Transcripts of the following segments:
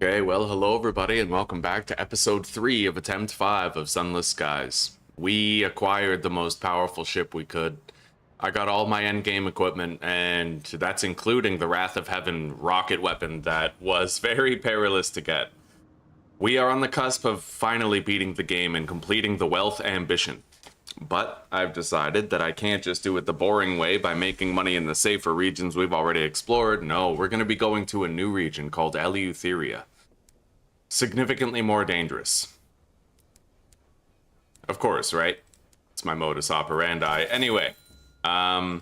Okay, well, hello everybody, and welcome back to episode 3 of Attempt 5 of Sunless Skies. We acquired the most powerful ship we could. I got all my endgame equipment, and that's including the Wrath of Heaven rocket weapon that was very perilous to get. We are on the cusp of finally beating the game and completing the Wealth Ambition. But I've decided that I can't just do it the boring way by making money in the safer regions we've already explored. No, we're going to be going to a new region called Eleutheria. Significantly more dangerous. Of course, right? It's my modus operandi. Anyway, yeah,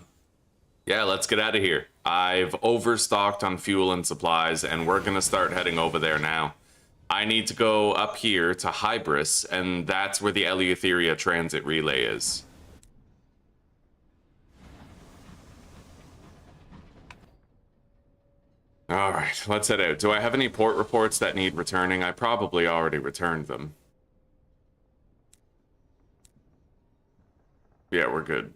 let's get out of here. I've overstocked on fuel and supplies, and we're gonna start heading over there now. I need to go up here to Hybris, and that's where the Eleutheria transit relay is. Alright, let's head out. Do I have any port reports that need returning? I probably already returned them. Yeah, we're good.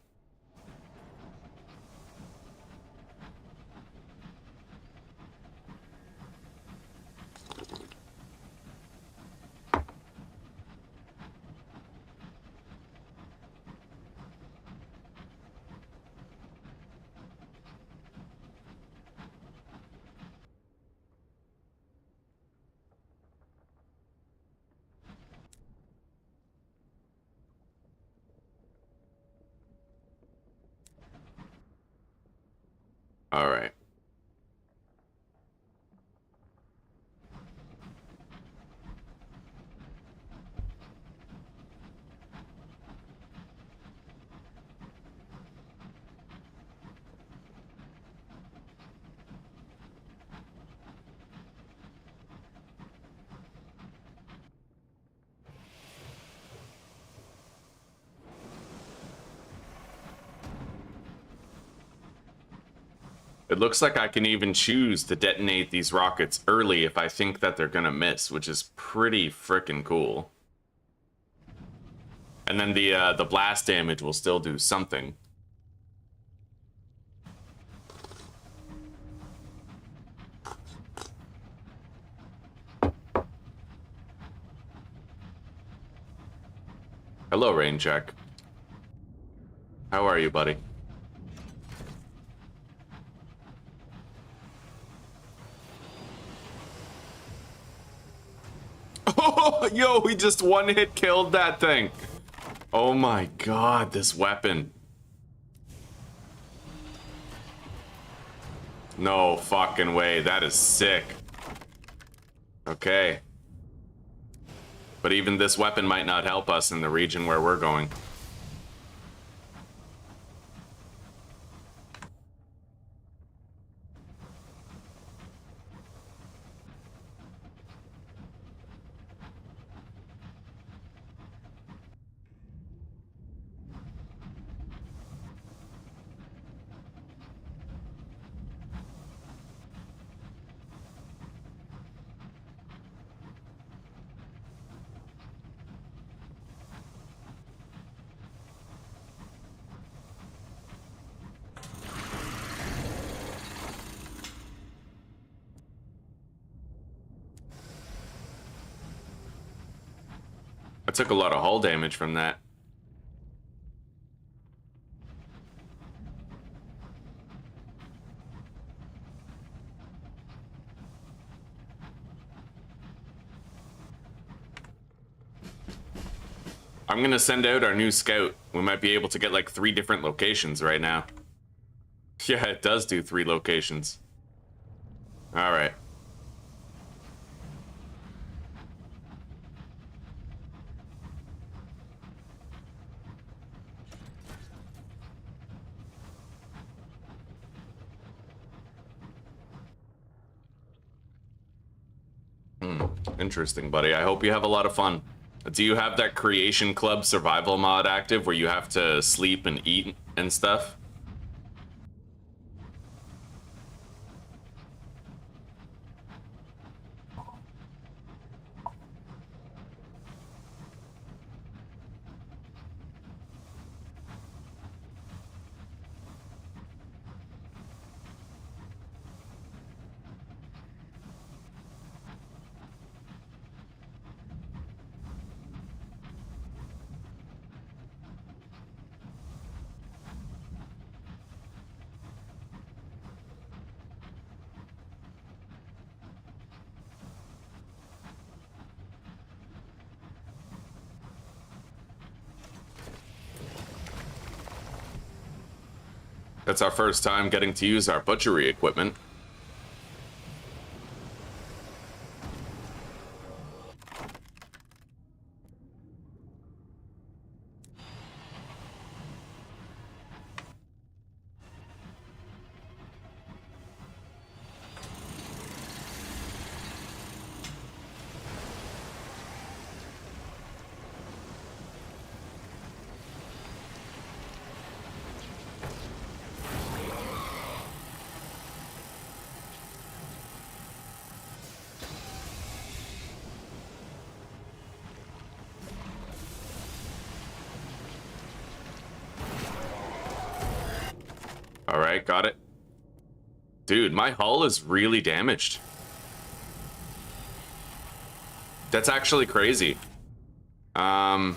Alright. It looks like I can even choose to detonate these rockets early if I think that they're gonna miss, which is pretty frickin' cool. And then the blast damage will still do something. Hello, Rain Check. How are you, buddy? Oh, yo, he just one-hit killed that thing. Oh my god, this weapon. No fucking way, that is sick. Okay. But even this weapon might not help us in the region where we're going. I took a lot of hull damage from that. I'm gonna send out our new scout. We might be able to get like 3 different locations right now. Yeah, it does do 3 locations. All right. Interesting, buddy. I hope you have a lot of fun. Do you have that Creation Club survival mod active where you have to sleep and eat and stuff? That's our first time getting to use our butchery equipment. All right, got it. Dude, my hull is really damaged. That's actually crazy. Am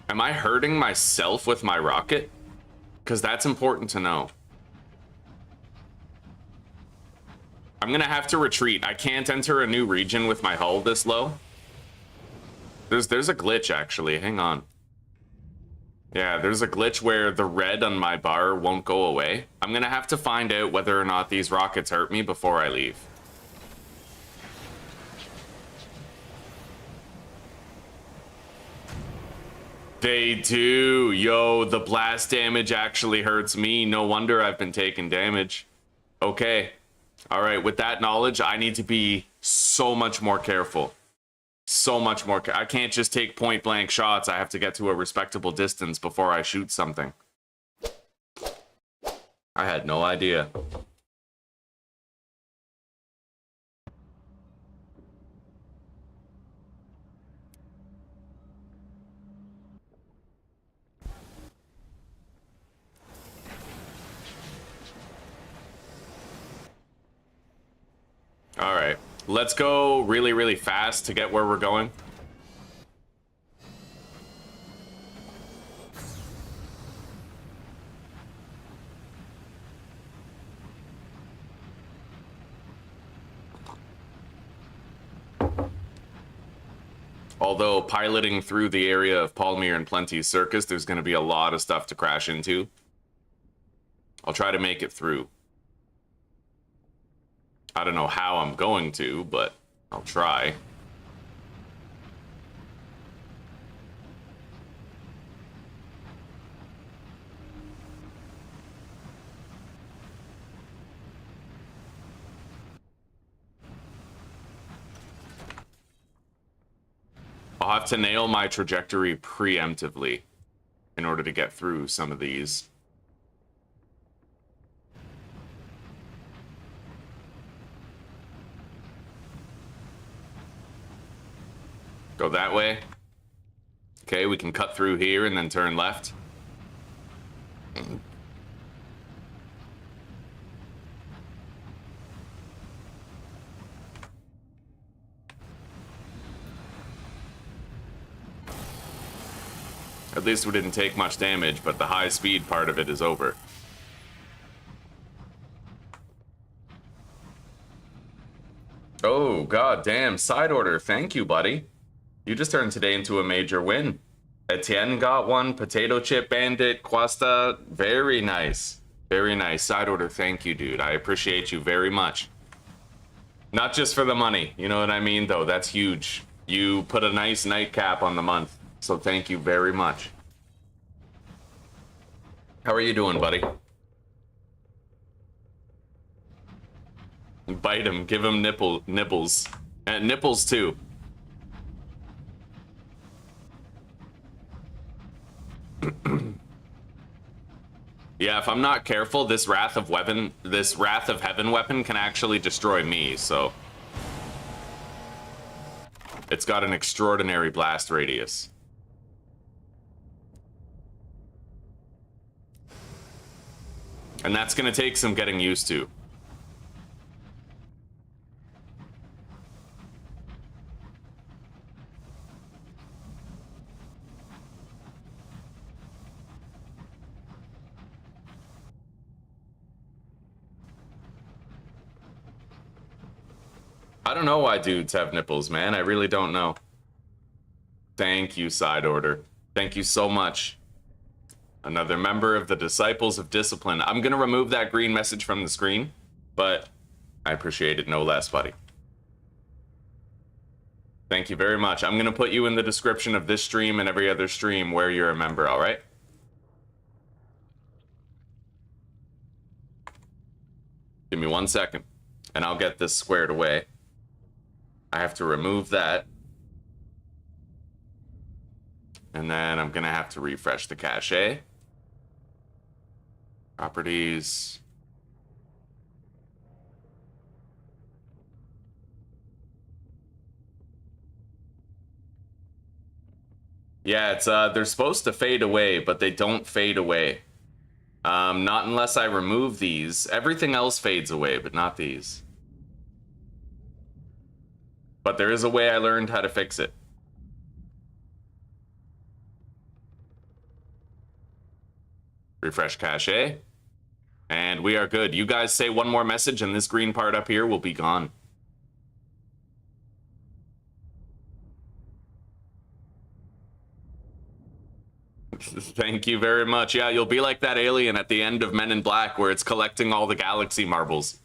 I hurting myself with my rocket? Because that's important to know. I'm gonna have to retreat. I can't enter a new region with my hull this low. There's a glitch, actually. Hang on. Yeah, there's a glitch where the red on my bar won't go away. I'm gonna have to find out whether or not these rockets hurt me before I leave. They do. Yo, the blast damage actually hurts me. No wonder I've been taking damage. Okay. All right, with that knowledge, I need to be so much more careful. So much more. I can't just take point blank shots. I have to get to a respectable distance before I shoot something. I had no idea. All right, let's go really, really fast to get where we're going. Although piloting through the area of Palmyre and Plenty's Circus, there's going to be a lot of stuff to crash into. I'll try to make it through. I don't know how I'm going to, but I'll try. I'll have to nail my trajectory preemptively in order to get through some of these. Go that way. Okay, we can cut through here and then turn left. At least we didn't take much damage, but the high speed part of it is over. Oh, god damn. Side order. Thank you, buddy. You just turned today into a major win. Etienne got one. Potato Chip Bandit. Quasta. Very nice. Very nice. Side order. Thank you, dude. I appreciate you very much. Not just for the money. You know what I mean, though? That's huge. You put a nice nightcap on the month. So thank you very much. How are you doing, buddy? Bite him. Give him nibbles. And nipples, too. Yeah, if I'm not careful, this Wrath of Heaven weapon can actually destroy me, so... It's got an extraordinary blast radius. And that's gonna take some getting used to. I don't know why dudes have nipples, man. I really don't know. Thank you, Side Order. Thank you so much. Another member of the Disciples of Discipline. I'm going to remove that green message from the screen, but I appreciate it no less, buddy. Thank you very much. I'm going to put you in the description of this stream and every other stream where you're a member, all right? Give me 1 second, and I'll get this squared away. I have to remove that. And then I'm going to have to refresh the cache. Properties. Yeah, it's they're supposed to fade away, but they don't fade away. Not unless I remove these. Everything else fades away, but not these. But there is a way I learned how to fix it. Refresh cache. And we are good. You guys say one more message and this green part up here will be gone. Thank you very much. Yeah, you'll be like that alien at the end of Men in Black where it's collecting all the galaxy marbles.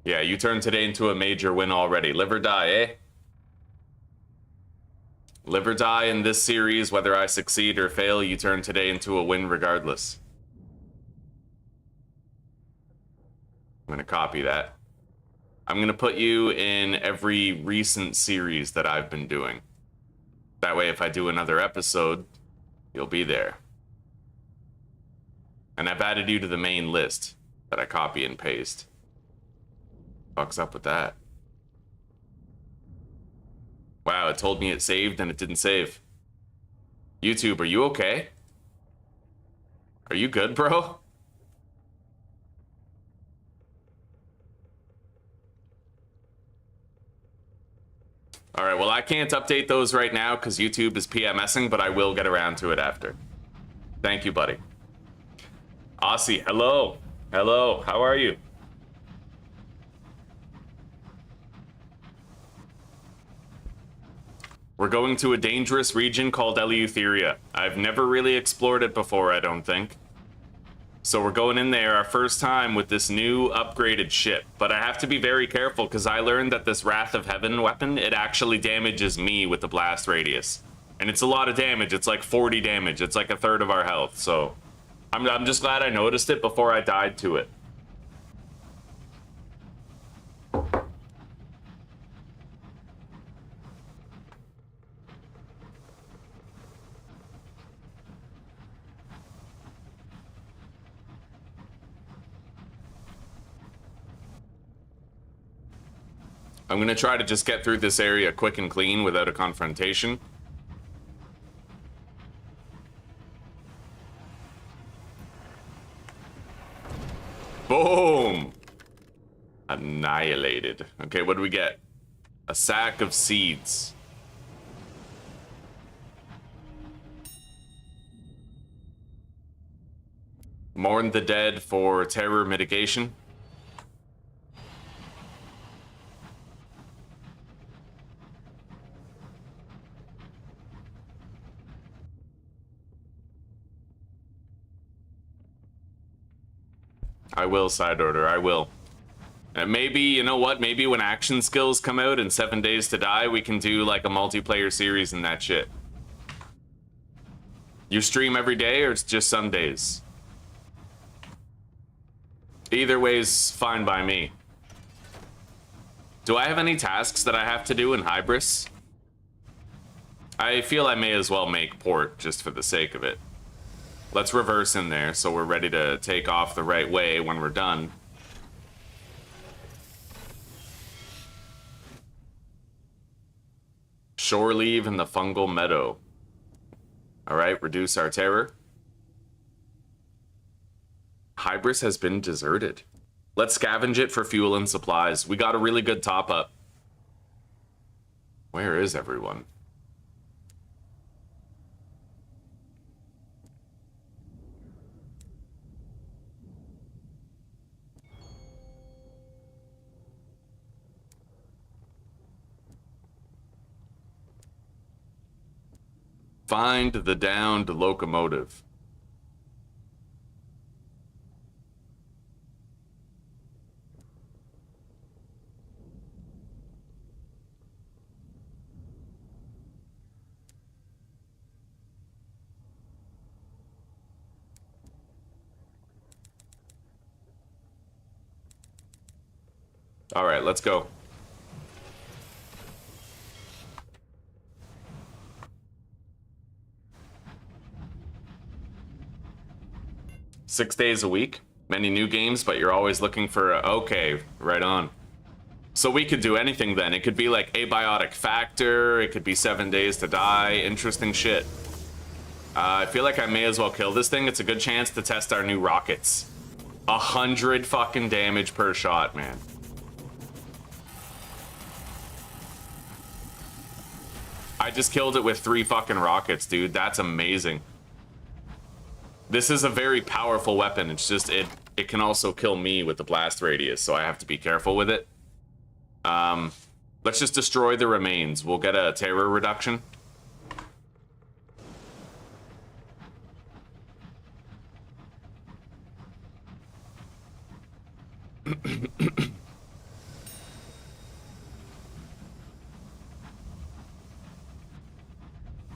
Yeah, you turned today into a major win already. Live or die, eh? Live or die in this series, whether I succeed or fail, you turn today into a win regardless. I'm gonna copy that. I'm gonna put you in every recent series that I've been doing. That way, if I do another episode, you'll be there. And I've added you to the main list that I copy and paste. Fuck's up with that? Wow, it told me it saved and it didn't save. YouTube, are you okay? Are you good, bro? All right, well, I can't update those right now because YouTube is PMSing, but I will get around to it after. Thank you, buddy. Aussie, hello. Hello, how are you? We're going to a dangerous region called Eleutheria. I've never really explored it before, I don't think. So we're going in there our first time with this new upgraded ship. But I have to be very careful because I learned that this Wrath of Heaven weapon, it actually damages me with the blast radius. And it's a lot of damage. It's like 40 damage. It's like a third of our health. So I'm just glad I noticed it before I died to it. I'm gonna try to just get through this area quick and clean without a confrontation. Boom! Annihilated. Okay, what do we get? A sack of seeds. Mourn the dead for terror mitigation. I will, side order, I will. And maybe, you know what, maybe when action skills come out in 7 Days to Die, we can do like a multiplayer series and that shit. You stream every day or it's just some days? Either way's fine by me. Do I have any tasks that I have to do in Hybris? I feel I may as well make port just for the sake of it. Let's reverse in there so we're ready to take off the right way when we're done. Shore leave in the fungal meadow. All right, reduce our terror. Hybris has been deserted. Let's scavenge it for fuel and supplies. We got a really good top up. Where is everyone? Find the downed locomotive. All right, let's go. Six days a week, many new games, but you're always looking for okay, right on. So we could do anything then. It could be like abiotic factor, it could be 7 days to die, interesting shit. I feel like I may as well kill this thing. It's a good chance to test our new rockets. 100 fucking damage per shot, man. I just killed it with 3 fucking rockets, dude. That's amazing. This is a very powerful weapon. It's just, it can also kill me with the blast radius, so I have to be careful with it. Let's just destroy the remains. We'll get a terror reduction.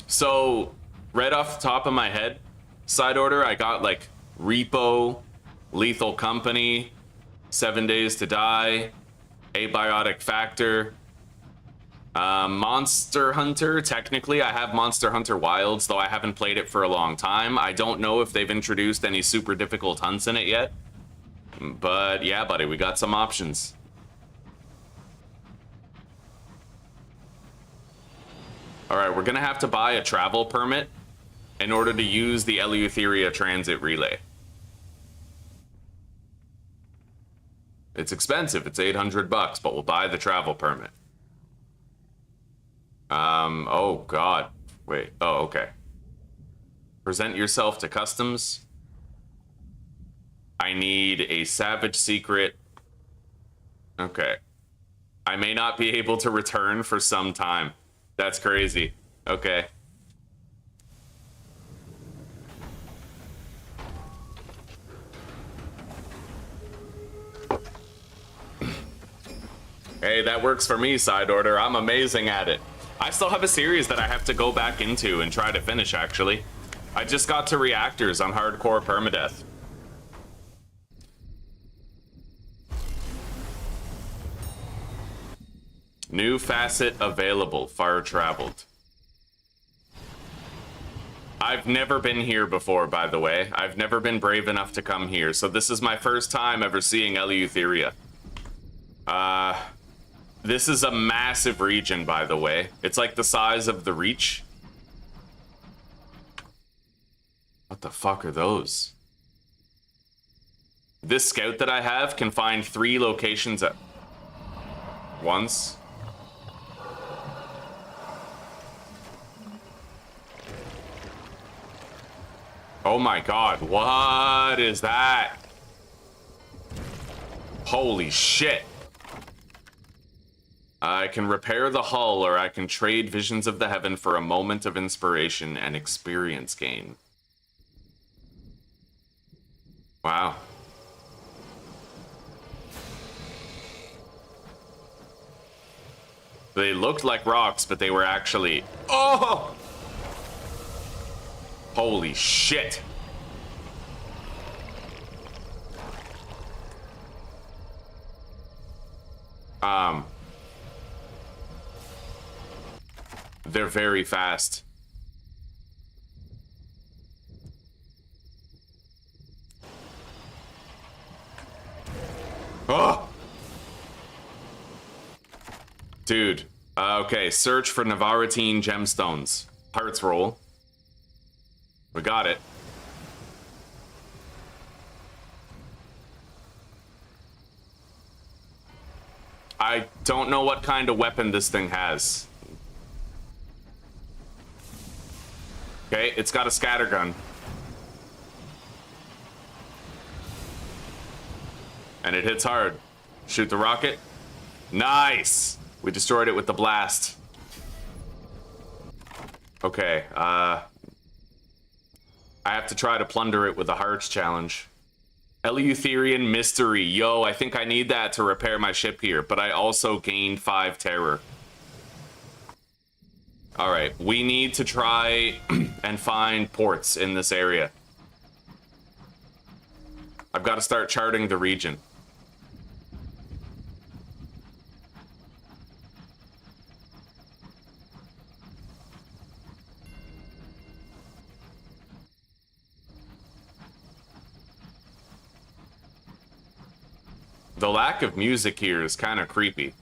So, right off the top of my head, side order, I got like Repo, Lethal Company, 7 Days to Die, Abiotic Factor, Monster Hunter. Technically, I have Monster Hunter Wilds, though I haven't played it for a long time. I don't know if they've introduced any super difficult hunts in it yet. But yeah, buddy, we got some options. All right, we're gonna have to buy a travel permit in order to use the Eleutheria transit relay. It's expensive, it's 800 bucks, but we'll buy the travel permit. Oh God, wait, oh, okay. Present yourself to customs. I need a savage secret. Okay. I may not be able to return for some time. That's crazy. Okay. Hey, that works for me, side order. I'm amazing at it. I still have a series that I have to go back into and try to finish, actually. I just got to reactors on hardcore permadeath. New facet available, far traveled. I've never been here before, by the way. I've never been brave enough to come here, so this is my first time ever seeing Eleutheria. This is a massive region, by the way. It's like the size of the Reach. What the fuck are those? This scout that I have can find 3 locations at once. Oh my God, what is that? Holy shit. I can repair the hull, or I can trade visions of the heaven for a moment of inspiration and experience gain. Wow. They looked like rocks, but they were actually... Oh! Holy shit. They're very fast. Oh! Dude. Okay, search for Navarretine gemstones. Hearts roll. We got it. I don't know what kind of weapon this thing has. Okay, it's got a scattergun. And it hits hard. Shoot the rocket. Nice! We destroyed it with the blast. Okay, I have to try to plunder it with a hearts challenge. Eleutherian Mystery. Yo, I think I need that to repair my ship here, but I also gained 5 terror. Alright, we need to try and find ports in this area. I've got to start charting the region. The lack of music here is kind of creepy.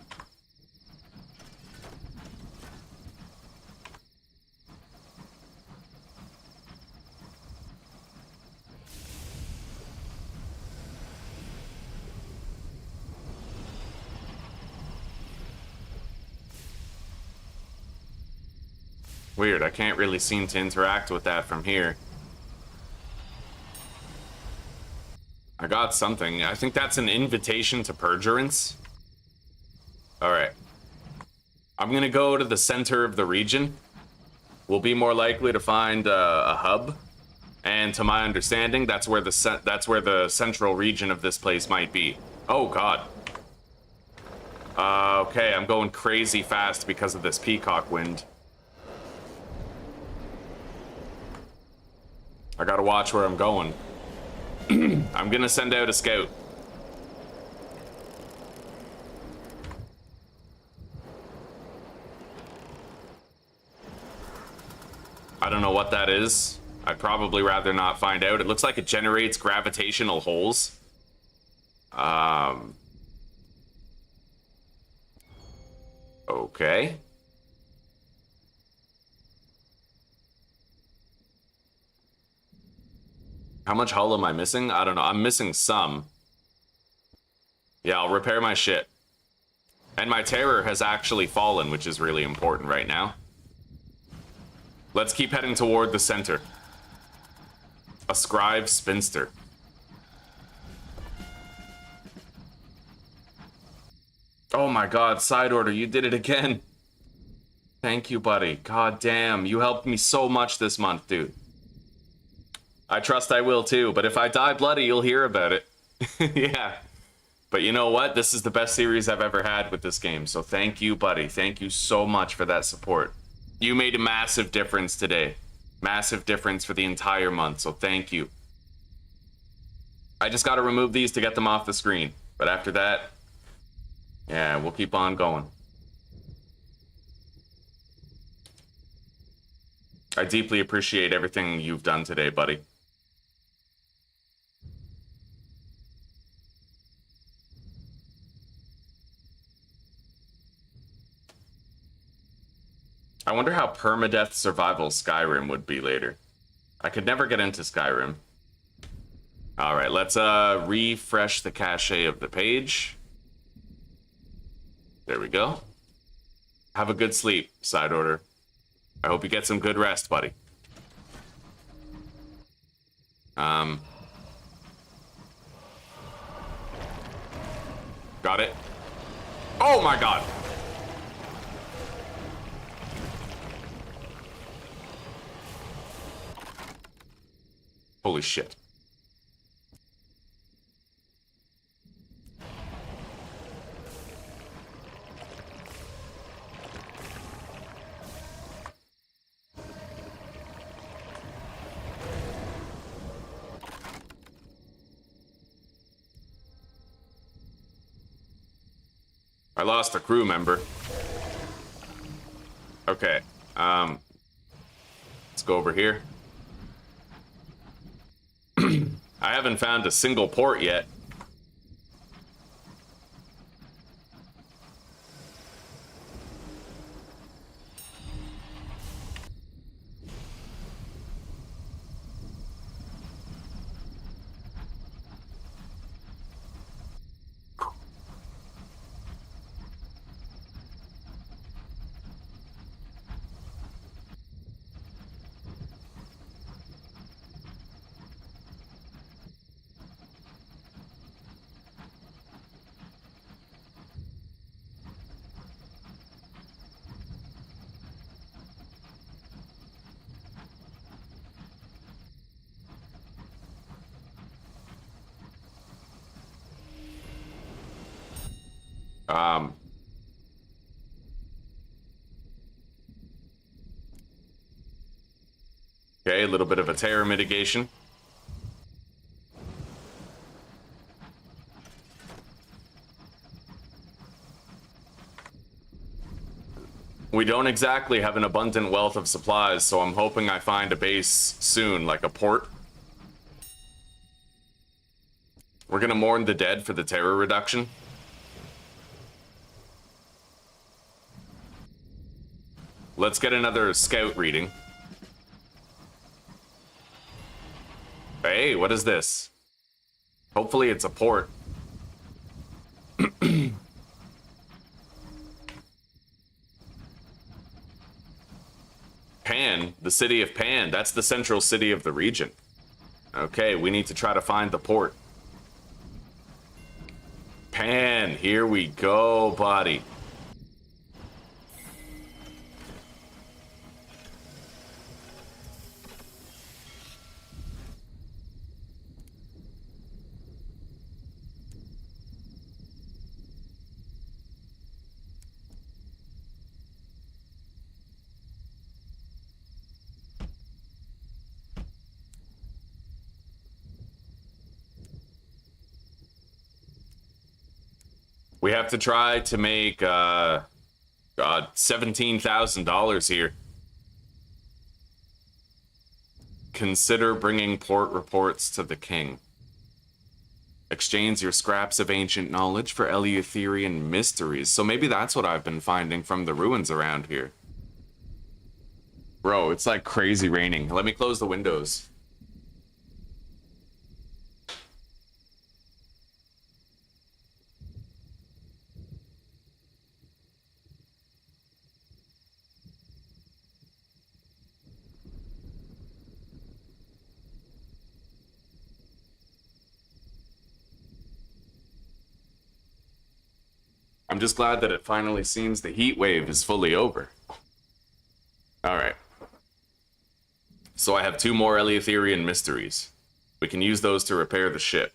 Weird, I can't really seem to interact with that from here. I got something. I think that's an invitation to perjurance. Alright. I'm gonna go to the center of the region. We'll be more likely to find a hub. And to my understanding, that's where the central region of this place might be. Oh god. Okay, I'm going crazy fast because of this peacock wind. I gotta watch where I'm going. I'm gonna send out a scout. I don't know what that is. I'd probably rather not find out. It looks like it generates gravitational holes. Okay. How much hull am I missing? I don't know. I'm missing some. Yeah, I'll repair my shit. And my terror has actually fallen, which is really important right now. Let's keep heading toward the center. A scribe spinster. Oh my god, side order, you did it again. Thank you, buddy. God damn, you helped me so much this month, dude. I trust I will too, but if I die bloody, you'll hear about it. Yeah. But you know what? This is the best series I've ever had with this game, so thank you, buddy. Thank you so much for that support. You made a massive difference today. Massive difference for the entire month, so thank you. I just gotta remove these to get them off the screen. But after that, yeah, we'll keep on going. I deeply appreciate everything you've done today, buddy. I wonder how permadeath survival Skyrim would be later. I could never get into Skyrim. Alright, let's refresh the cache of the page. There we go. Have a good sleep, side order. I hope you get some good rest, buddy. Got it. Oh my god! Holy shit. I lost a crew member. Okay, let's go over here. I haven't found a single port yet. Um, okay, a little bit of a terror mitigation. We don't exactly have an abundant wealth of supplies, so I'm hoping I find a base soon, like a port. We're gonna mourn the dead for the terror reduction. Let's get another scout reading. Hey, what is this? Hopefully it's a port. Pan, the city of Pan. That's the central city of the region. Okay, we need to try to find the port. Pan, here we go, buddy. We have to try to make, God, $17,000 here. Consider bringing port reports to the king. Exchange your scraps of ancient knowledge for Eleutherian mysteries. So maybe that's what I've been finding from the ruins around here. Bro, it's like crazy raining. Let me close the windows. I'm just glad that it finally seems the heat wave is fully over. All right. So I have 2 more Eleutherian mysteries. We can use those to repair the ship.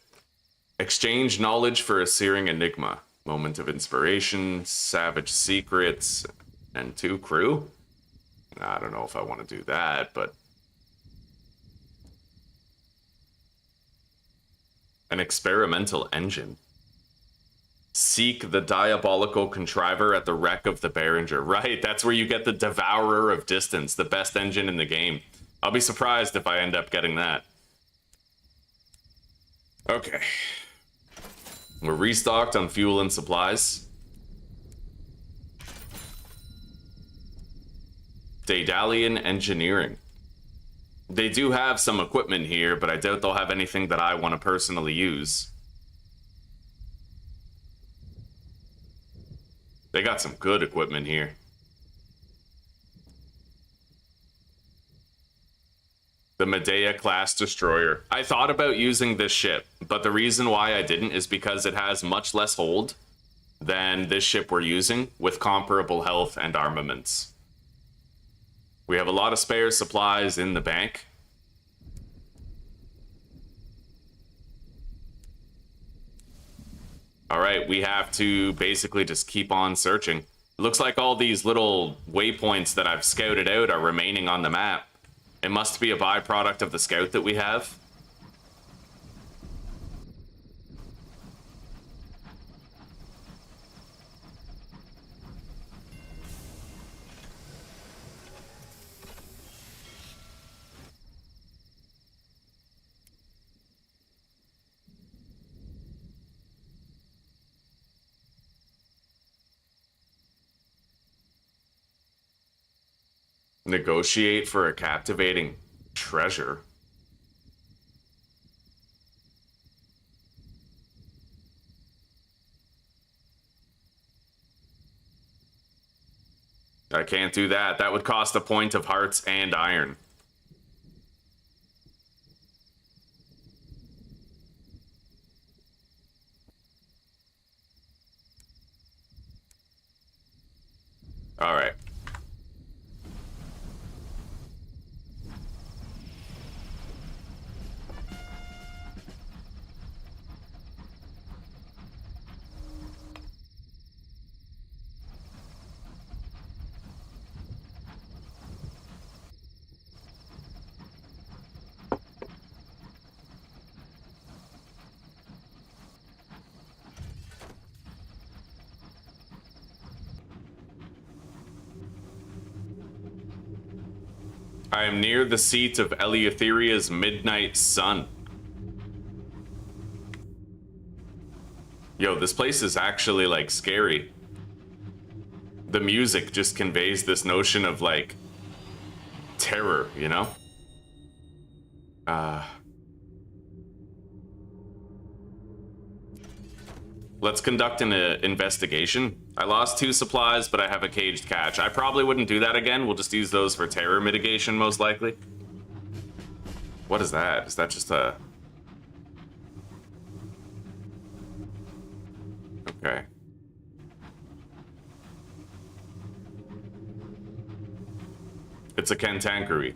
Exchange knowledge for a searing enigma. Moment of inspiration, savage secrets, and 2 crew? I don't know if I want to do that, but... An experimental engine. Seek the diabolical contriver at the wreck of the Behringer. Right, that's where you get the Devourer of Distance, the best engine in the game. I'll be surprised if I end up getting that. Okay. We're restocked on fuel and supplies. Daedalian Engineering. They do have some equipment here, but I doubt they'll have anything that I want to personally use. They got some good equipment here. The Medea-class destroyer. I thought about using this ship, but the reason why I didn't is because it has much less hold than this ship we're using, with comparable health and armaments. We have a lot of spare supplies in the bank. All right, we have to basically just keep on searching. It looks like all these little waypoints that I've scouted out are remaining on the map. It must be a byproduct of the scout that we have. Negotiate for a captivating treasure. I can't do that. That would cost a point of hearts and iron. All right. I am near the seat of Eleutheria's midnight sun. Yo, this place is actually, like, scary. The music just conveys this notion of, like, terror, you know? Let's conduct an investigation. I lost 2 supplies, but I have a caged catch. I probably wouldn't do that again. We'll just use those for terror mitigation, most likely. What is that? Is that just a... Okay. It's a cantankery.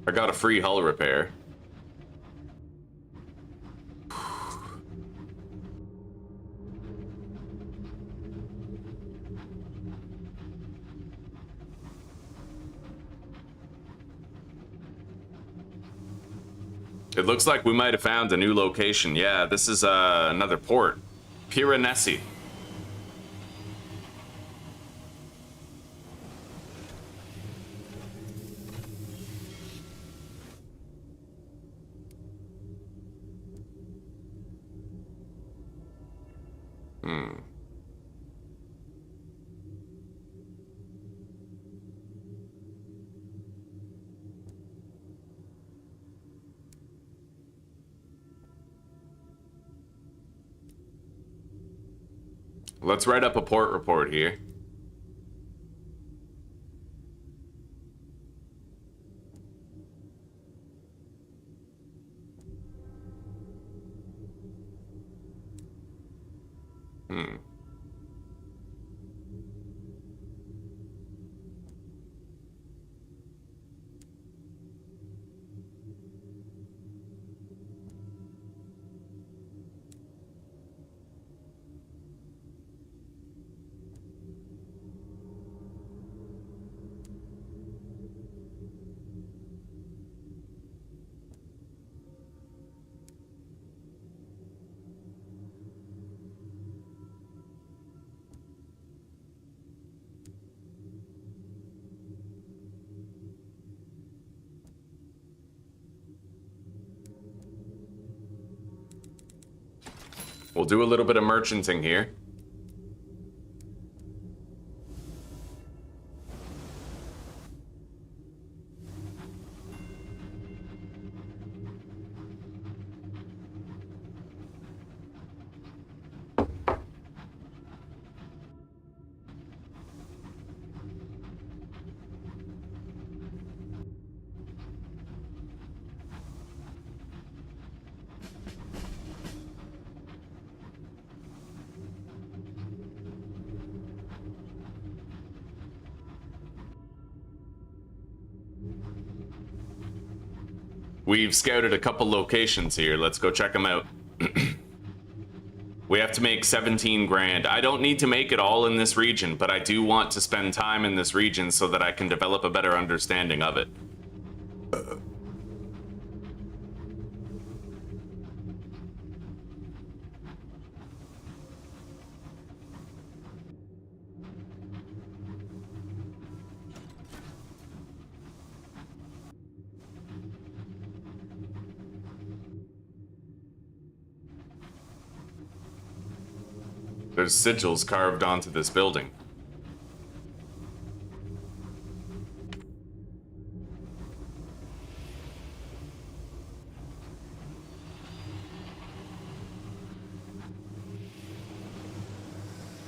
I got a free hull repair. It looks like we might have found a new location. Yeah, this is another port. Piranesi. Let's write up a port report here. We'll do a little bit of merchanting here. We've scouted a couple locations here. Let's go check them out. We have to make 17 grand. I don't need to make it all in this region, but I do want to spend time in this region so that I can develop a better understanding of it. There's sigils carved onto this building.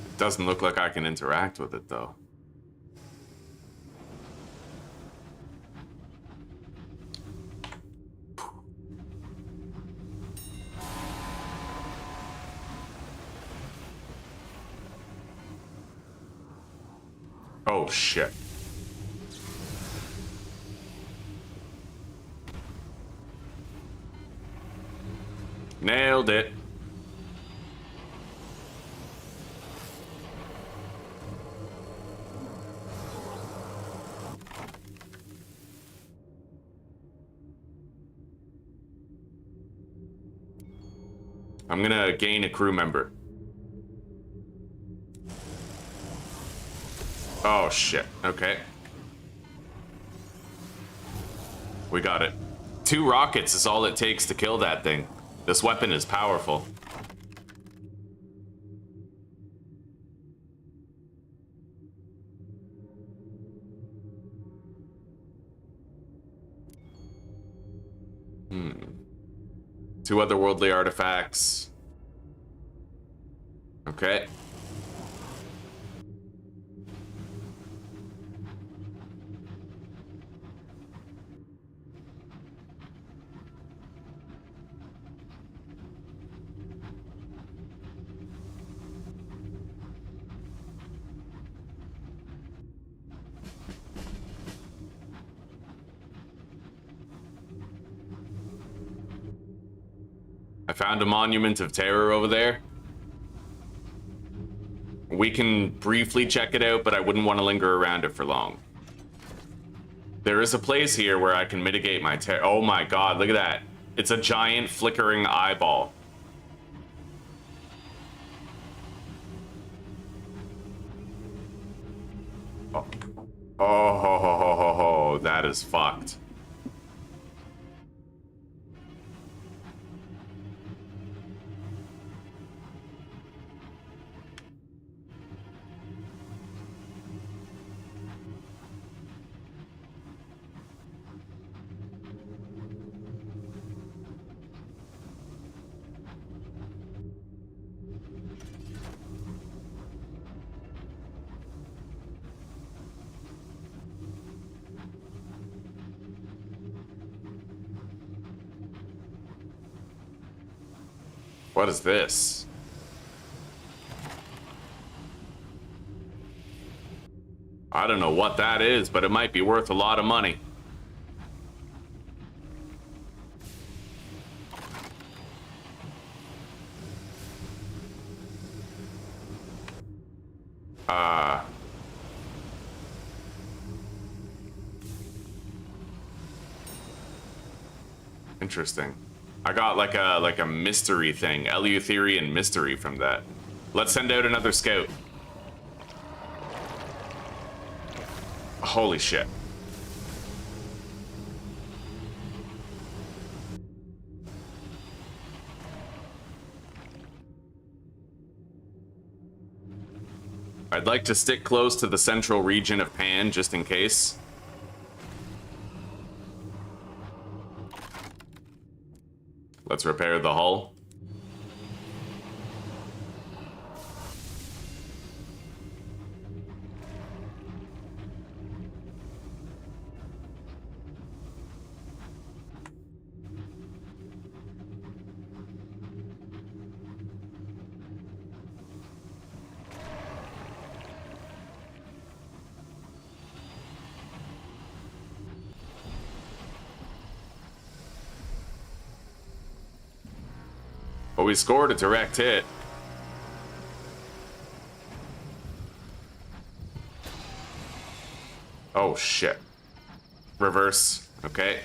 It doesn't look like I can interact with it, though. Oh, shit. Nailed it. I'm gonna gain a crew member. Oh, shit. Okay. We got it. 2 rockets is all it takes to kill that thing. This weapon is powerful. Hmm. 2 otherworldly artifacts. Okay. I found a monument of terror over there. We can briefly check it out, but I wouldn't want to linger around it for long. There is a place here where I can mitigate my terror. Oh my god, look at that. It's a giant flickering eyeball. Oh, oh, that is fucked. What is this? I don't know what that is, but it might be worth a lot of money. Interesting. I got like a mystery thing, Eleutherian mystery from that. Let's send out another scout. Holy shit. I'd like to stick close to the central region of Pan just in case. Let's repair the hull. But we scored a direct hit. Oh shit. Reverse. Okay.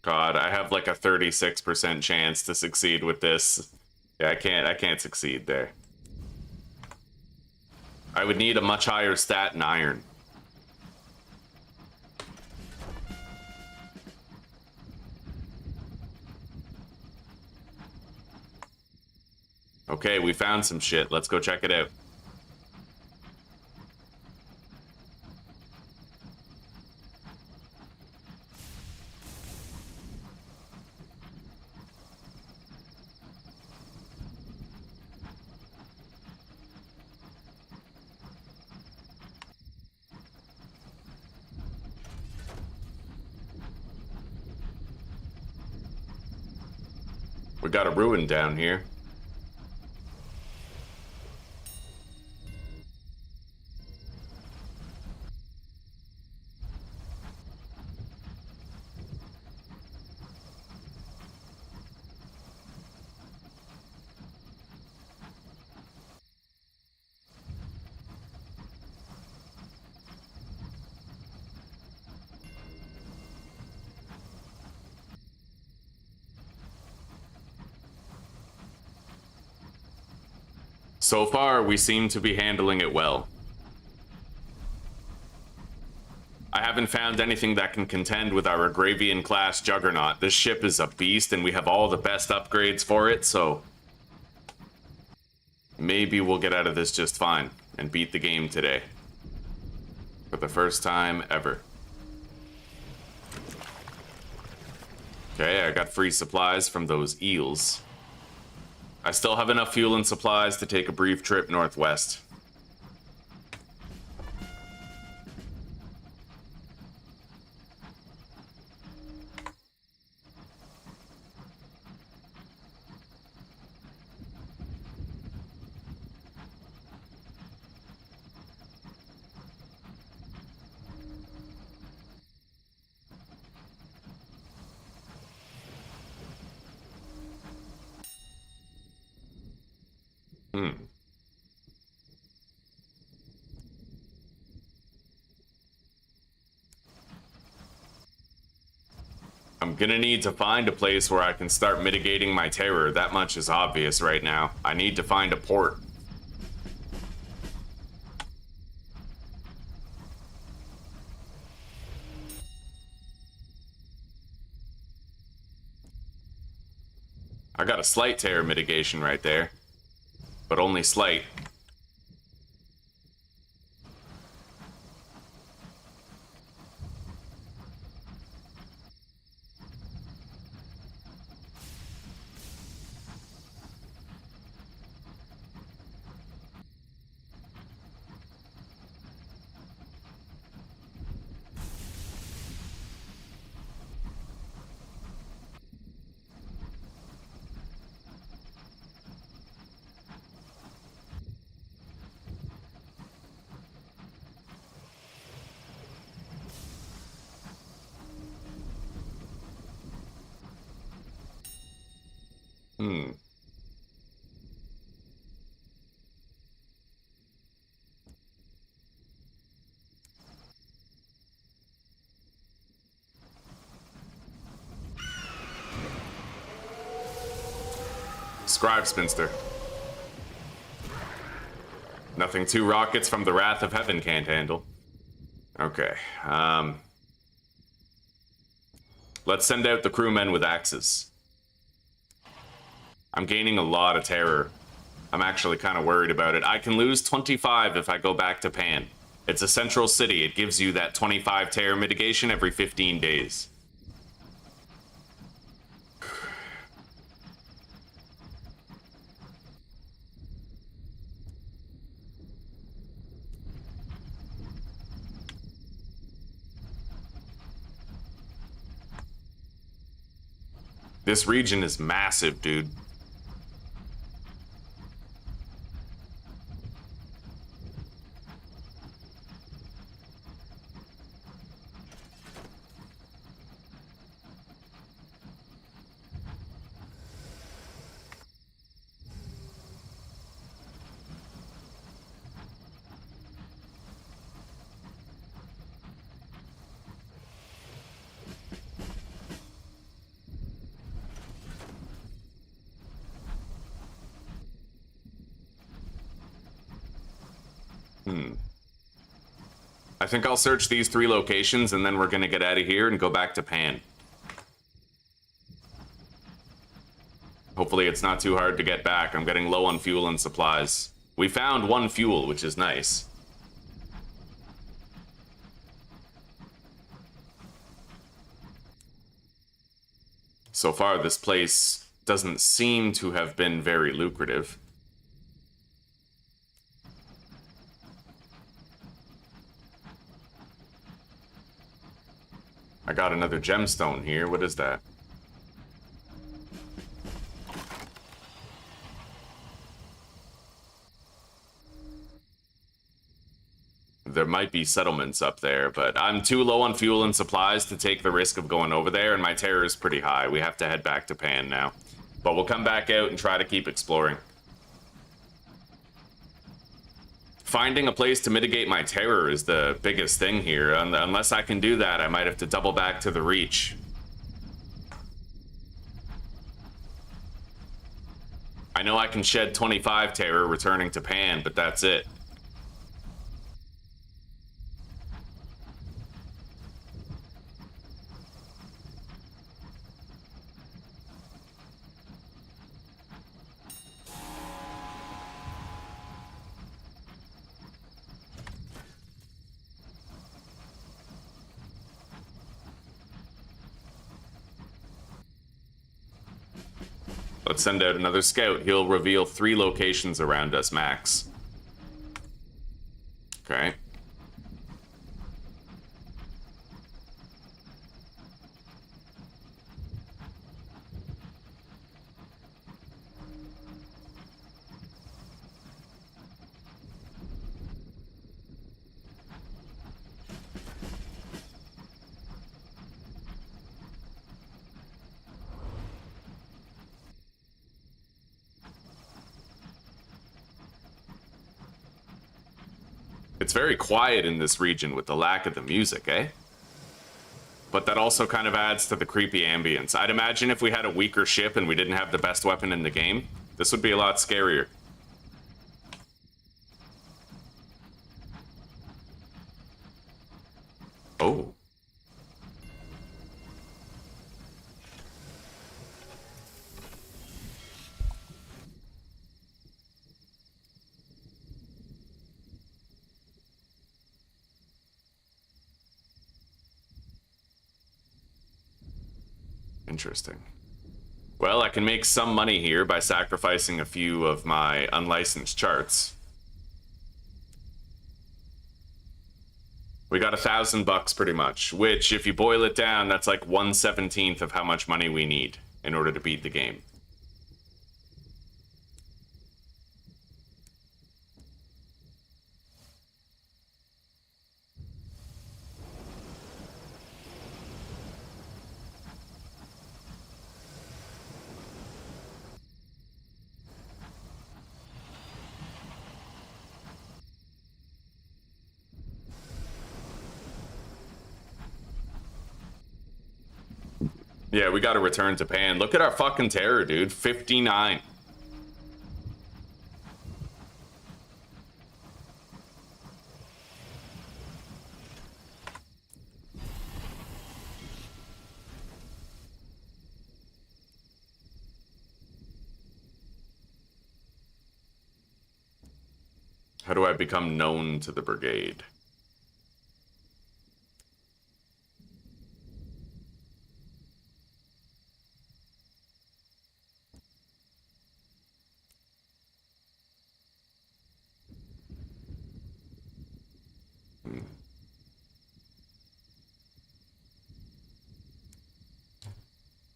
God, I have like a 36% chance to succeed with this. Yeah, I can't succeed there. I would need a much higher stat in iron. Okay, we found some shit. Let's go check it out. We got a ruin down here. So far, we seem to be handling it well. I haven't found anything that can contend with our Agravian-class Juggernaut. This ship is a beast, and we have all the best upgrades for it, so... maybe we'll get out of this just fine, and beat the game today. For the first time ever. Okay, I got free supplies from those eels. I still have enough fuel and supplies to take a brief trip northwest. I'm gonna need to find a place where I can start mitigating my terror. That much is obvious right now. I need to find a port. I got a slight terror mitigation right there, but only slight. Scribe Spinster. Nothing two rockets from the Wrath of Heaven can't handle. Okay, let's send out the crewmen with axes. I'm gaining a lot of terror. I'm actually kind of worried about it. I can lose 25 if I go back to Pan. It's a central city. It gives you that 25 terror mitigation every 15 days. This region is massive, dude. I think I'll search these 3 locations and then we're gonna get out of here and go back to Pan. Hopefully it's not too hard to get back. I'm getting low on fuel and supplies. We found 1 fuel, which is nice. So far, this place doesn't seem to have been very lucrative. I got another gemstone here. What is that? might be settlements up there, but I'm too low on fuel and supplies to take the risk of going over there, and my terror is pretty high. We have to head back to Pan now. But we'll come back out and try to keep exploring. Finding a place to mitigate my terror is the biggest thing here. Unless I can do that, I might have to double back to the Reach. I know I can shed 25 terror returning to Pan, but that's it. Let's send out another scout. He'll reveal 3 locations around us, max. Okay. It's very quiet in this region with the lack of the music, eh? But that also kind of adds to the creepy ambience. I'd imagine if we had a weaker ship and we didn't have the best weapon in the game, this would be a lot scarier. Oh. Interesting. Well, I can make some money here by sacrificing a few of my unlicensed charts. We got $1,000 pretty much, which, if you boil it down, that's like 1/17 of how much money we need in order to beat the game. Yeah, we gotta return to Pan. Look at our fucking terror, dude. 59. How do I become known to the brigade?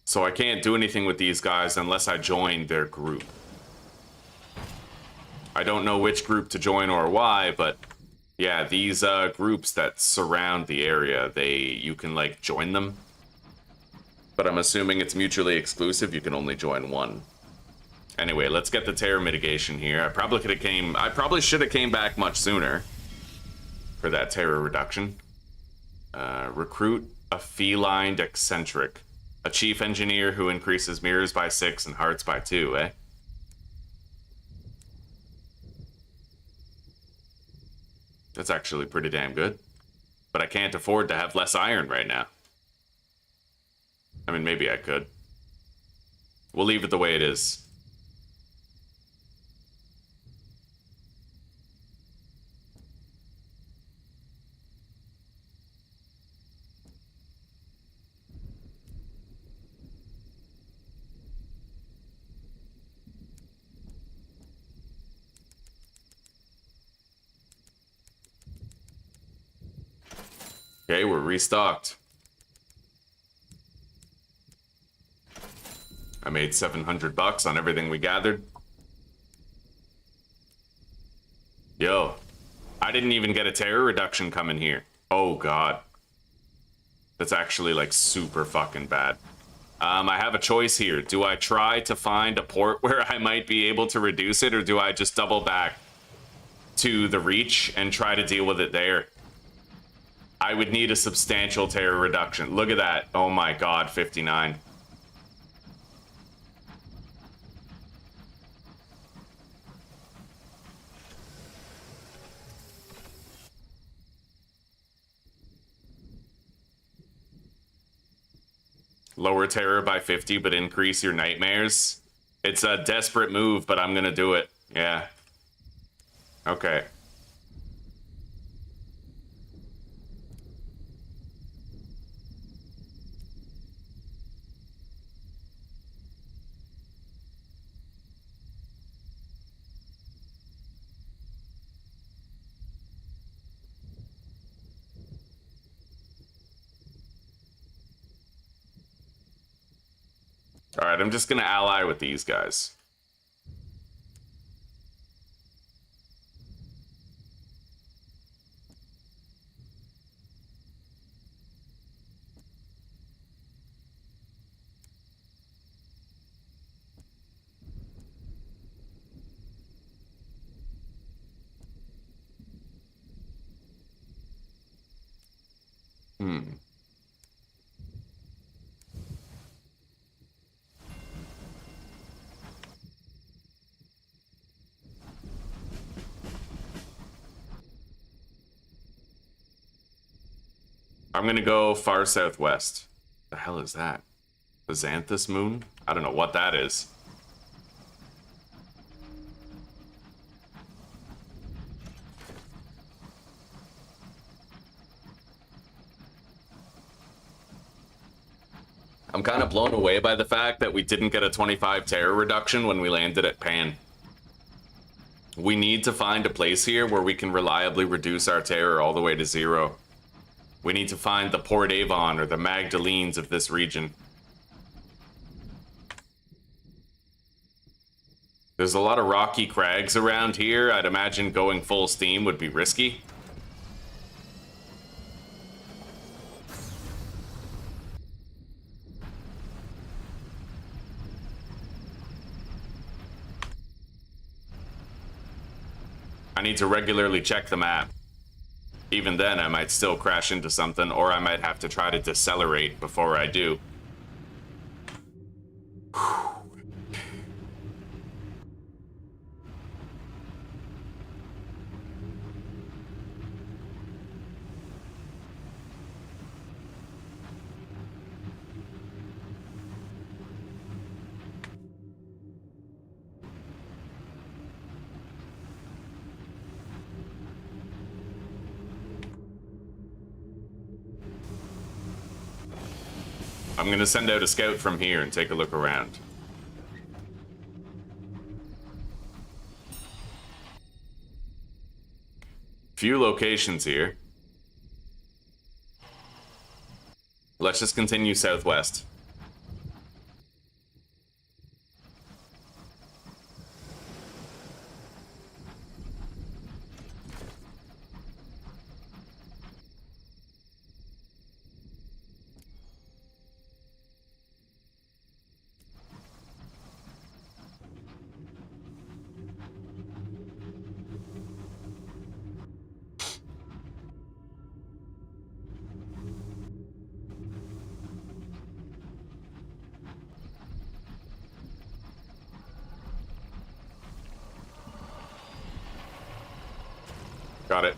So I can't do anything with these guys unless I join their group. I don't know which group to join or why, but yeah, these groups that surround the area, you can like join them. But I'm assuming it's mutually exclusive, you can only join one. Anyway, let's get the terror mitigation here. I probably should have came back much sooner for that terror reduction. Recruit a feline eccentric. A chief engineer who increases mirrors by 6 and hearts by 2, eh? That's actually pretty damn good. But I can't afford to have less iron right now. I mean, maybe I could. We'll leave it the way it is. Okay, we're restocked. I made $700 on everything we gathered. Yo, I didn't even get a terror reduction coming here. Oh god. That's actually like super fucking bad. I have a choice here. Do I try to find a port where I might be able to reduce it, or do I just double back to the Reach and try to deal with it there? I would need a substantial terror reduction. Look at that. Oh my god, 59. Lower terror by 50, but increase your nightmares. It's a desperate move, but I'm gonna do it. Yeah. Okay. All right, I'm just gonna ally with these guys. I'm gonna go far southwest. The hell is that? The Xanthus moon? I don't know what that is. I'm kind of blown away by the fact that we didn't get a 25 terror reduction when we landed at Pan. We need to find a place here where we can reliably reduce our terror all the way to 0. We need to find the Port Avon or the Magdalenes of this region. There's a lot of rocky crags around here. I'd imagine going full steam would be risky. I need to regularly check the map. Even then, I might still crash into something, or I might have to try to decelerate before I do. I'm gonna send out a scout from here and take a look around. Few locations here. Let's just continue southwest. Got it.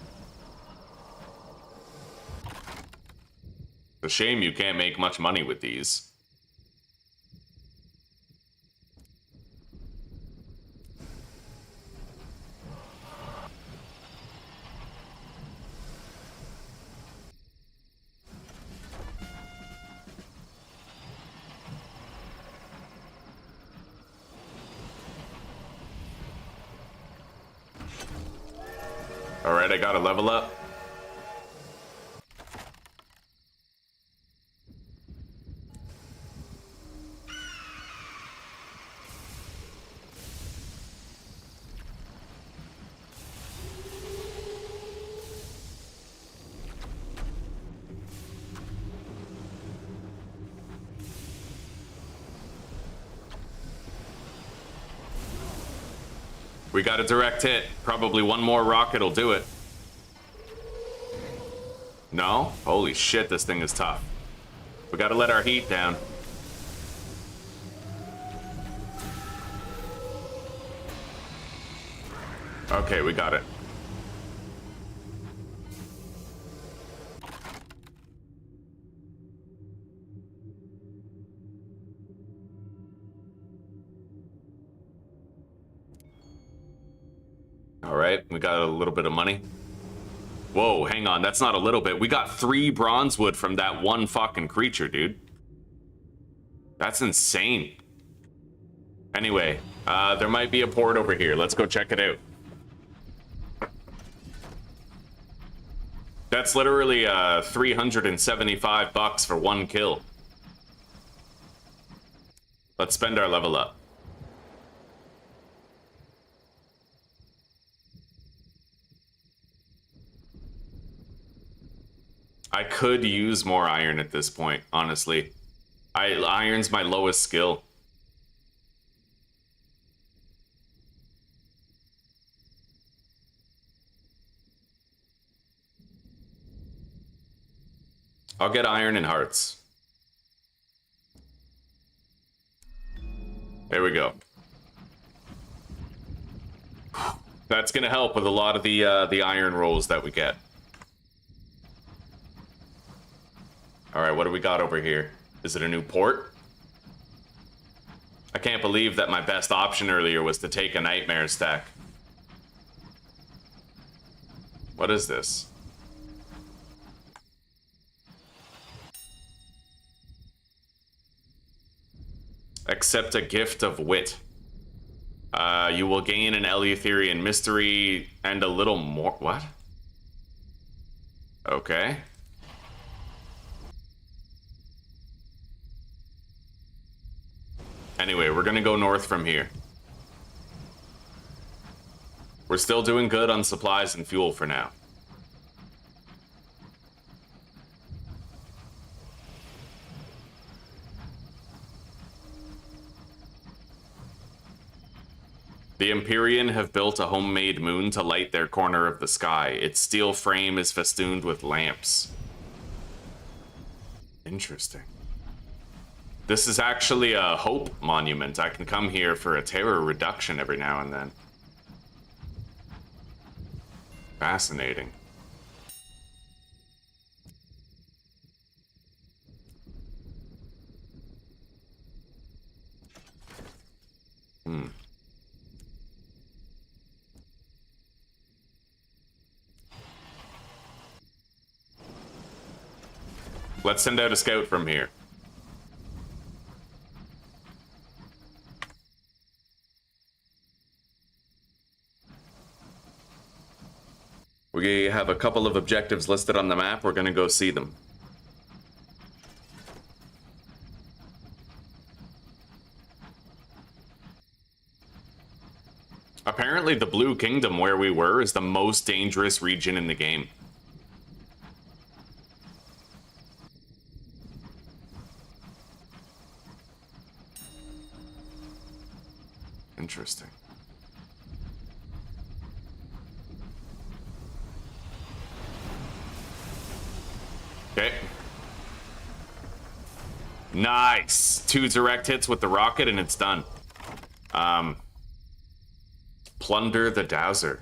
It's a shame you can't make much money with these. Alright, I got a level up. We got a direct hit. Probably one more rocket will do it. No? Holy shit, this thing is tough. We gotta let our heat down. Okay, we got it. All right, we got a little bit of money. Whoa, hang on, that's not a little bit. We got 3 bronze wood from that one fucking creature, dude. That's insane. Anyway, there might be a port over here. Let's go check it out. That's literally 375 bucks for 1 kill. Let's spend our level up. I could use more iron at this point, honestly. Iron's my lowest skill. I'll get iron and hearts. There we go. That's gonna help with a lot of the iron rolls that we get. All right, what do we got over here? Is it a new port? I can't believe that my best option earlier was to take a nightmare stack. What is this? Accept a gift of wit. You will gain an Eleutherian mystery and a little more. What? Okay. Anyway, we're gonna go north from here. We're still doing good on supplies and fuel for now. The Empyrean have built a homemade moon to light their corner of the sky. Its steel frame is festooned with lamps. Interesting. This is actually a hope monument. I can come here for a terror reduction every now and then. Fascinating. Let's send out a scout from here. We have a couple of objectives listed on the map. We're gonna go see them. Apparently the Blue Kingdom, where we were, is the most dangerous region in the game. Interesting. Okay. Nice. 2 direct hits with the rocket and it's done. Plunder the Dowser.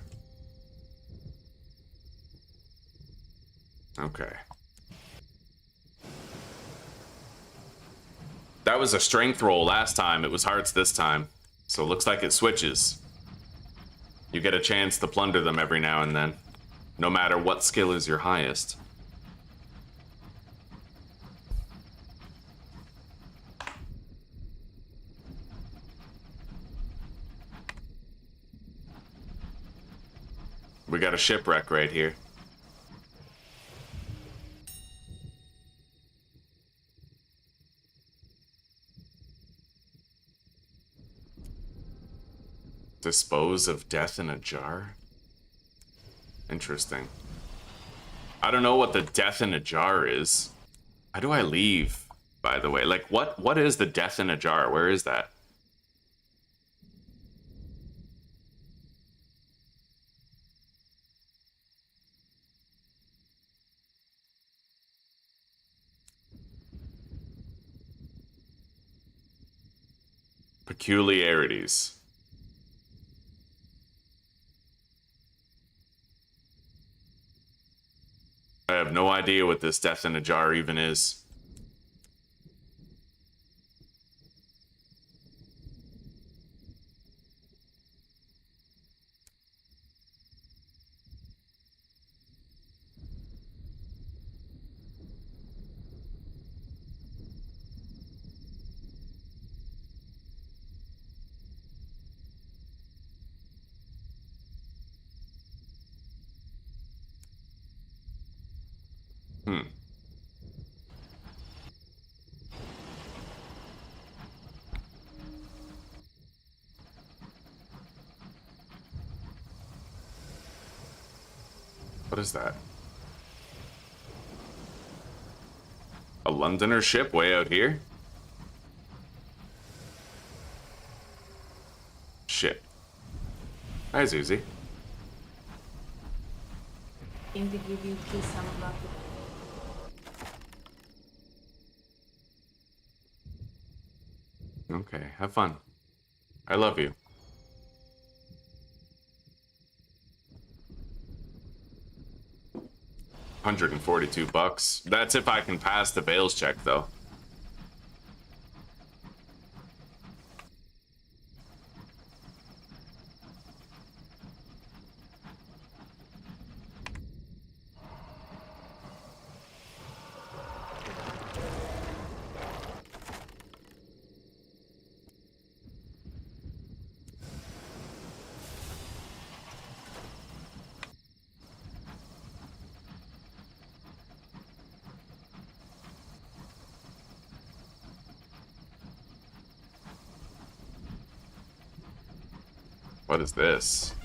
Okay. That was a strength roll last time. It was hearts this time. So it looks like it switches. You get a chance to plunder them every now and then, no matter what skill is your highest. We got a shipwreck right here. Dispose of death in a jar? Interesting. I don't know what the death in a jar is. How do I leave, by the way? Like, what is the death in a jar? Where is that? Peculiarities. I have no idea what this death in a jar even is. What is that? A Londoner ship way out here? Shit. Hi, Zuzi. Came to give you peace, I'm about to... Okay, have fun. I love you. $142. That's if I can pass the Bales check, though. What is this?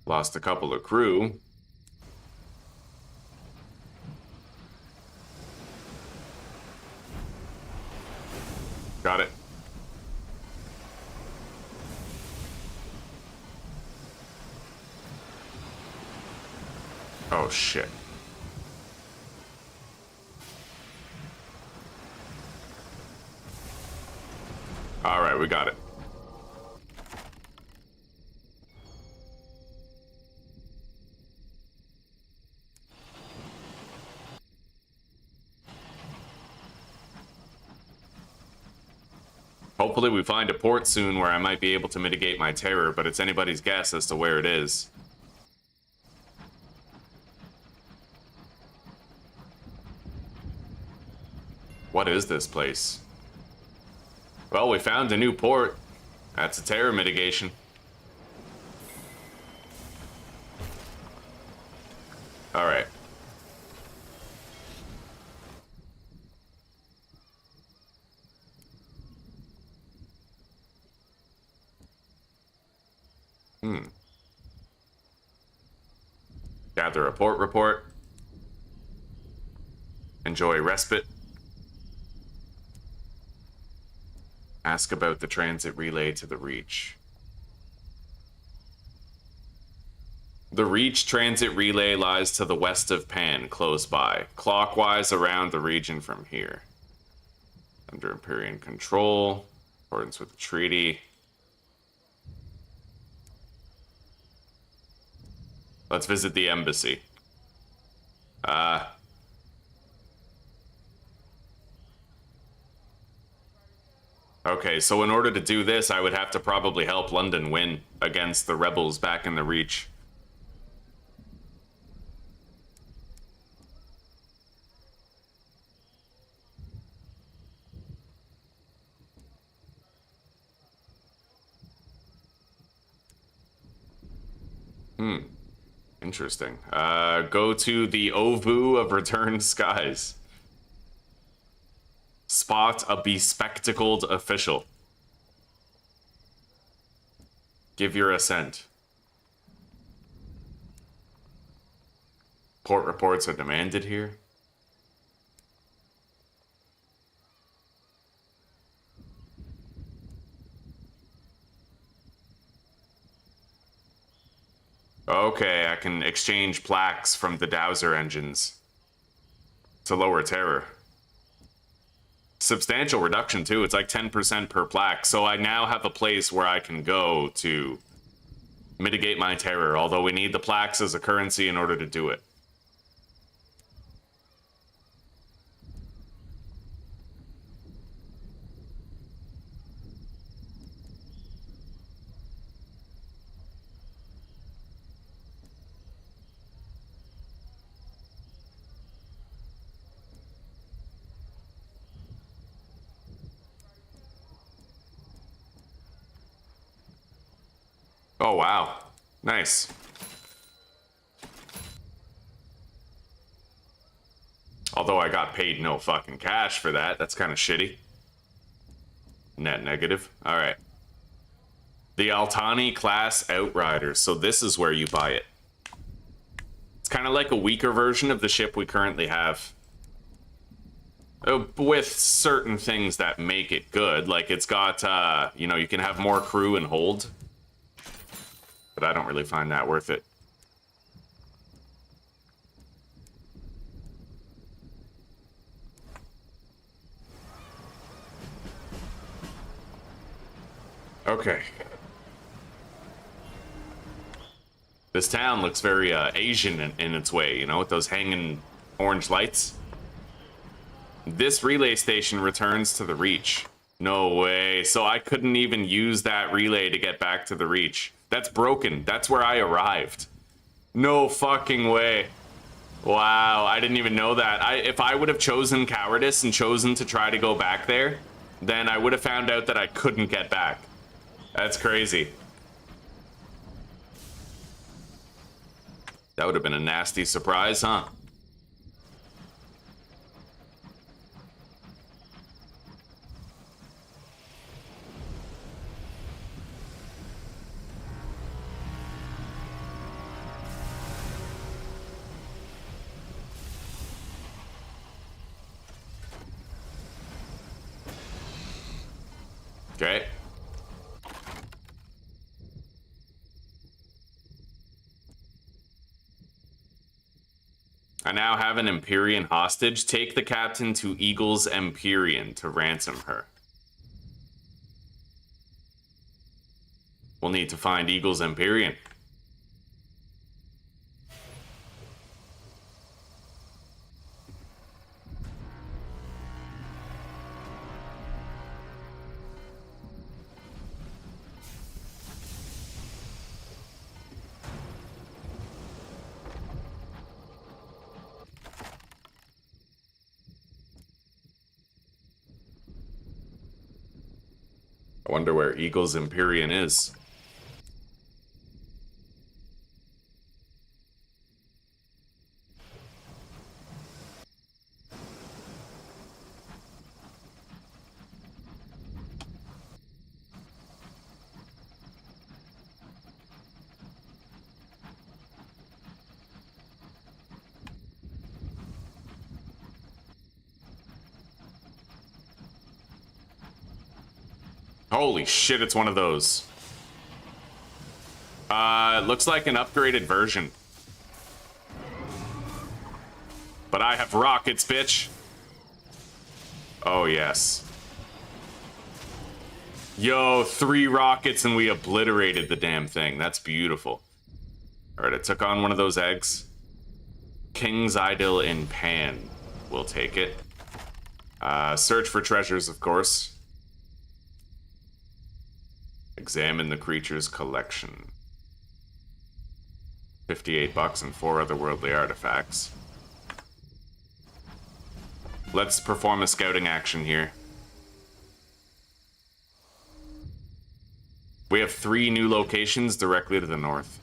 Lost a couple of crew. Got it. Oh, shit. All right, we got it. Hopefully we find a port soon where I might be able to mitigate my terror, but it's anybody's guess as to where it is. What is this place? Well, we found a new port. That's a terror mitigation. All right. Gather a port report. Enjoy respite. Ask about the transit relay to the Reach. The Reach transit relay lies to the west of Pan, close by, clockwise around the region from here. Under Empyrean control, in accordance with the treaty. Let's visit the embassy. Okay, so in order to do this, I would have to probably help London win against the rebels back in the Reach. Interesting. Go to the Ovu of Returned Skies. Spot a bespectacled official. Give your assent. Port reports are demanded here. Okay, I can exchange plaques from the Dowser engines to lower terror. Substantial reduction, too. It's like 10% per plaque. So I now have a place where I can go to mitigate my terror, although we need the plaques as a currency in order to do it. Oh, wow. Nice. Although I got paid no fucking cash for that. That's kind of shitty. Net negative. All right. The Altani class Outriders. So this is where you buy it. It's kind of like a weaker version of the ship we currently have. With certain things that make it good. Like it's got, you know, you can have more crew and hold. But I don't really find that worth it. Okay. This town looks very Asian in its way, you know, with those hanging orange lights. This relay station returns to the Reach. No way. So I couldn't even use that relay to get back to the Reach. That's broken. That's where I arrived. No fucking way. Wow, I didn't even know that. If I would have chosen cowardice and chosen to try to go back there, then I would have found out that I couldn't get back. That's crazy. That would have been a nasty surprise, huh? Okay. I now have an Empyrean hostage. Take the captain to Eagle's Empyrean to ransom her. We'll need to find Eagle's Empyrean. I wonder where Eagle's Empyrean is. Holy shit, it's one of those. It looks like an upgraded version. But I have rockets, bitch. Oh, yes. Yo, 3 rockets and we obliterated the damn thing. That's beautiful. Alright, I took on one of those eggs. King's Idyll in Pan. We'll take it. Search for treasures, of course. Examine the creature's collection. 58 bucks and 4 otherworldly artifacts. Let's perform a scouting action here. We have 3 new locations directly to the north.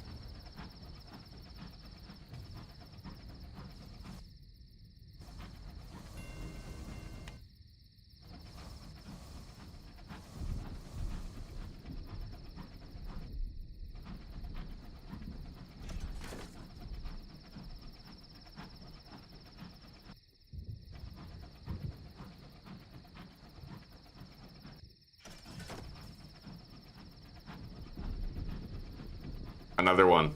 Another one.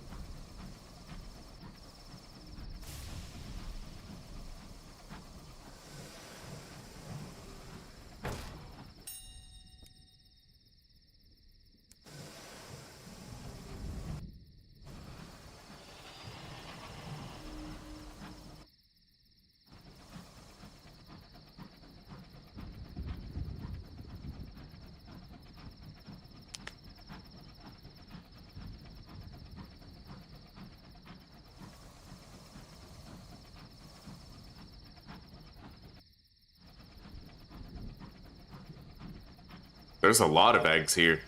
There's a lot of eggs here.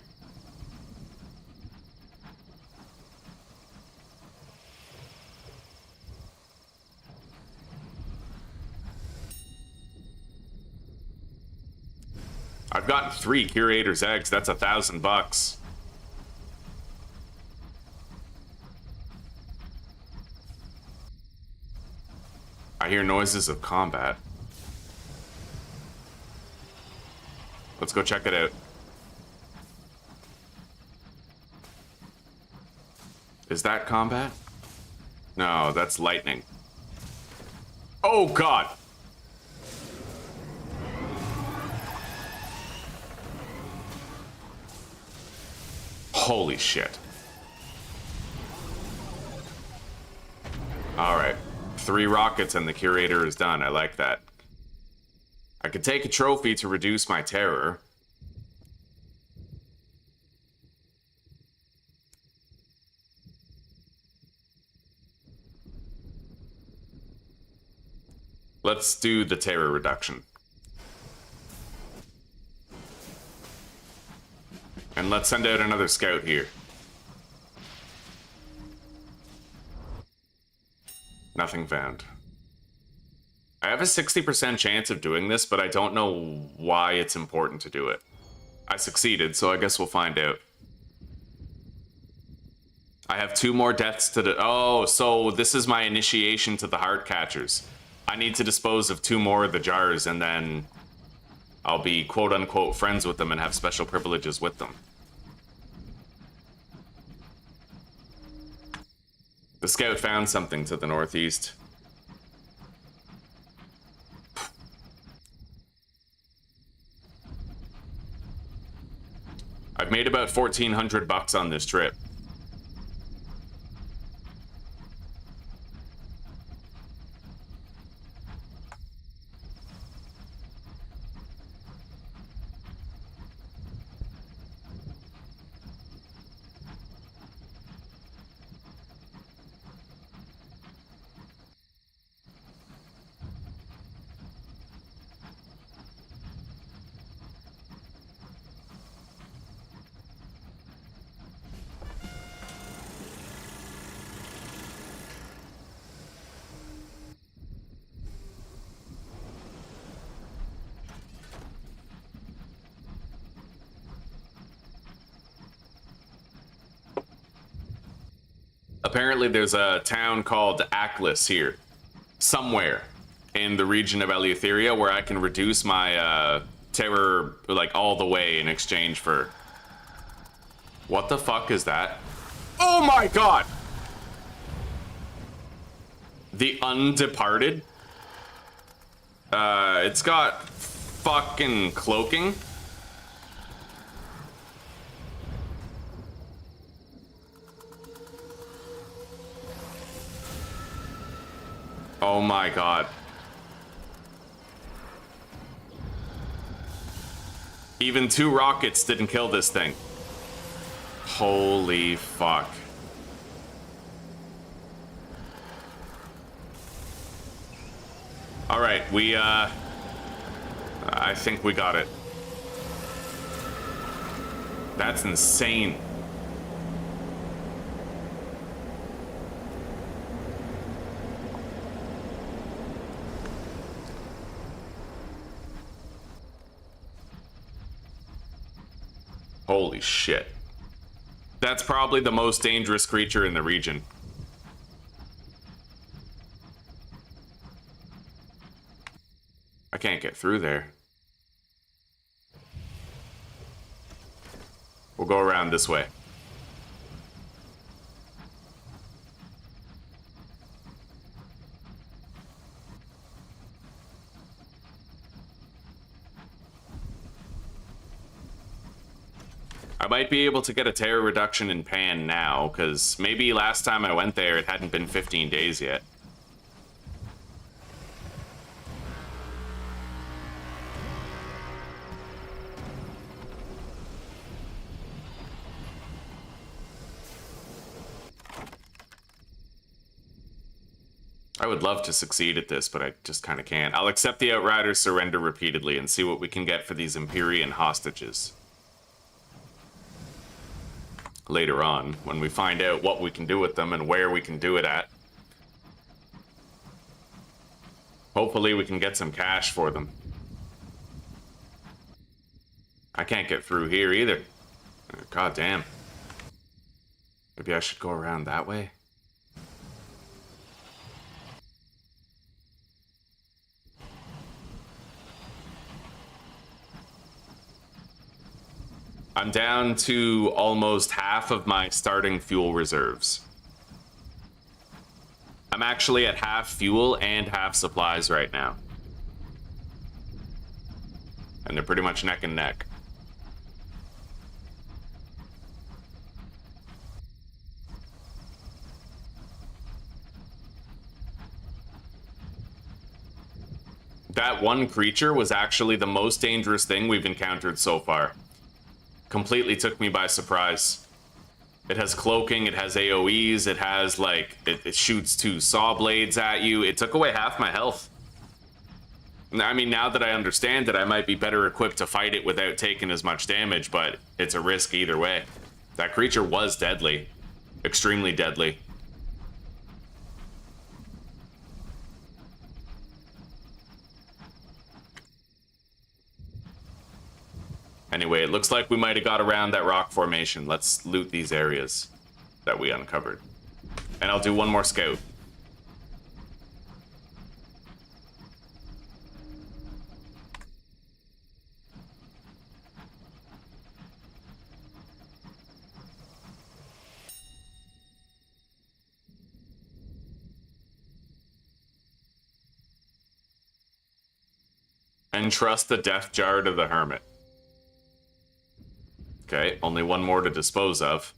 I've gotten 3 curator's eggs. That's $1,000. I hear noises of combat. Let's go check it out. Is that combat? No, that's lightning. Oh, God! Holy shit. Alright. 3 rockets and the curator is done. I like that. I could take a trophy to reduce my terror. Let's do the terror reduction. And let's send out another scout here. Nothing found. I have a 60% chance of doing this, but I don't know why it's important to do it. I succeeded, so I guess we'll find out. I have 2 more deaths to oh, so this is my initiation to the heart catchers. I need to dispose of 2 more of the jars, and then I'll be quote-unquote friends with them and have special privileges with them. The scout found something to the northeast. I've made about $1,400 on this trip. Apparently there's a town called Aklis here, somewhere in the region of Eleutheria, where I can reduce my terror like all the way in exchange for... What the fuck is that? Oh my god! The Undeparted? It's got fucking cloaking. Oh my god. Even 2 rockets didn't kill this thing. Holy fuck. Alright, I think we got it. That's insane. Holy shit. That's probably the most dangerous creature in the region. I can't get through there. We'll go around this way. I might be able to get a terror reduction in Pan now, because maybe last time I went there it hadn't been 15 days yet. I would love to succeed at this, but I just kind of can't. I'll accept the Outrider's surrender repeatedly and see what we can get for these Empyrean hostages. Later on, when we find out what we can do with them and where we can do it at. Hopefully we can get some cash for them. I can't get through here either. God damn. Maybe I should go around that way? I'm down to almost half of my starting fuel reserves. I'm actually at half fuel and half supplies right now. And they're pretty much neck and neck. That one creature was actually the most dangerous thing we've encountered so far. Completely took me by surprise. It has cloaking, it has AoEs, it has, like, it shoots 2 saw blades at you. It took away half my health. I mean, now that I understand it, I might be better equipped to fight it without taking as much damage, but it's a risk either way. That creature was deadly. Extremely deadly. Anyway, it looks like we might have got around that rock formation. Let's loot these areas that we uncovered. And I'll do one more scout. Entrust the death jar to the hermit. Okay, only one more to dispose of.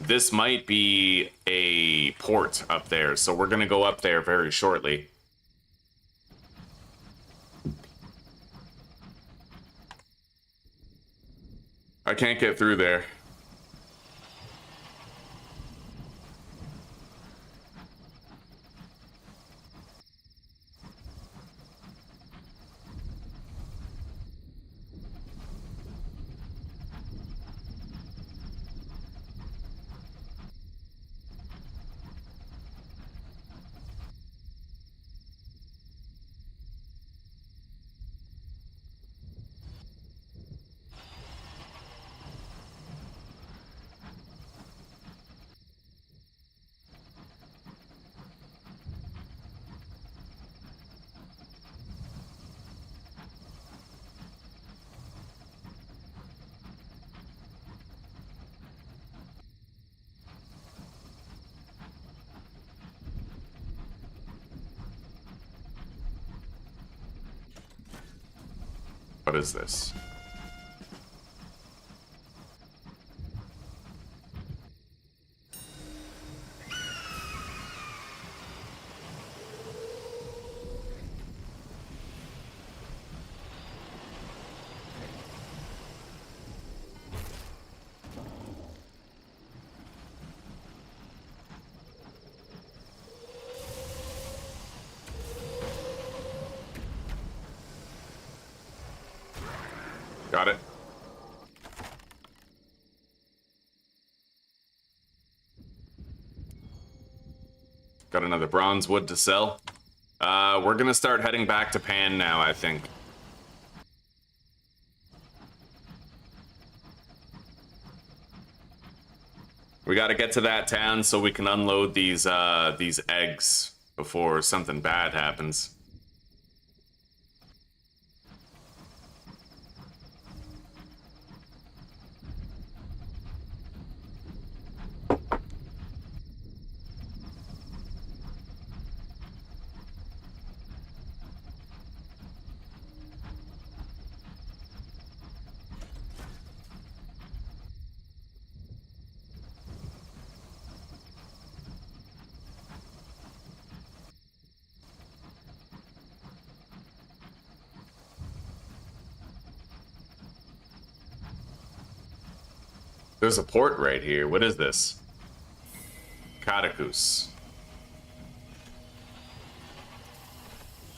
This might be a port up there, so we're gonna go up there very shortly. I can't get through there. What is this? Got it. Got another bronze wood to sell. We're gonna start heading back to Pan now, I think. We gotta get to that town so we can unload these eggs before something bad happens. There's a port right here. What is this? Catacombs.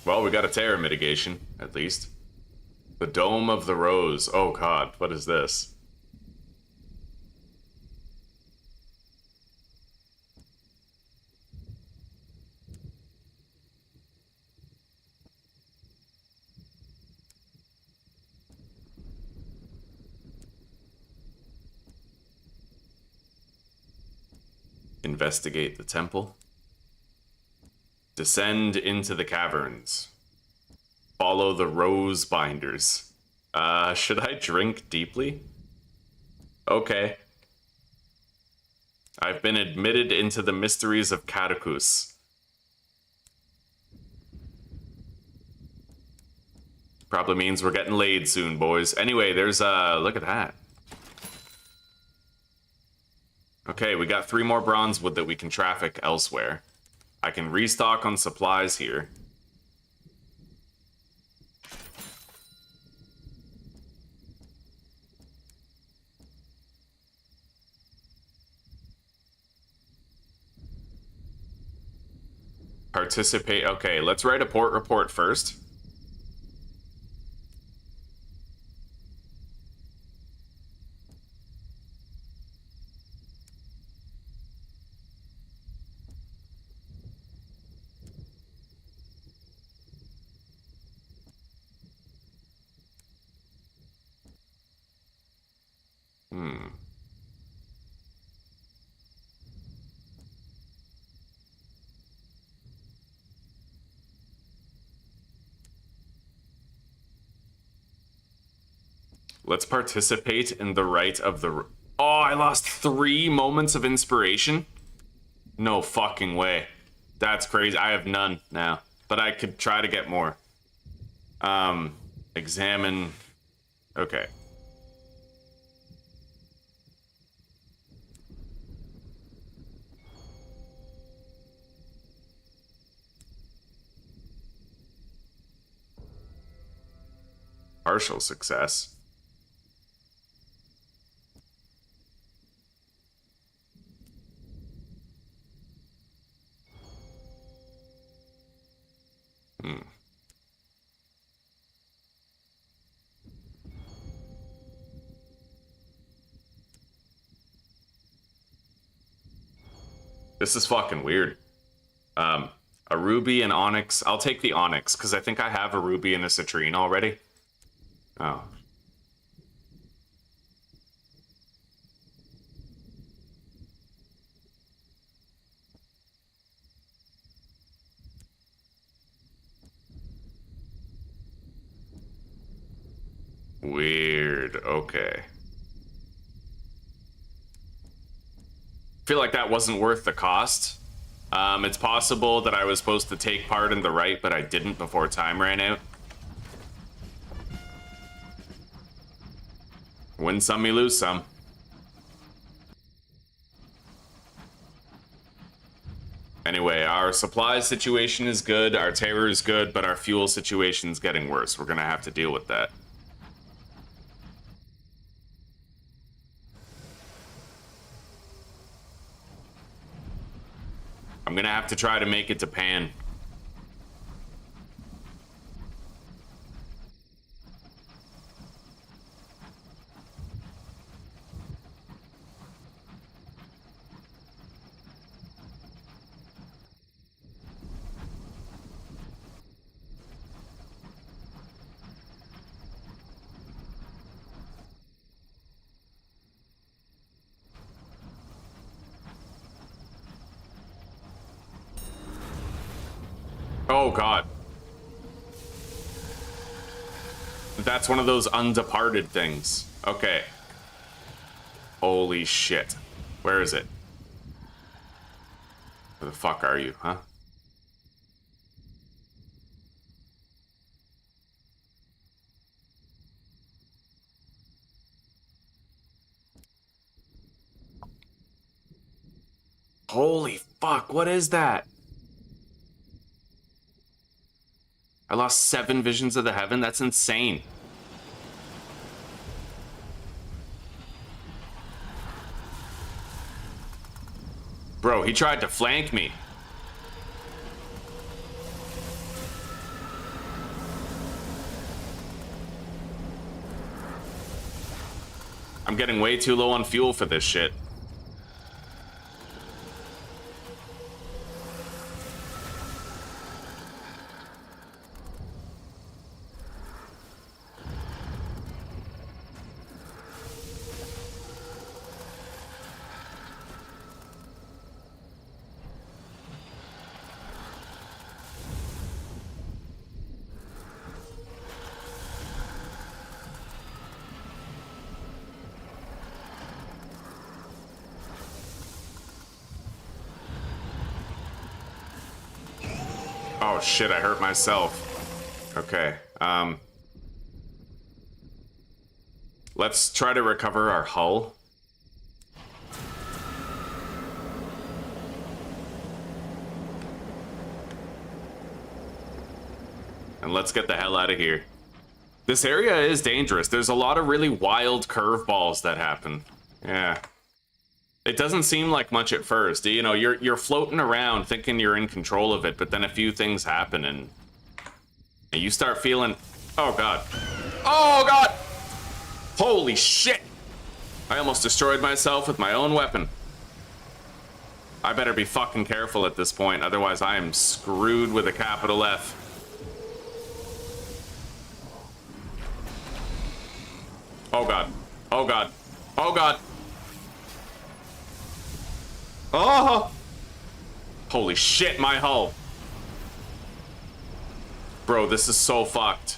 Well, we got a terror mitigation, at least. The Dome of the Rose. Oh god, what is this? Investigate the temple. Descend into the caverns. Follow the rose binders. Should I drink deeply? Okay. I've been admitted into the mysteries of Catacombs. Probably means we're getting laid soon, boys. Anyway, there's, look at that. Okay, we got 3 more bronze wood that we can traffic elsewhere. I can restock on supplies here. Participate. Okay, let's write a port report first. Let's participate in the rite of the... Oh, I lost 3 moments of inspiration? No fucking way. That's crazy. I have none now, but I could try to get more. Examine... Okay. Partial success. This is fucking weird. A ruby and onyx. I'll take the onyx, because I think I have a ruby and a citrine already. Oh. Weird. Okay. Feel like that wasn't worth the cost. It's possible that I was supposed to take part in the rite, but I didn't before time ran out. Win some, you lose some. Anyway, our supply situation is good, our terror is good, but our fuel situation's getting worse. We're gonna have to deal with that. I'm gonna have to try to make it to Pan. Oh god. That's one of those undeparted things. Okay. Holy shit. Where is it? Where the fuck are you, huh? Holy fuck, what is that? I lost 7 visions of the heaven? That's insane. Bro, he tried to flank me. I'm getting way too low on fuel for this shit. Oh shit, I hurt myself. Okay, let's try to recover our hull. And let's get the hell out of here. This area is dangerous. There's a lot of really wild curveballs that happen. Yeah. It doesn't seem like much at first. You know, you're floating around thinking you're in control of it, but then a few things happen and you start feeling, oh god. Oh god! Holy shit! I almost destroyed myself with my own weapon. I better be fucking careful at this point, otherwise I am screwed with a capital F. Oh god. Oh god. Oh god. Oh! Holy shit, my hull. Bro, this is so fucked.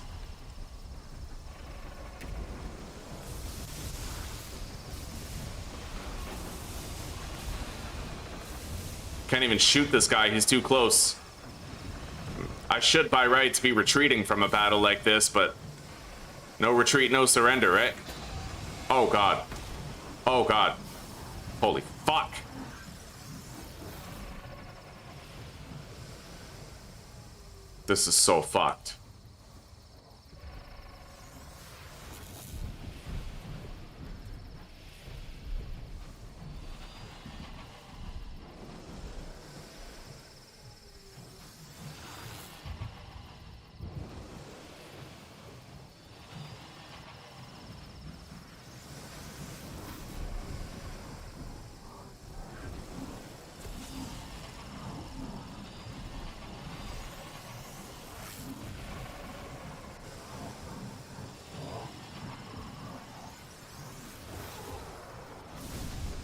Can't even shoot this guy, he's too close. I should by rights be retreating from a battle like this, but no retreat, no surrender, right? Oh god. Oh god. Holy fuck. This is so fucked.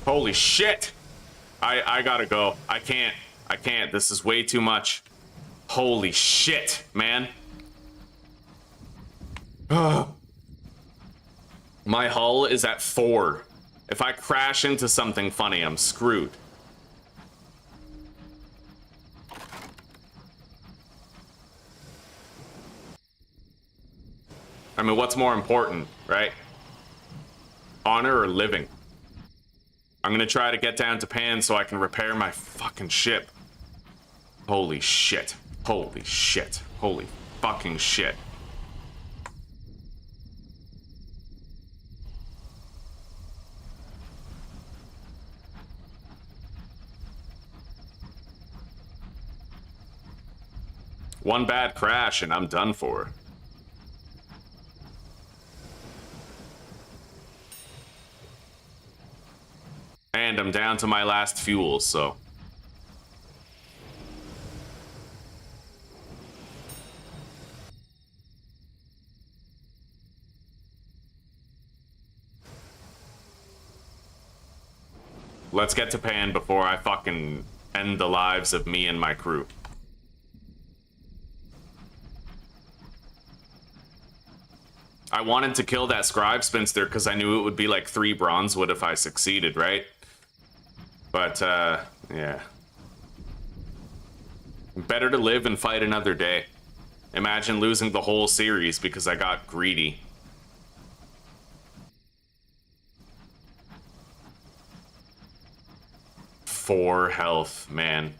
Holy shit! I gotta go. I can't. This is way too much. Holy shit, man. My hull is at 4. If I crash into something funny, I'm screwed. I mean, what's more important, right? Honor or living? I'm gonna try to get down to Pan so I can repair my fucking ship. Holy shit. Holy shit. Holy fucking shit. One bad crash and I'm done for. And I'm down to my last fuel, so. Let's get to Pan before I fucking end the lives of me and my crew. I wanted to kill that scribe spinster because I knew it would be like 3 bronze wood if I succeeded, right? But, yeah. Better to live and fight another day. Imagine losing the whole series because I got greedy. Four health, man.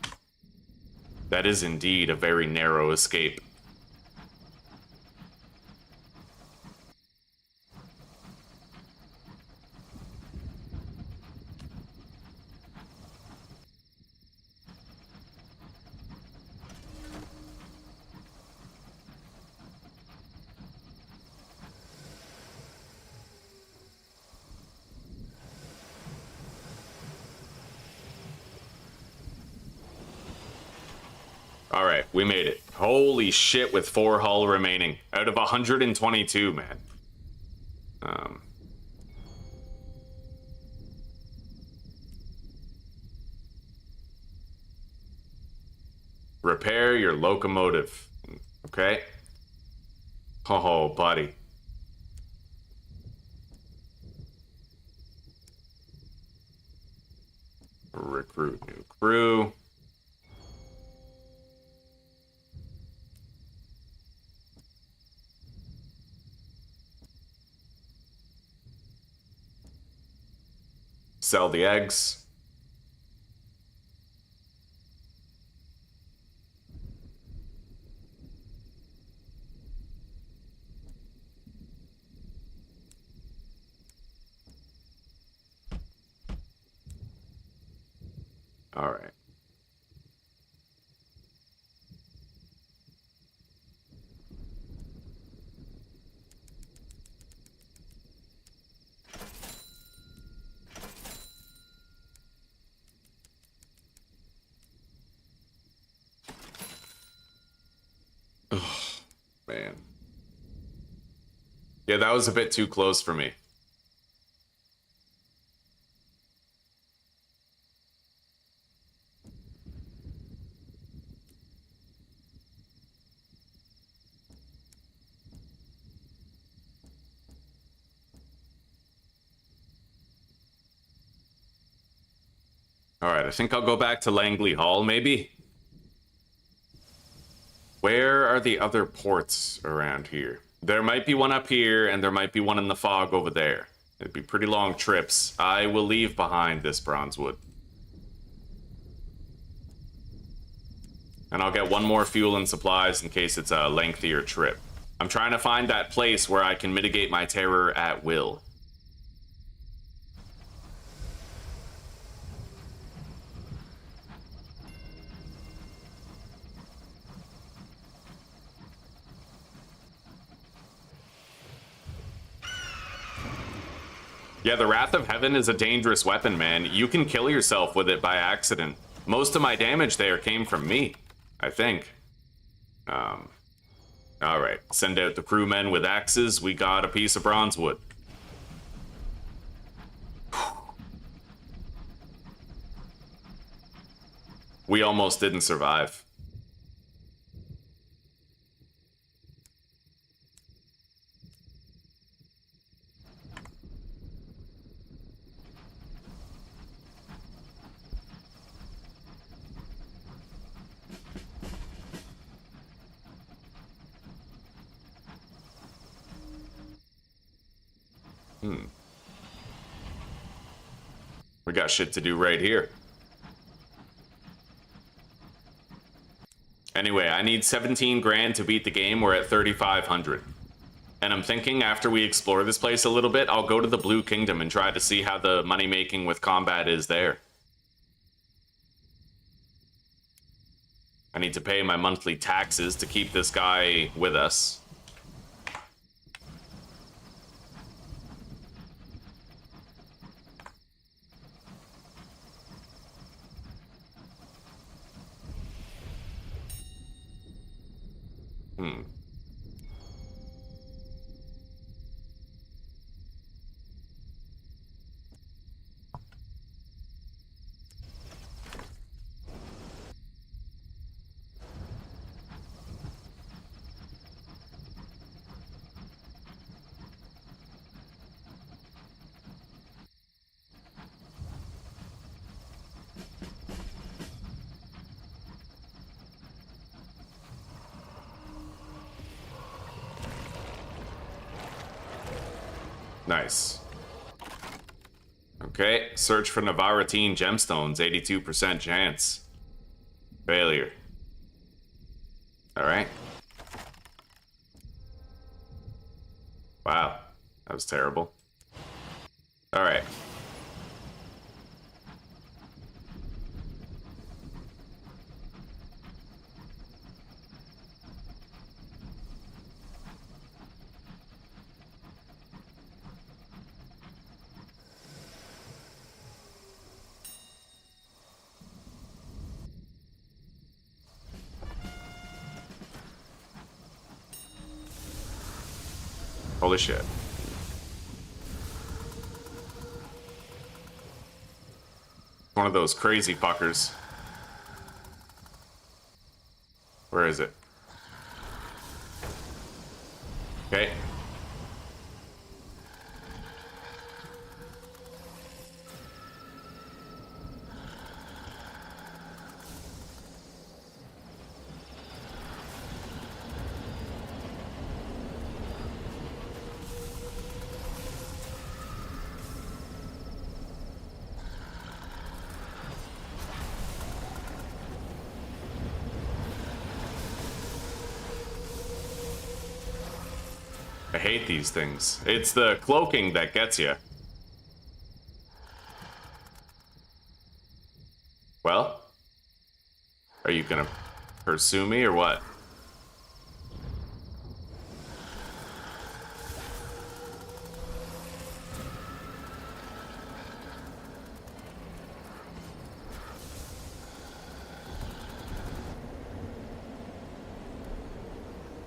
That is indeed a very narrow escape. All right, we made it. Holy shit, with 4 hull remaining out of 122, man. Repair your locomotive. Okay. Oh, buddy. Recruit new crew. Sell the eggs. All right. Oh, man. Yeah, that was a bit too close for me. All right, I think I'll go back to Langley Hall, maybe? Where are the other ports around here? There might be one up here, and there might be one in the fog over there. It'd be pretty long trips. I will leave behind this bronzewood. And I'll get one more fuel and supplies in case it's a lengthier trip. I'm trying to find that place where I can mitigate my terror at will. Yeah, the Wrath of Heaven is a dangerous weapon, man. You can kill yourself with it by accident. Most of my damage there came from me, I think. Alright, send out the crewmen with axes. We got a piece of bronzewood. We almost didn't survive. We got shit to do right here. Anyway, I need 17 grand to beat the game. We're at 3,500. And I'm thinking after we explore this place a little bit, I'll go to the Blue Kingdom and try to see how the money making with combat is there. I need to pay my monthly taxes to keep this guy with us. Nice. Okay, search for Navarretine gemstones, 82% chance. Failure. Alright. Wow, that was terrible. Alright. Holy shit. One of those crazy fuckers. Where is it? Okay. I hate these things. It's the cloaking that gets you. Well, are you gonna pursue me or what?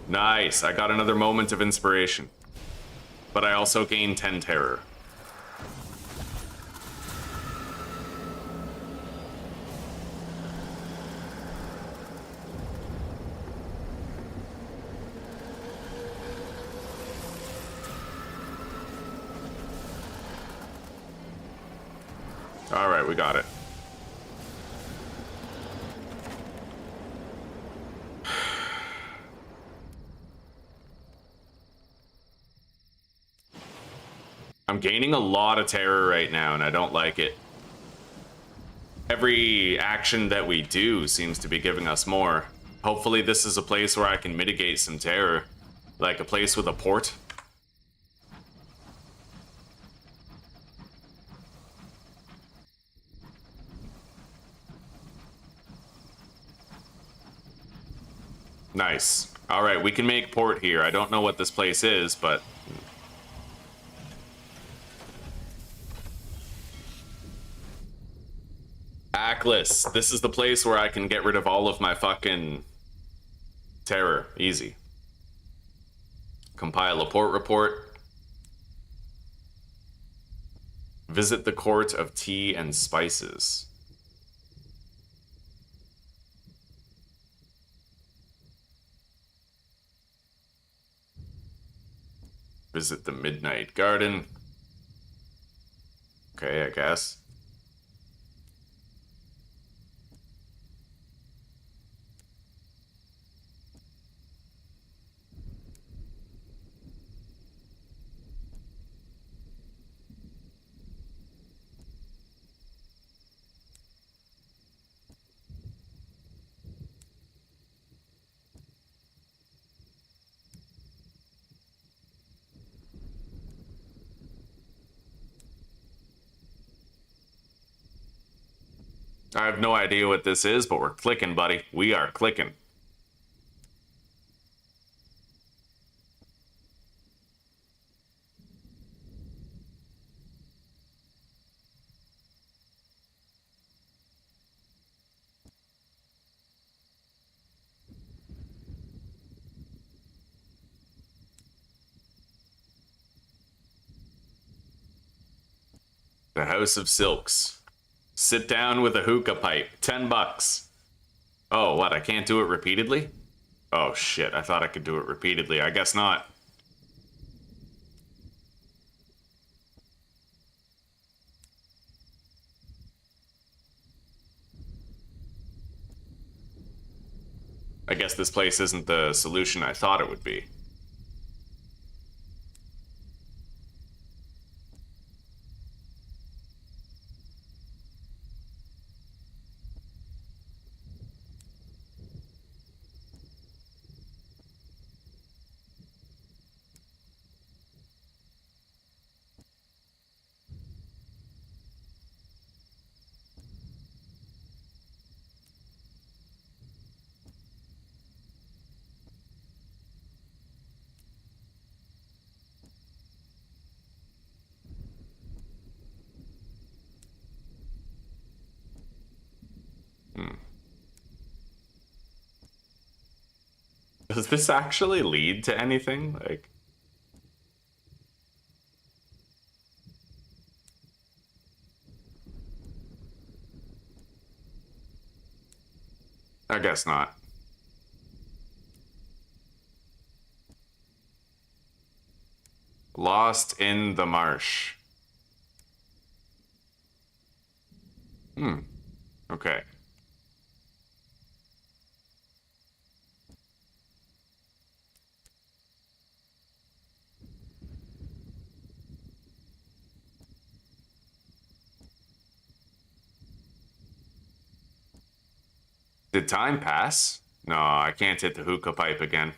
Nice, I got another moment of inspiration. But I also gained 10 terror. All right, we got it. I'm gaining a lot of terror right now, and I don't like it. Every action that we do seems to be giving us more. Hopefully this is a place where I can mitigate some terror. Like a place with a port. Nice. Alright, we can make port here. I don't know what this place is, but... Ackless. This is the place where I can get rid of all of my fucking terror. Easy. Compile a port report. Visit the court of tea and spices. Visit the Midnight Garden. Okay, I guess. I have no idea what this is, but we're clicking, buddy. We are clicking. The House of Silks. Sit down with a hookah pipe. $10. Oh, what? I can't do it repeatedly? Oh, shit. I thought I could do it repeatedly. I guess not. I guess this place isn't the solution I thought it would be. Does this actually lead to anything? Like, I guess not. Lost in the marsh. Okay. Did time pass? No, I can't hit the hookah pipe again.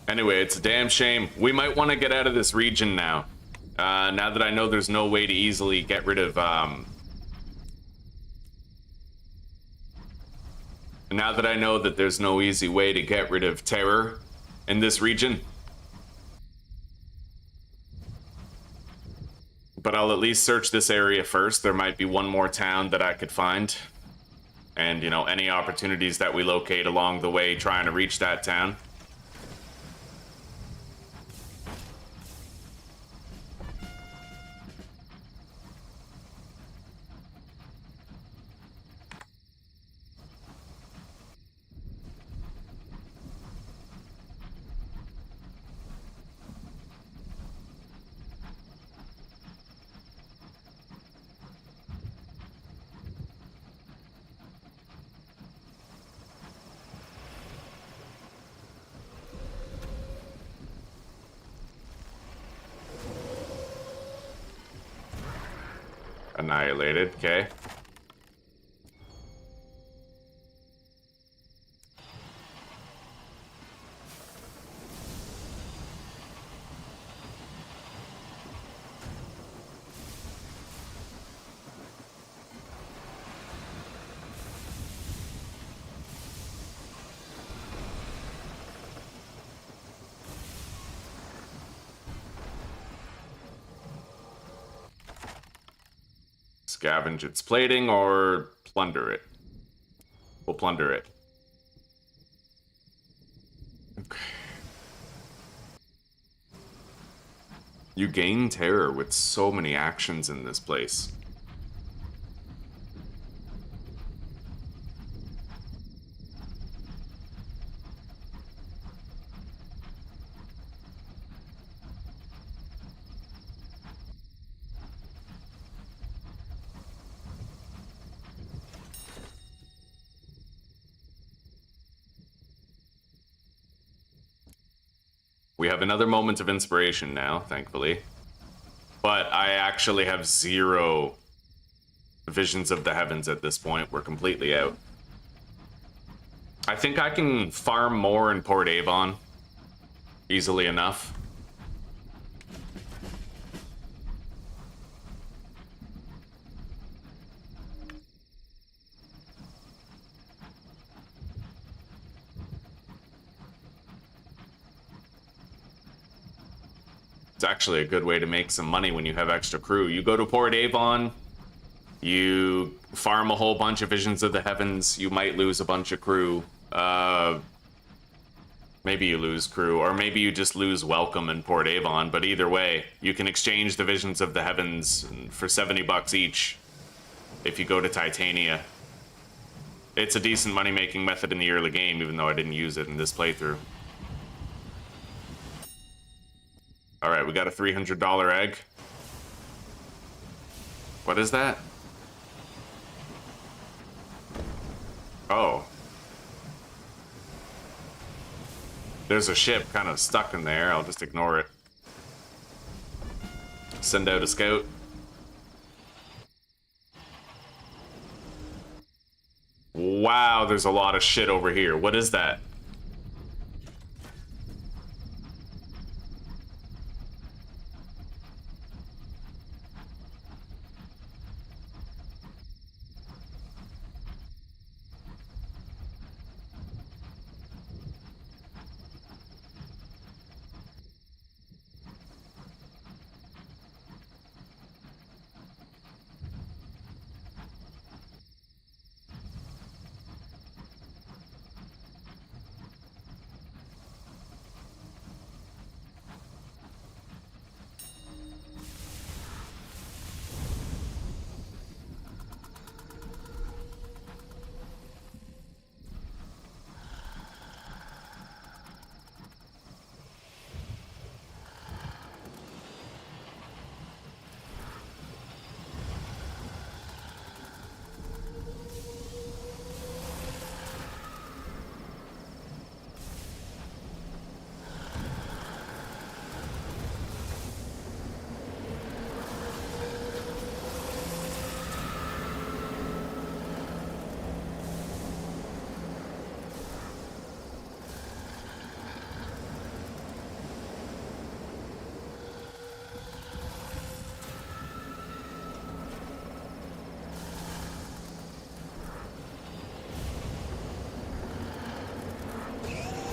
Anyway, it's a damn shame. We might want to get out of this region now. Now that I know there's no way to easily get rid of, now that I know that there's no easy way to get rid of terror in this region. But I'll at least search this area first. There might be one more town that I could find. And, you know, any opportunities that we locate along the way trying to reach that town. Annihilated, okay. Scavenge its plating or plunder it. We'll plunder it. Okay. You gain terror with so many actions in this place. We have another moment of inspiration now, thankfully. But I actually have 0 visions of the heavens at this point. We're completely out. I think I can farm more in Port Avon easily enough. It's actually a good way to make some money when you have extra crew. You go to Port Avon, you farm a whole bunch of Visions of the Heavens, you might lose a bunch of crew. Maybe you lose crew, or maybe you just lose welcome in Port Avon, but either way, you can exchange the Visions of the Heavens for 70 bucks each if you go to Titania. It's a decent money-making method in the early game, even though I didn't use it in this playthrough. Alright, we got a $300 egg. What is that? Oh. There's a ship kind of stuck in there. I'll just ignore it. Send out a scout. Wow, there's a lot of shit over here. What is that?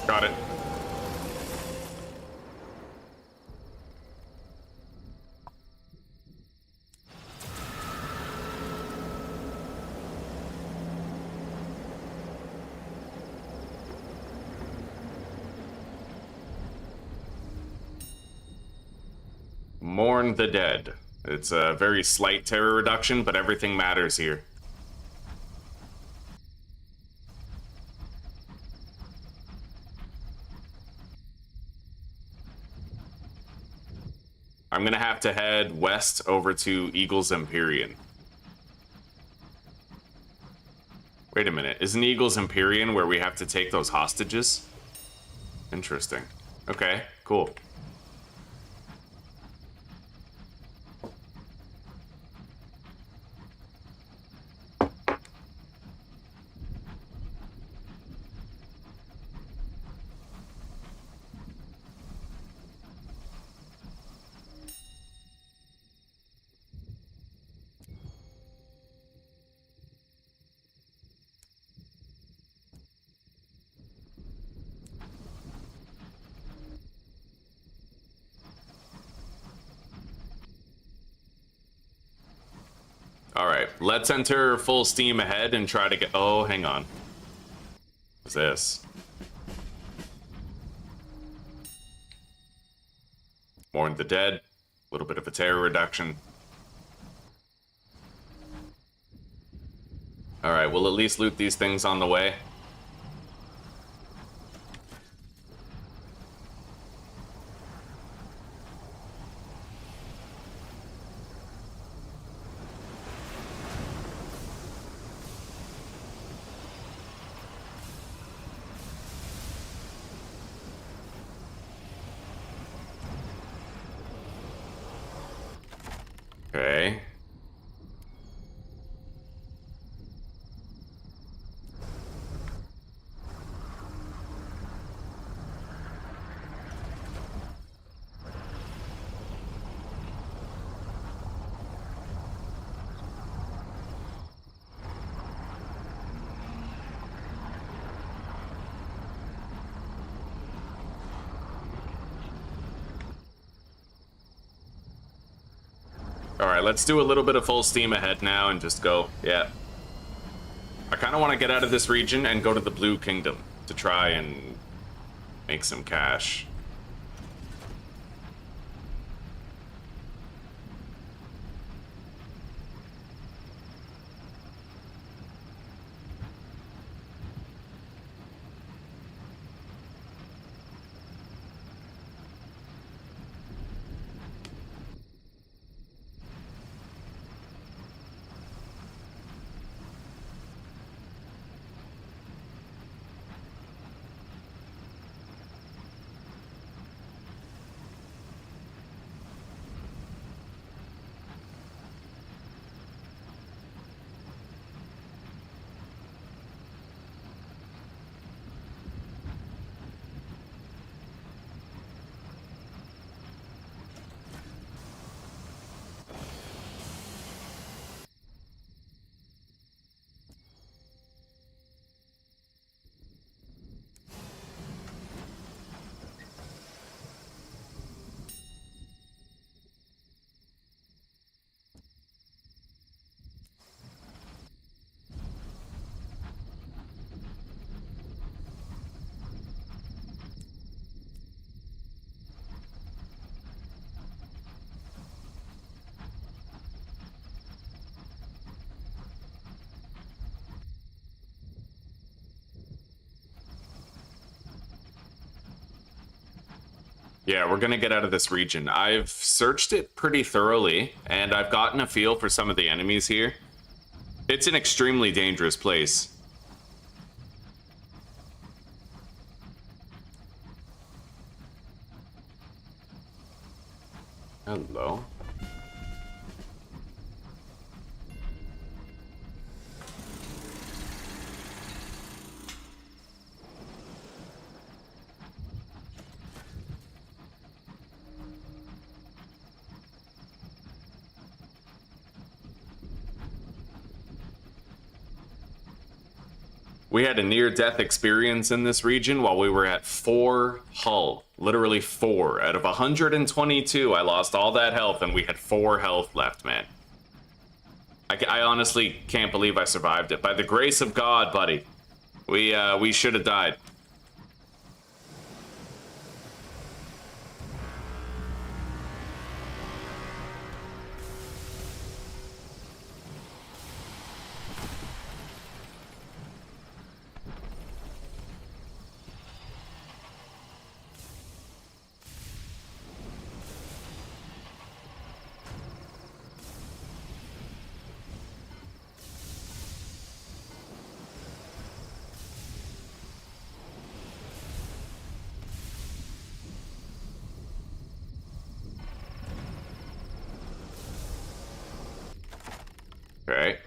Got it. Mourn the dead. It's a very slight terror reduction, but everything matters here. I'm gonna have to head west over to Eagle's Empyrean. Wait a minute, isn't Eagle's Empyrean where we have to take those hostages? Interesting. Okay, cool. Alright, let's enter full steam ahead and try to get... Oh, hang on. What's this? Mourn the dead. A little bit of a terror reduction. Alright, we'll at least loot these things on the way. Okay. Alright, let's do a little bit of full steam ahead now and just go. Yeah. I kind of want to get out of this region and go to the Blue Kingdom to try and make some cash. Yeah, we're gonna get out of this region. I've searched it pretty thoroughly, and I've gotten a feel for some of the enemies here. It's an extremely dangerous place. Hello. We had a near-death experience in this region while we were at 4 hull. Literally 4. Out of 122, I lost all that health, and we had 4 health left, man. I honestly can't believe I survived it. By the grace of God, buddy. We should have died. Right.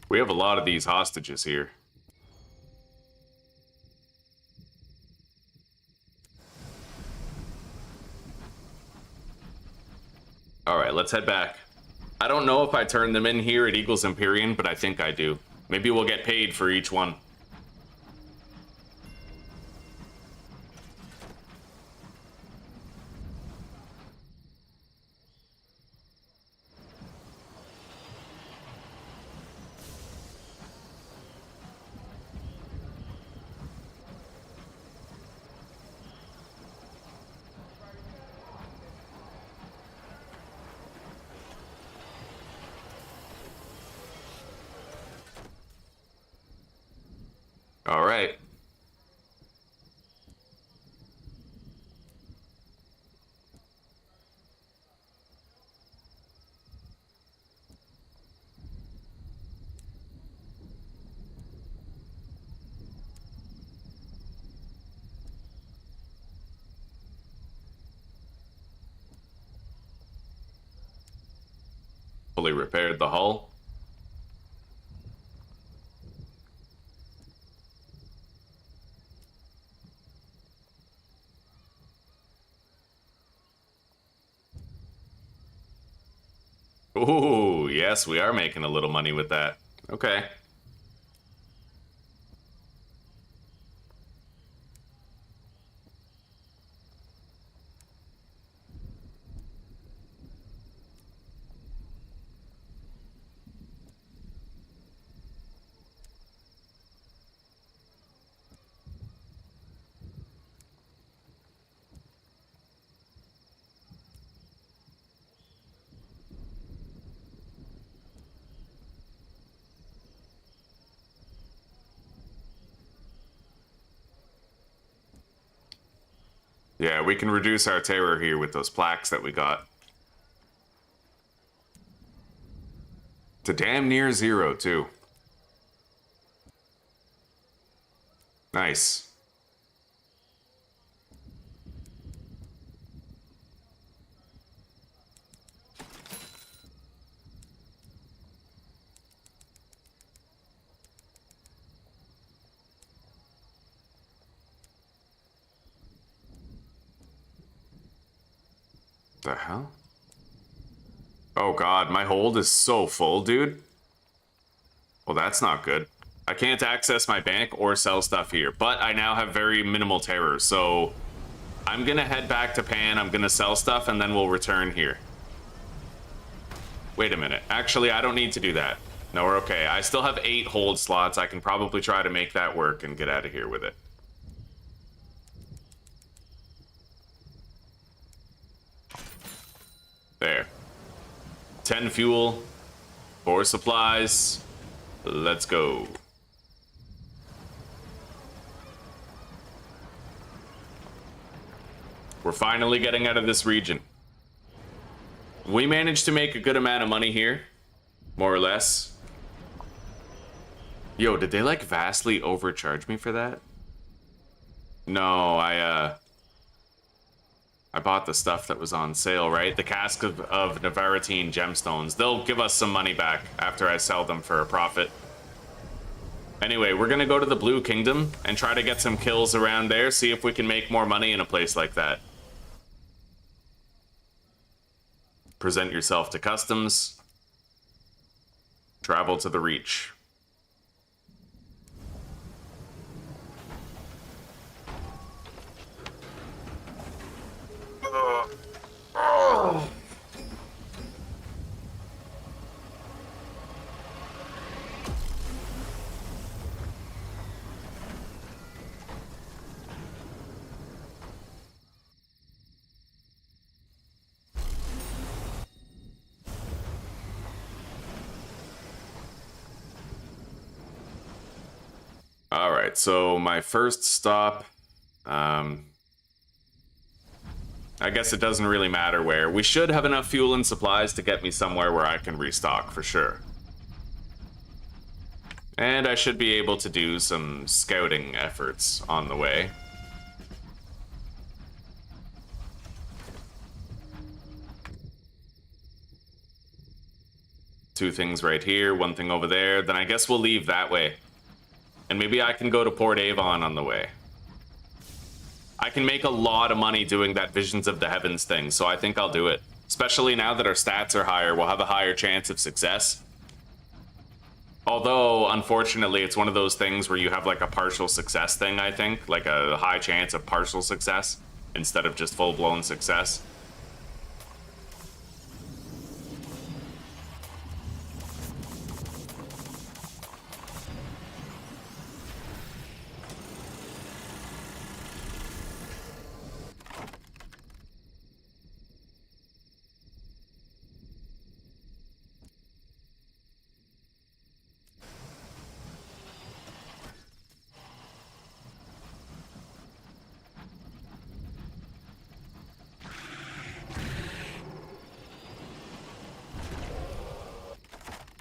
We have a lot of these hostages here. Alright, let's head back. I don't know if I turn them in here at Eagles Empyrean, but I think I do. Maybe we'll get paid for each one. All right. Fully repaired the hull. Ooh, yes, we are making a little money with that. Okay. Yeah, we can reduce our terror here with those plaques that we got. To damn near 0, too. Nice. The hell? Oh god, my hold is so full, dude. Well, that's not good. I can't access my bank or sell stuff here, but I now have very minimal terror, so I'm gonna head back to Pan, I'm gonna sell stuff, and then we'll return here. Wait a minute. Actually, I don't need to do that. No, we're okay. I still have 8 hold slots. I can probably try to make that work and get out of here with it. There. 10 fuel, 4 supplies. Let's go. We're finally getting out of this region. We managed to make a good amount of money here, more or less. Yo, did they like vastly overcharge me for that? No, I bought the stuff that was on sale, right? The cask of Nevaritine gemstones. They'll give us some money back after I sell them for a profit. Anyway, we're gonna go to the Blue Kingdom and try to get some kills around there, see if we can make more money in a place like that. Present yourself to customs. Travel to the Reach. Alright, so my first stop, I guess it doesn't really matter where. We should have enough fuel and supplies to get me somewhere where I can restock, for sure. And I should be able to do some scouting efforts on the way. Two things right here, one thing over there. Then I guess we'll leave that way. And maybe I can go to Port Avon on the way. I can make a lot of money doing that Visions of the Heavens thing, so I think I'll do it. Especially now that our stats are higher, we'll have a higher chance of success. Although, unfortunately, it's one of those things where you have like a partial success thing, I think. Like a high chance of partial success instead of just full-blown success.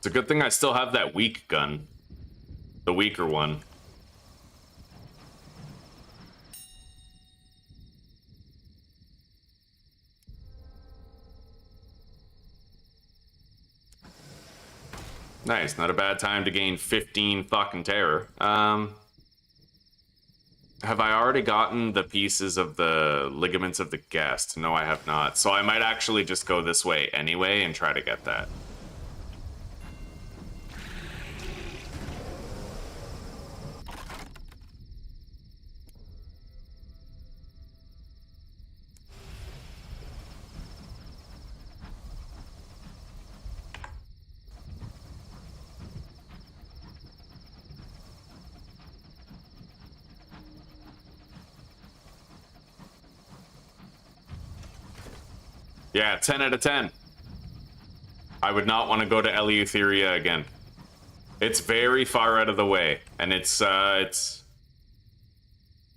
It's a good thing I still have that weak gun. The weaker one. Nice, not a bad time to gain 15 fucking terror. Have I already gotten the pieces of the ligaments of the guest? No, I have not. So I might actually just go this way anyway and try to get that. Yeah, 10 out of 10. I would not want to go to Eleutheria again. It's very far out of the way, and well,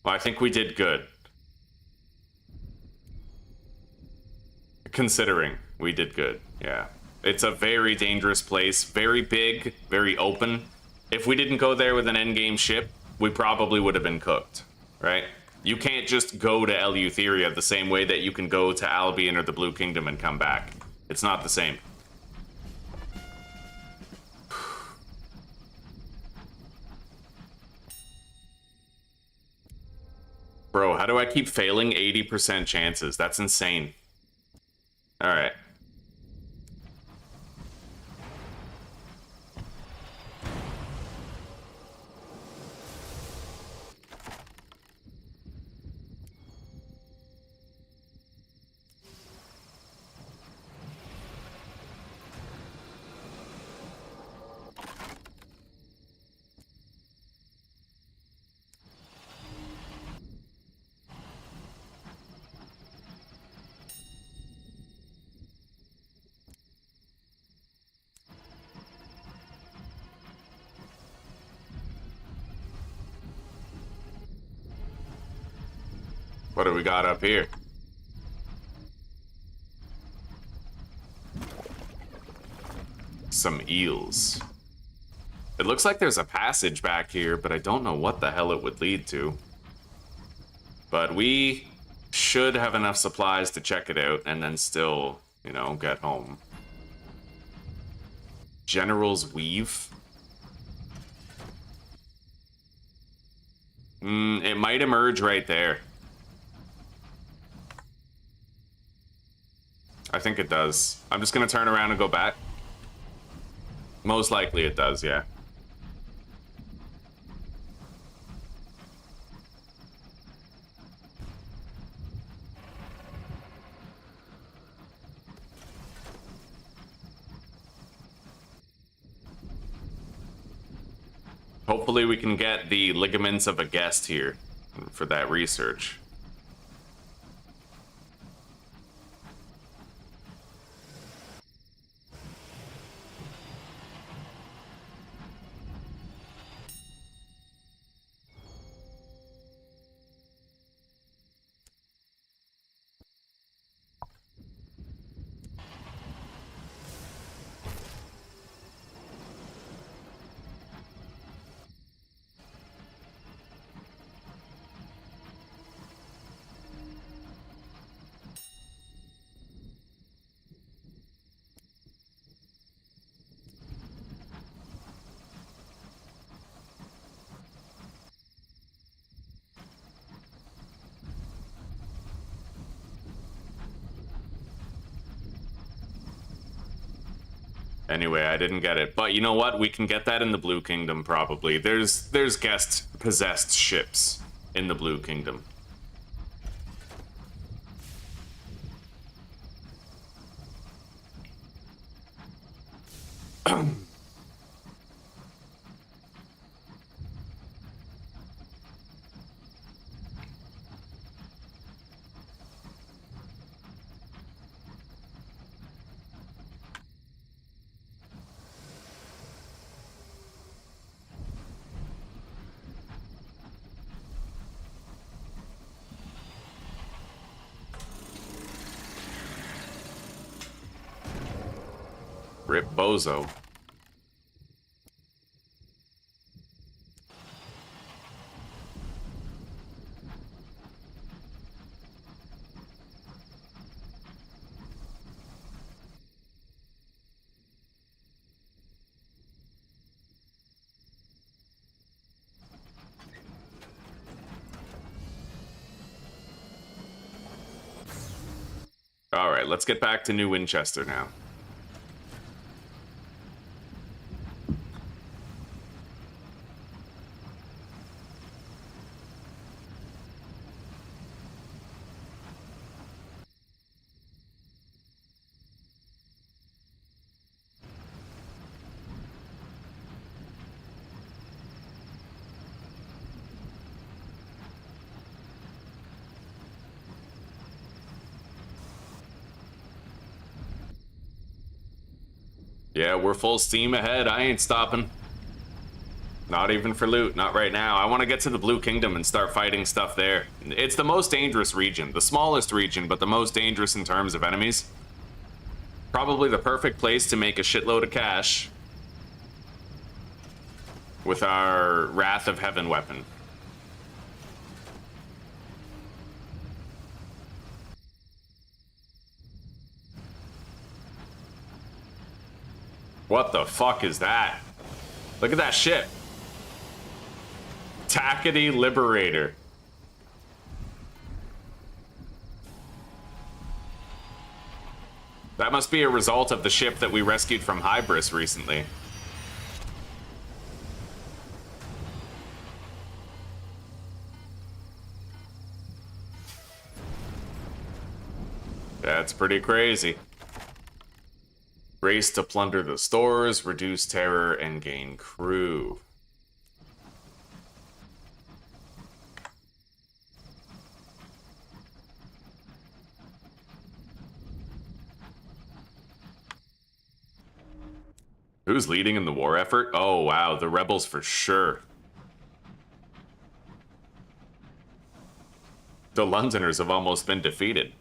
I think we did good. Considering we did good, yeah. It's a very dangerous place, very big, very open. If we didn't go there with an endgame ship, we probably would have been cooked, right? You can't just go to Eleutheria the same way that you can go to Albion or the Blue Kingdom and come back. It's not the same. Bro, how do I keep failing 80% chances? That's insane. Alright. What do we got up here? some eels. It looks like there's a passage back here, but I don't know what the hell it would lead to. But we should have enough supplies to check it out and then still, you know, get home. General's Weave. It might emerge right there. I think it does. I'm just gonna turn around and go back. Most likely it does, yeah. Hopefully we can get the ligaments of a guest here for that research. Anyway, I didn't get it. But you know what? We can get that in the Blue Kingdom, probably. There's guest-possessed ships in the Blue Kingdom. Rip Bozo. All right, let's get back to New Winchester now. Yeah, we're full steam ahead. I ain't stopping. Not even for loot. Not right now. I want to get to the Blue Kingdom and start fighting stuff there. It's the most dangerous region. The smallest region, but the most dangerous in terms of enemies. Probably the perfect place to make a shitload of cash with our Wrath of Heaven weapon. What the fuck is that? Look at that ship. Tackety Liberator. That must be a result of the ship that we rescued from Hybris recently. That's pretty crazy. Race to plunder the stores, reduce terror, and gain crew. Who's leading in the war effort? Oh, wow, the rebels for sure. The Londoners have almost been defeated.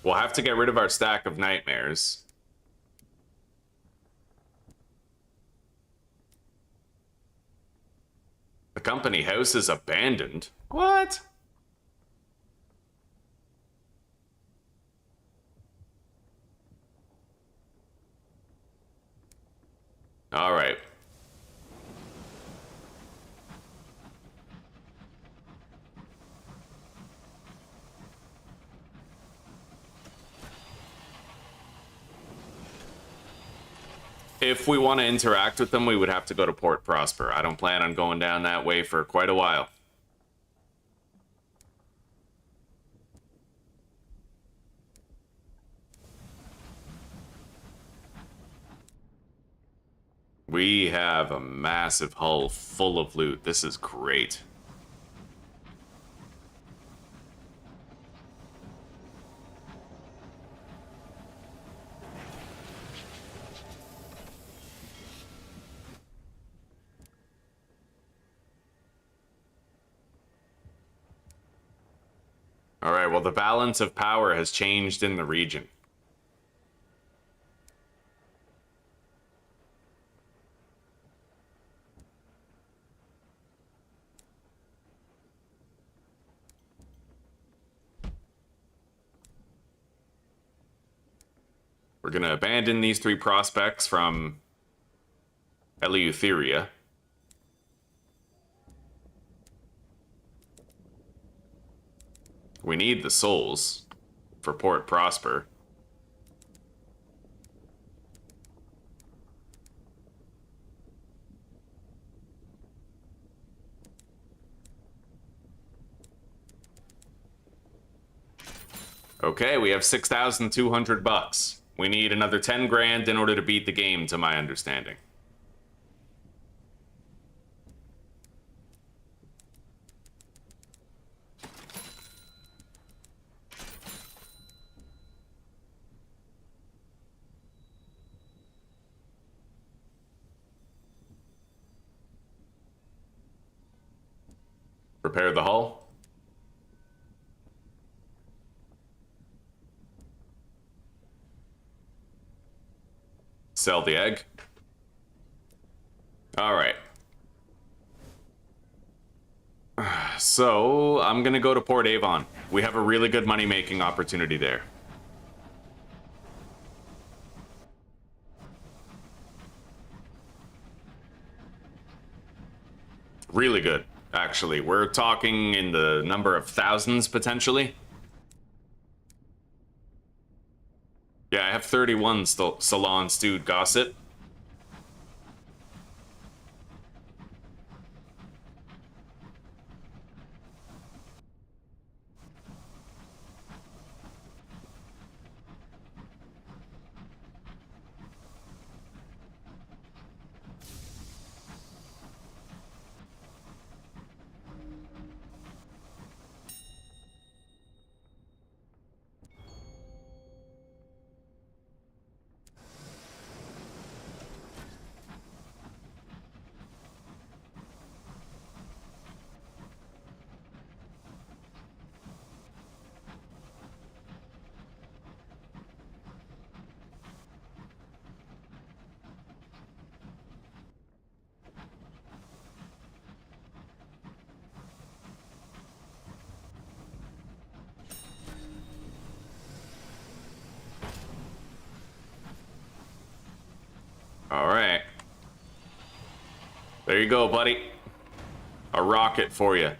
We'll have to get rid of our stack of nightmares. The company house is abandoned. What? All right. If we want to interact with them, we would have to go to Port Prosper. I don't plan on going down that way for quite a while. We have a massive hull full of loot. This is great. All right, well, the balance of power has changed in the region. We're going to abandon these 3 prospects from Eleutheria. We need the souls for Port Prosper. Okay, we have 6,200 bucks. We need another 10 grand in order to beat the game, to my understanding. Repair the hull. Sell the egg. All right. So, I'm gonna go to Port Avon. We have a really good money-making opportunity there. Really good, actually. We're talking in the number of thousands, potentially. Yeah, I have 31 salon stewed gossip. All right. There you go, buddy. A rocket for you.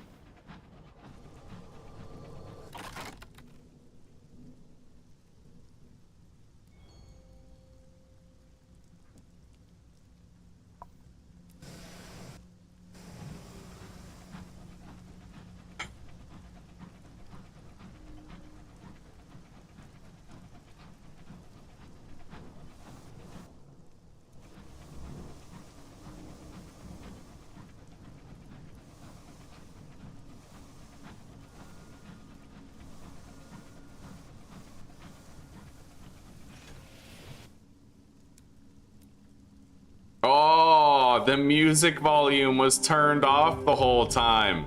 Oh, the music volume was turned off the whole time.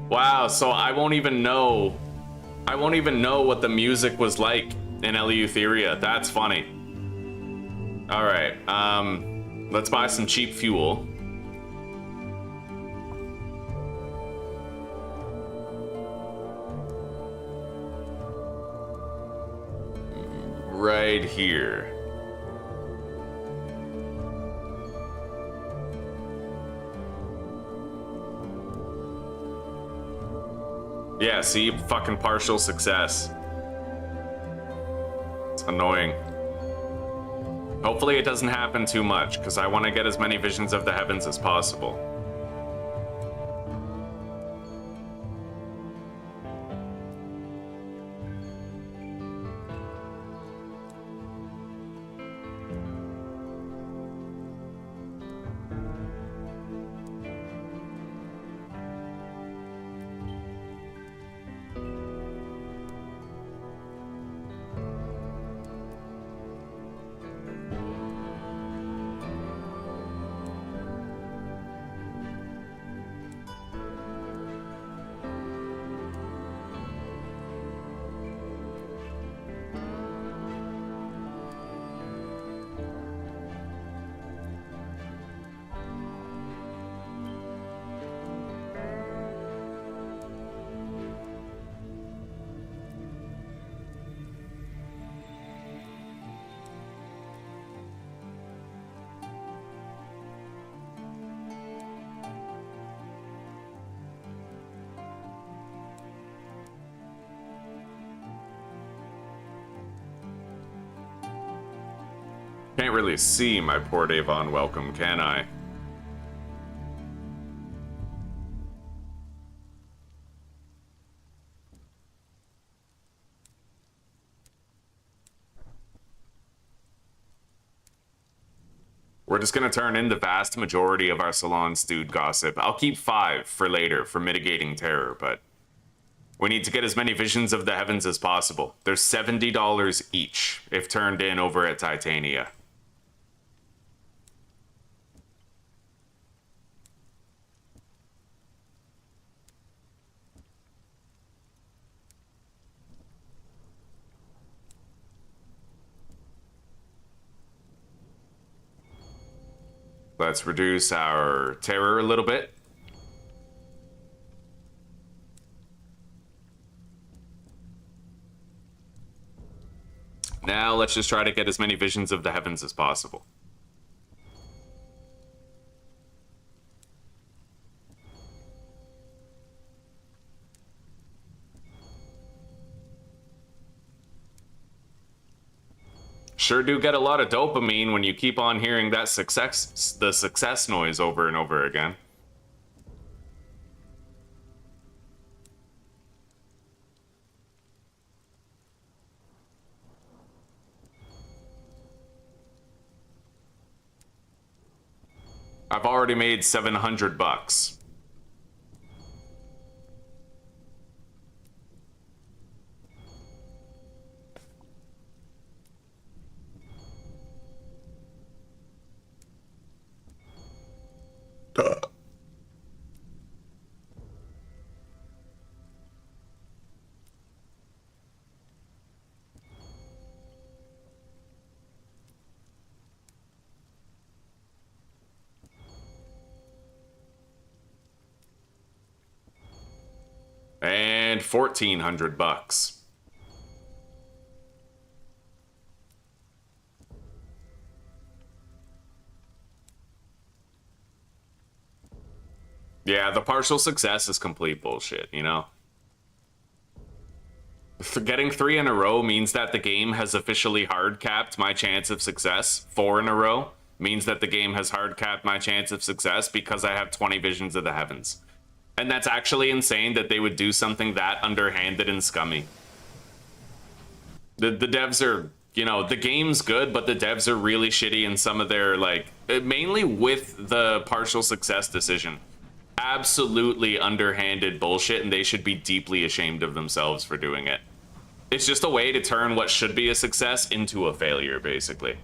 Wow, so I won't even know what the music was like in Eleutheria. That's funny. All right, let's buy some cheap fuel. Right here. Yeah, see, fucking partial success. It's annoying. Hopefully it doesn't happen too much, because I want to get as many visions of the heavens as possible. Can't really see my poor Ste Vaughan welcome, can I? We're just gonna turn in the vast majority of our salon stewed gossip. I'll keep 5 for later for mitigating terror, but we need to get as many visions of the heavens as possible. There's $70 each if turned in over at Titania. Let's reduce our terror a little bit. Now let's just try to get as many visions of the heavens as possible. Sure do get a lot of dopamine when you keep on hearing that the success noise over and over again. I've already made $700. And $1,400. Yeah, the partial success is complete bullshit, you know? Getting 3 in a row means that the game has officially hard capped my chance of success. 4 in a row means that the game has hard capped my chance of success because I have 20 visions of the heavens. And that's actually insane that they would do something that underhanded and scummy. The devs are, you know, the game's good, but the devs are really shitty in some of their, like, mainly with the partial success decision. Absolutely underhanded bullshit, and they should be deeply ashamed of themselves for doing it. It's just a way to turn what should be a success into a failure, basically.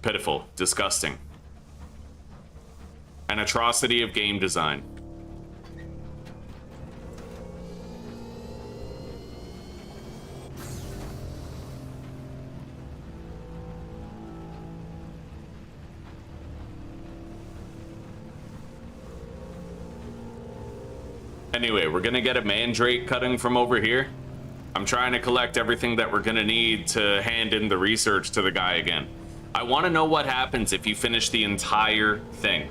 Pitiful, disgusting. An atrocity of game design. Anyway, we're gonna get a mandrake cutting from over here. I'm trying to collect everything that we're gonna need to hand in the research to the guy again. I want to know what happens if you finish the entire thing.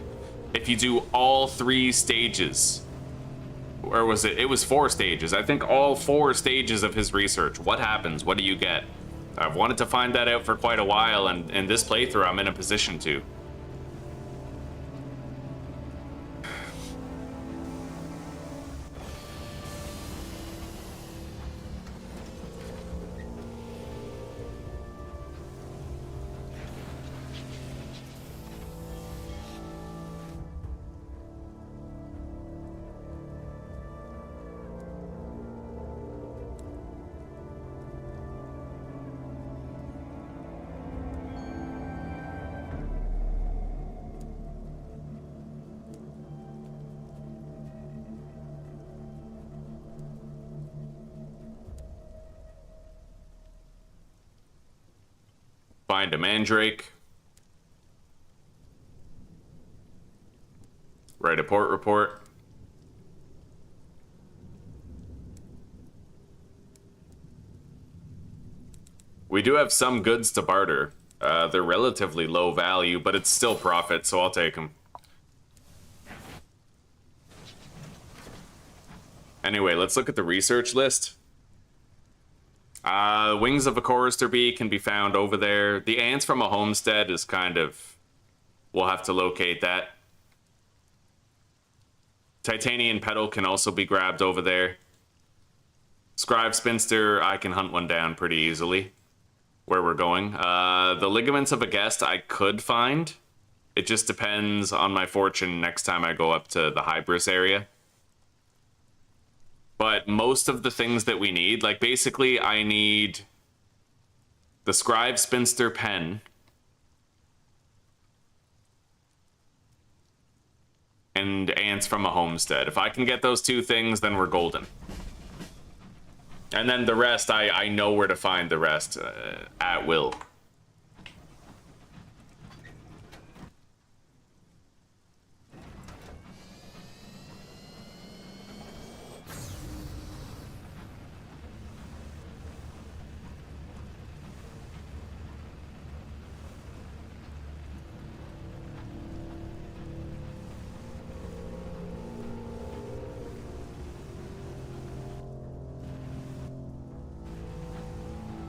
If you do all 3 stages. Or was it? It was 4 stages. I think all 4 stages of his research. What happens? What do you get? I've wanted to find that out for quite a while, and in this playthrough, I'm in a position to. Find a mandrake. Write a port report. We do have some goods to barter. They're relatively low value, but it's still profit, so I'll take them. Anyway, let's look at the research list. Wings of a chorister bee can be found over there. The ants from a homestead is kind of... We'll have to locate that. Titanian petal can also be grabbed over there. Scribe spinster, I can hunt one down pretty easily. Where we're going. The ligaments of a guest I could find. It just depends on my fortune next time I go up to the Hybris area. But most of the things that we need, like basically I need the Scribe Spinster pen and ants from a homestead. If I can get those 2 things, then we're golden. And then the rest, I know where to find the rest at will.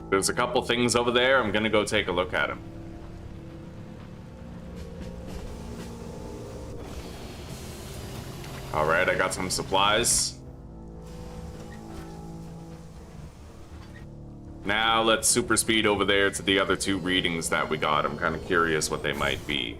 There's a couple things over there. I'm gonna go take a look at them. All right, I got some supplies. Now let's super speed over there to the other 2 readings that we got. I'm kind of curious what they might be.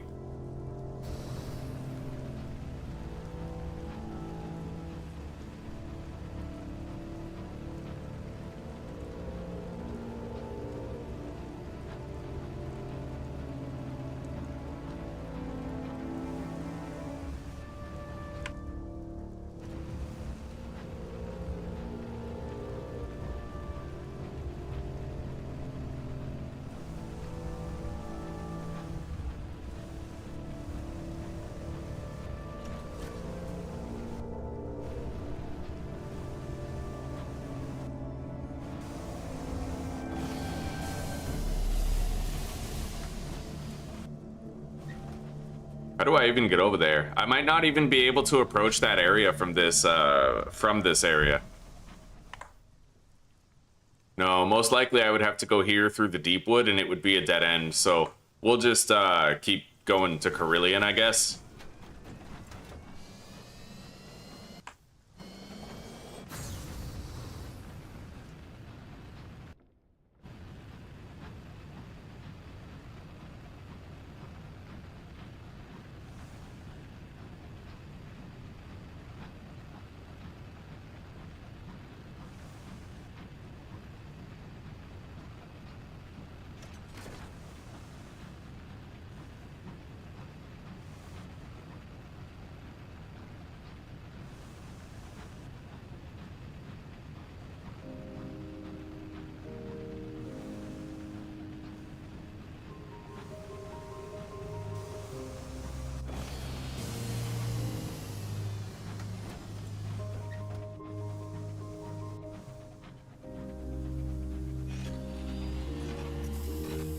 How do I even get over there? I might not even be able to approach that area from this area. No, most likely I would have to go here through the deep wood and it would be a dead end, so we'll just keep going to Carillion, I guess.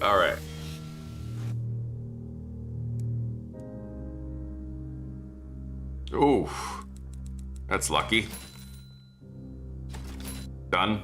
All right. Ooh, that's lucky. Done.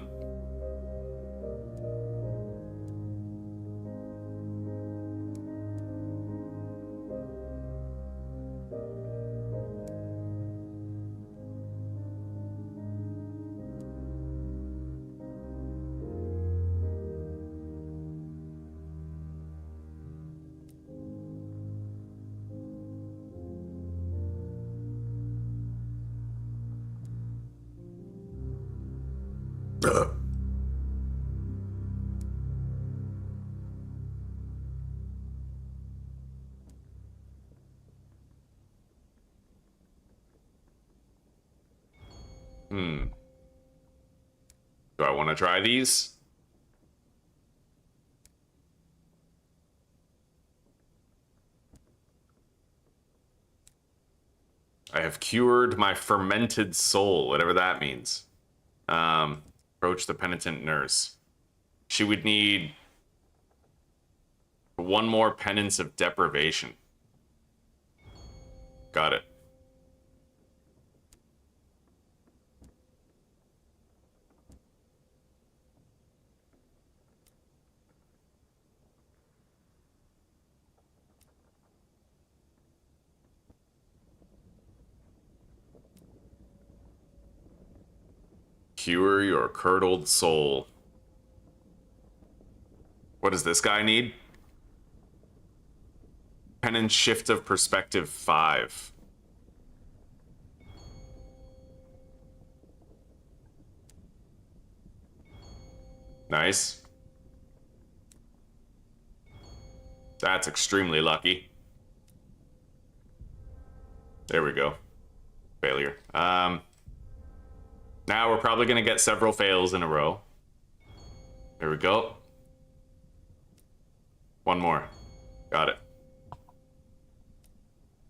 Do I want to try these? I have cured my fermented soul, whatever that means. Approach the penitent nurse. She would need one more penance of deprivation. Got it. Cure your curdled soul. What does this guy need? Penance shift of perspective 5. Nice. That's extremely lucky. There we go. Failure. Now we're probably going to get several fails in a row. There we go. One more. Got it.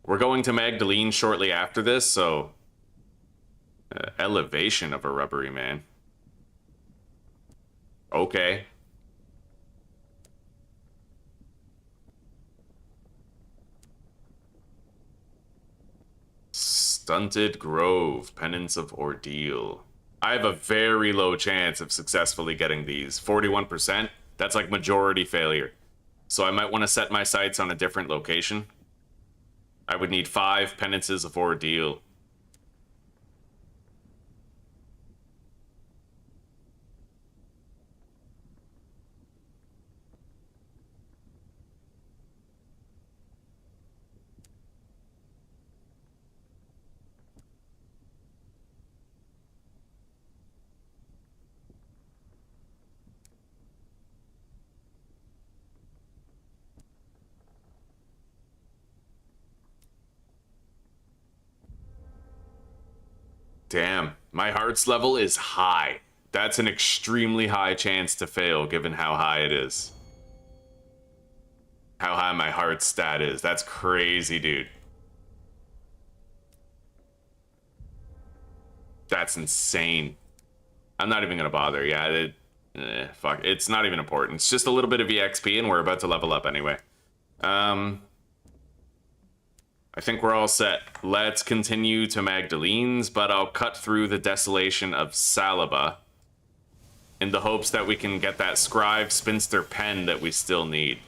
We're going to Magdalene shortly after this, so... elevation of a rubbery man. Okay. Stunted Grove, Penance of Ordeal. I have a very low chance of successfully getting these. 41%? That's like majority failure. So I might want to set my sights on a different location. I would need 5 Penances of Ordeal. Damn, my heart's level is high. That's an extremely high chance to fail, given how high it is. How high my heart stat is. That's crazy, dude. That's insane. I'm not even gonna bother. Yeah, fuck. It's not even important. It's just a little bit of EXP, and we're about to level up anyway. I think we're all set. Let's continue to Magdalene's, but I'll cut through the desolation of Saliba in the hopes that we can get that scribe spinster pen that we still need.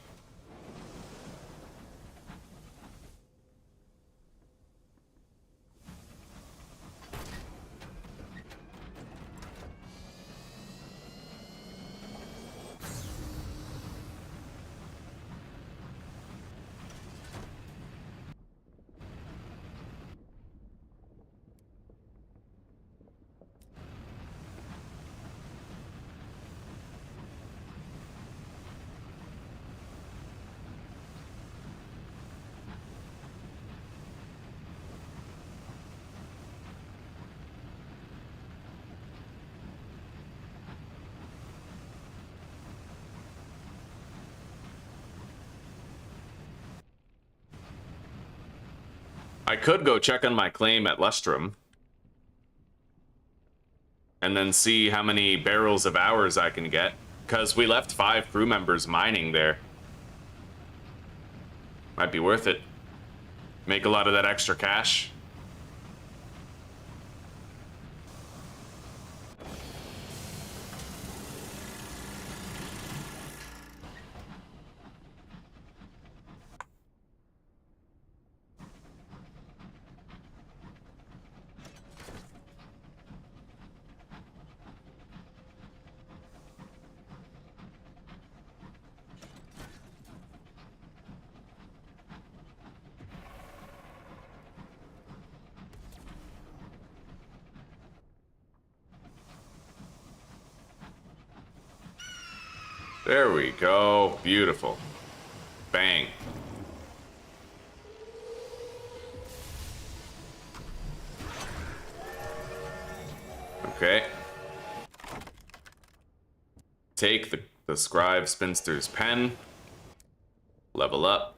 I could go check on my claim at Lustrum and then see how many barrels of ours I can get, because we left 5 crew members mining there. Might be worth it. Make a lot of that extra cash. There we go. Beautiful. Bang. Okay. Take the scribe spinster's pen. Level up.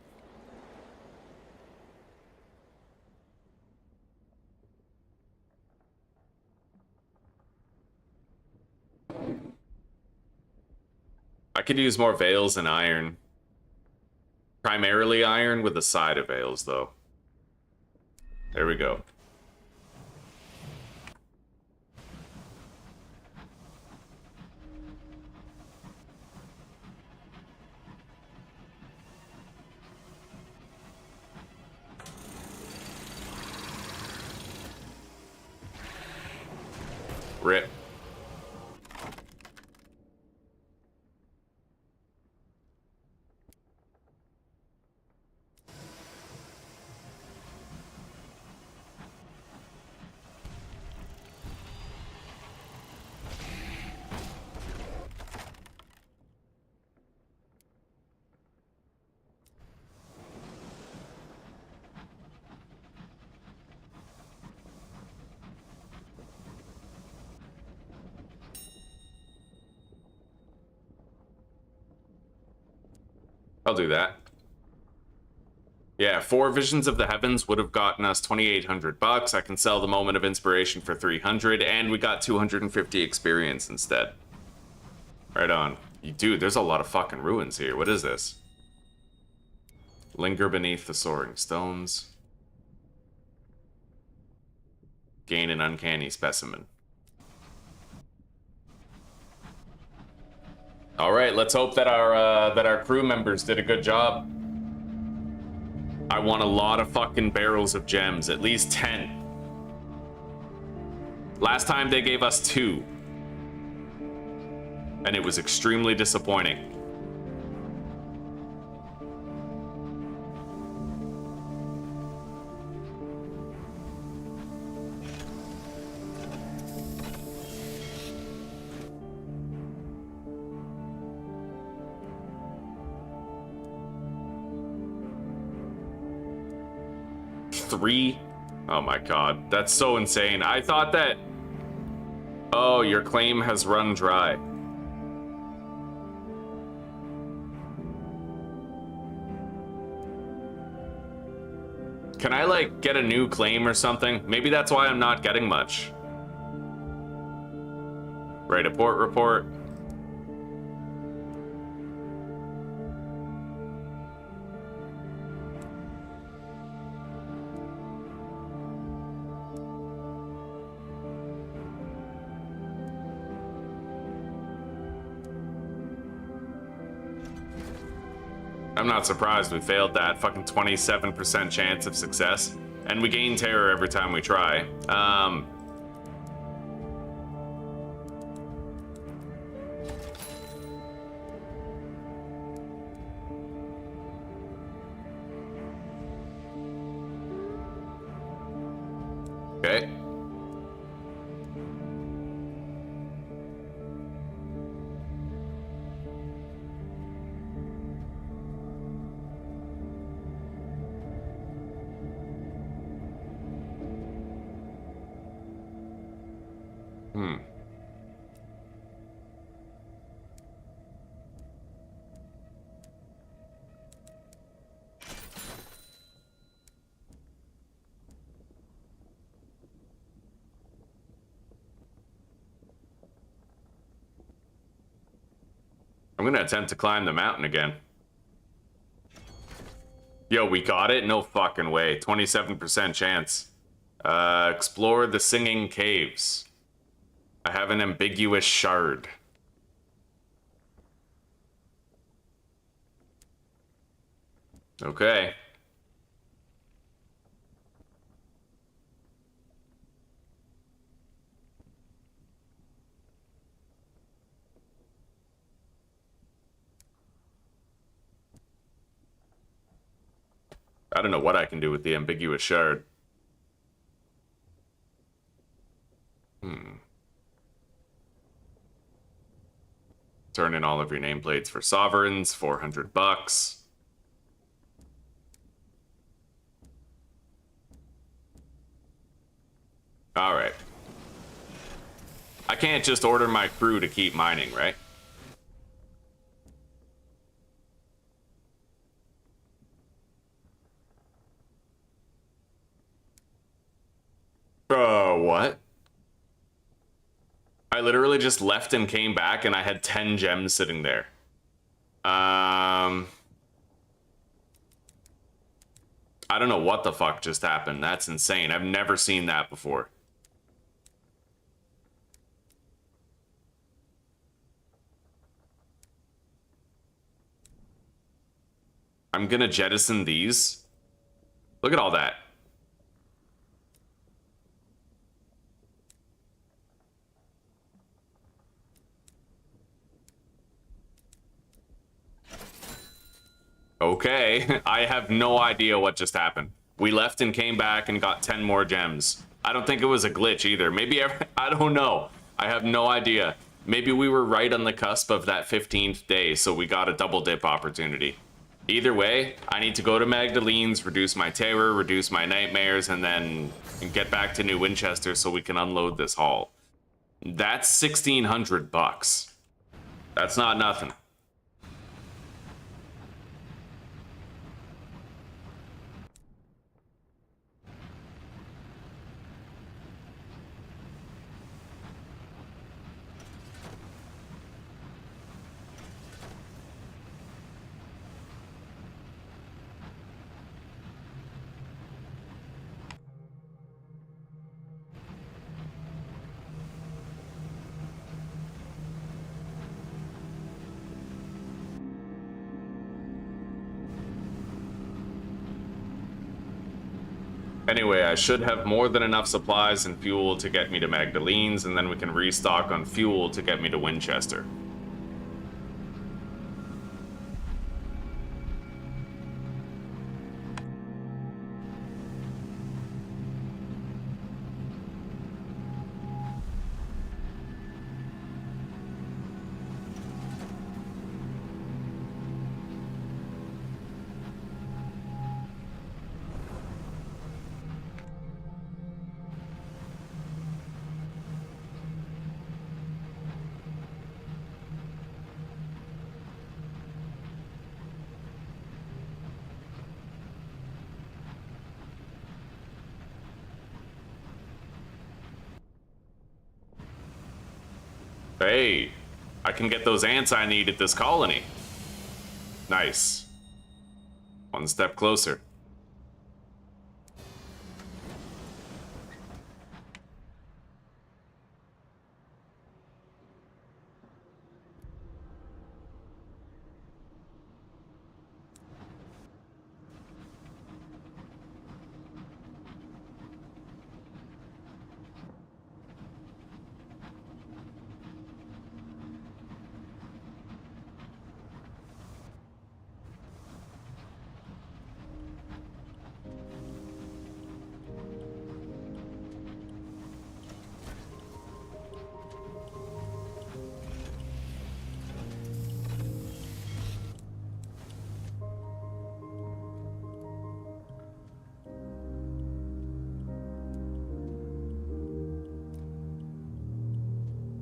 I could use more veils and iron. Primarily iron with a side of veils, though. There we go. Rip. I'll do that. Yeah, 4 Visions of the Heavens would have gotten us 2,800 bucks. I can sell the Moment of Inspiration for 300, and we got 250 experience instead. Right on. Dude, there's a lot of fucking ruins here. What is this? Linger beneath the soaring stones. Gain an uncanny specimen. All right, let's hope that our crew members did a good job. I want a lot of fucking barrels of gems, at least 10. Last time they gave us 2. And it was extremely disappointing. Three? Oh my god, that's so insane. I thought that... Oh, your claim has run dry. Can I, like, get a new claim or something? Maybe that's why I'm not getting much. Write a port report. I'm not surprised we failed that. Fucking 27% chance of success. And we gain terror every time we try. Okay. I'm gonna attempt to climb the mountain again. Yo, we got it? No fucking way. 27% chance. Explore the singing caves. I have an ambiguous shard. Okay. I don't know what I can do with the ambiguous shard. Turn in all of your nameplates for sovereigns, 400 bucks. All right. I can't just order my crew to keep mining, right? What? I literally just left and came back and I had 10 gems sitting there. I don't know what the fuck just happened. That's insane. I've never seen that before. I'm gonna jettison these. Look at all that. Okay, I have no idea what just happened. We left and came back and got 10 more gems. I don't think it was a glitch either. Maybe, I don't know. I have no idea. Maybe we were right on the cusp of that 15th day, so we got a double dip opportunity. Either way, I need to go to Magdalene's, reduce my terror, reduce my nightmares, and then get back to New Winchester so we can unload this haul. That's 1,600 bucks. That's not nothing. Anyway, I should have more than enough supplies and fuel to get me to Magdalene's, and then we can restock on fuel to get me to Winchester. Hey, I can get those ants I need at this colony. Nice. One step closer.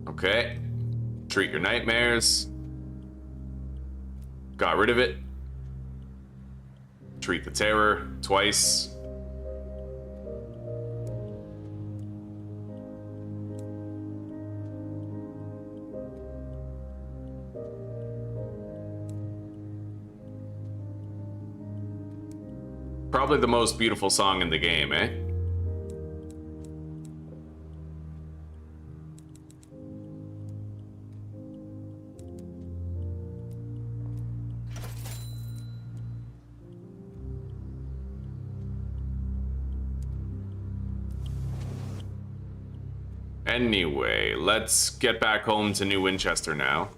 Okay. Treat your nightmares. Got rid of it. Treat the terror twice. Probably the most beautiful song in the game, eh? Anyway, let's get back home to New Winchester now.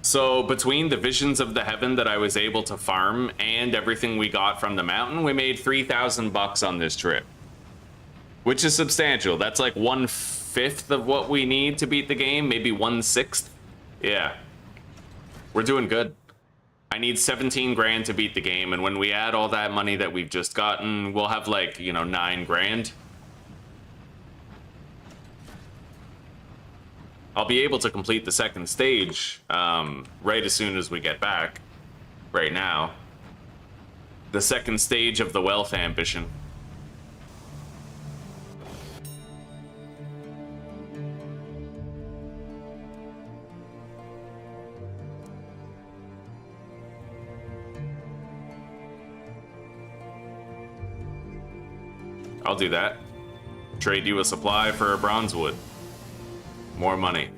So between the visions of the heaven that I was able to farm and everything we got from the mountain, we made 3,000 bucks on this trip. Which is substantial. That's like 1/5 of what we need to beat the game, maybe 1/6. Yeah. We're doing good. I need 17 grand to beat the game, and when we add all that money that we've just gotten, we'll have like, you know, 9 grand. I'll be able to complete the second stage right as soon as we get back. Right now. The second stage of the wealth ambition. I'll do that. Trade you a supply for a bronze wood. More money.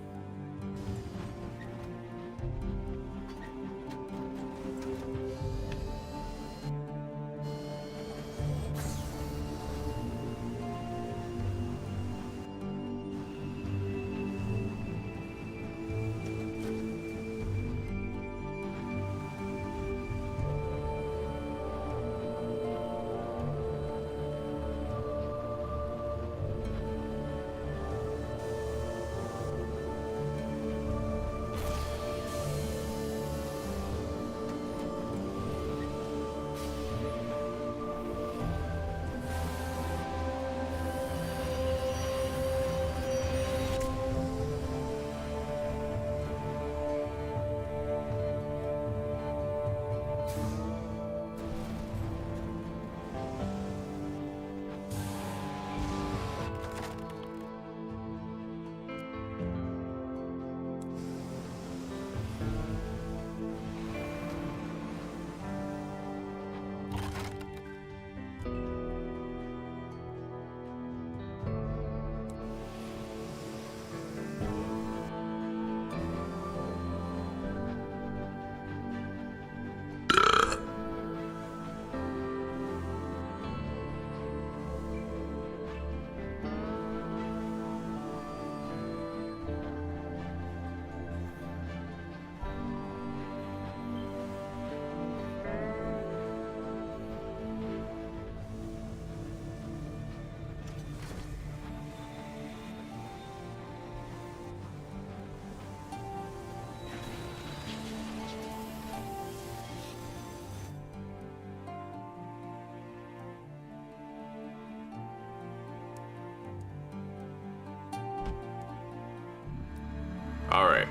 Alright.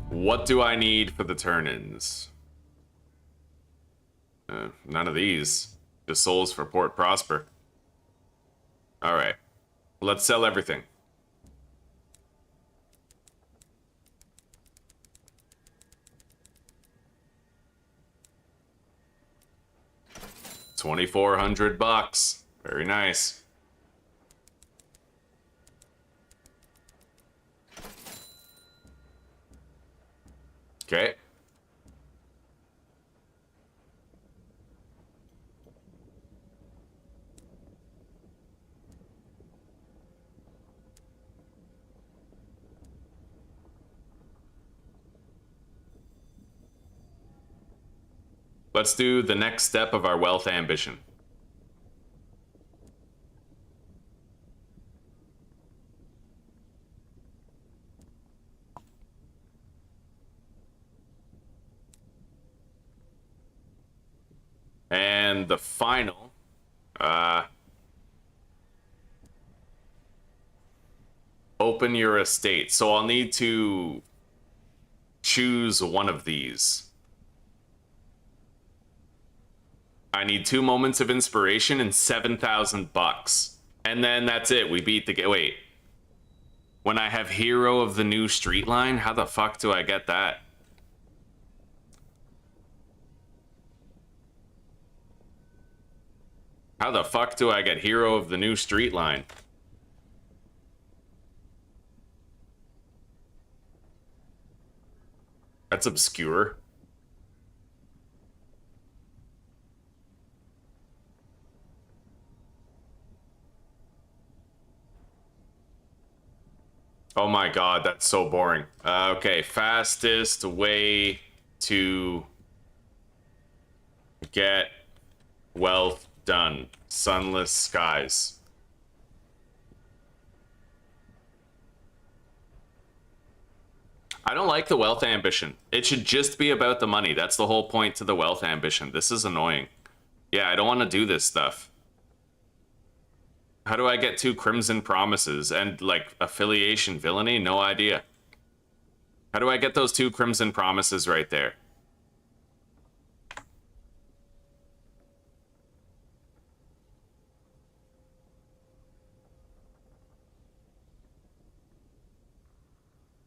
What do I need for the turn-ins? None of these. Just souls for Port Prosper. Alright. Let's sell everything. $2,400. Very nice. Okay. Let's do the next step of our wealth ambition. And the final, open your estate. So I'll need to choose one of these. I need 2 moments of inspiration and 7,000 bucks. And then that's it. We beat the game. Wait. When I have hero of the new street line, how the fuck do I get that? How the fuck do I get hero of the new street line? That's obscure. Oh my god, that's so boring. Okay, fastest way to get wealth done. Sunless Skies. I don't like the wealth ambition. It should just be about the money. That's the whole point to the wealth ambition. This is annoying. Yeah, I don't want to do this stuff. How do I get 2 Crimson Promises and, like, affiliation villainy? No idea. How do I get those 2 Crimson Promises right there?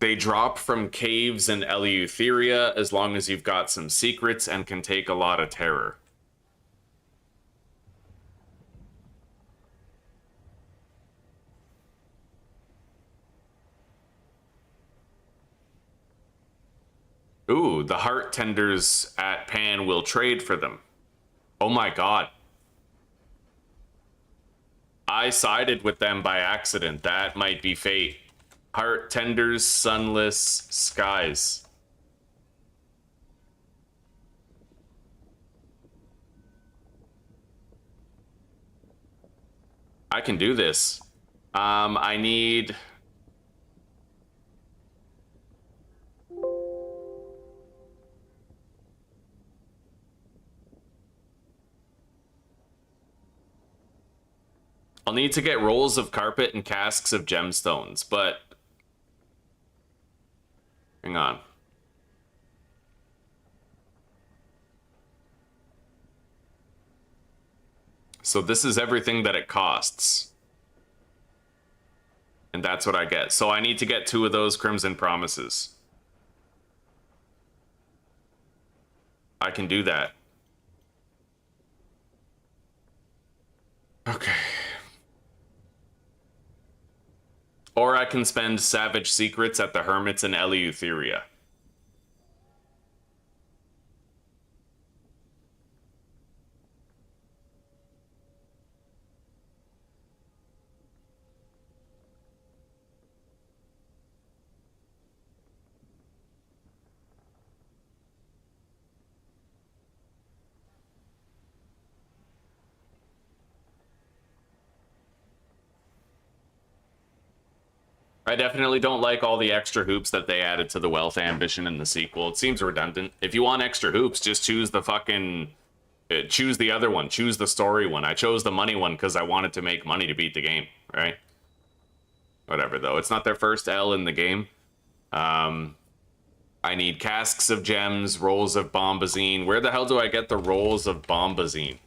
They drop from caves in Eleutheria as long as you've got some secrets and can take a lot of terror. Ooh, the heart tenders at Pan will trade for them. Oh my god. I sided with them by accident. That might be fate. Heart tenders, sunless skies. I can do this. I need... I'll need to get rolls of carpet and casks of gemstones, but... Hang on. So this is everything that it costs. And that's what I get. So I need to get 2 of those Crimson Promises. I can do that. Okay. Or I can spend Savage Secrets at the Hermits in Eleutheria. I definitely don't like all the extra hoops that they added to the wealth ambition in the sequel. It seems redundant. If you want extra hoops, just choose the fucking... choose the other one. Choose the story one. I chose the money one because I wanted to make money to beat the game, right? Whatever, though. It's not their first L in the game. I need casks of gems, rolls of bombazine. Where the hell do I get the rolls of bombazine?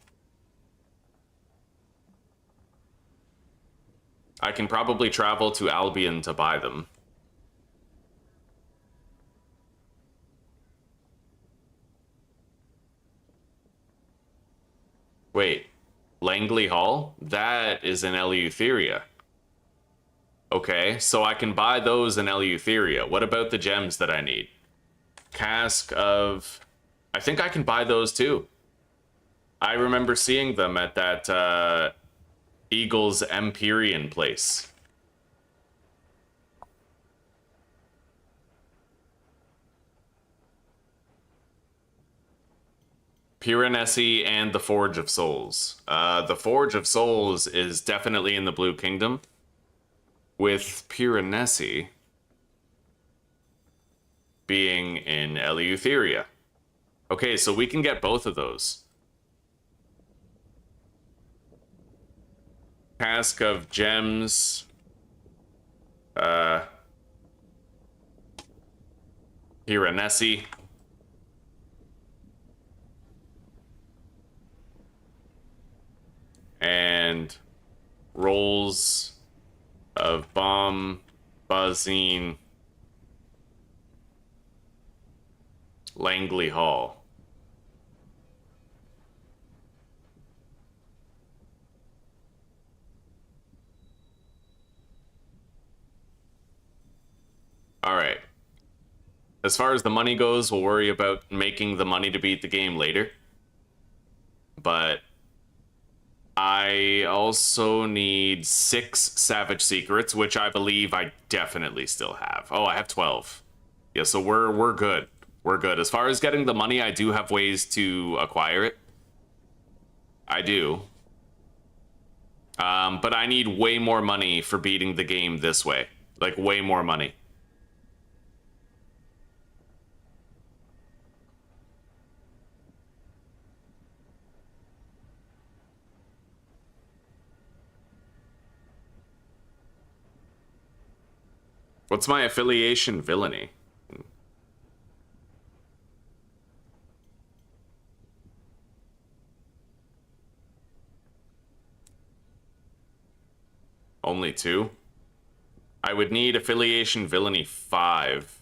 I can probably travel to Albion to buy them. Wait, Langley Hall? That is in Eleutheria. Okay, so I can buy those in Eleutheria. What about the gems that I need? Cask of... I think I can buy those too. I remember seeing them at that, Eagle's Empyrean place. Piranesi and the Forge of Souls. The Forge of Souls is definitely in the Blue Kingdom, with Piranesi being in Eleutheria. Okay, so we can get both of those. Cask of Gems. Piranesi. And rolls of bomb, buzzing, Langley Hall. All right. As far as the money goes, we'll worry about making the money to beat the game later. But I also need 6 Savage Secrets, which I believe I definitely still have. Oh, I have 12. Yeah, so we're good. We're good. As far as getting the money, I do have ways to acquire it. I do. But I need way more money for beating the game this way. Like, way more money. What's my affiliation villainy? Only 2? I would need affiliation villainy 5.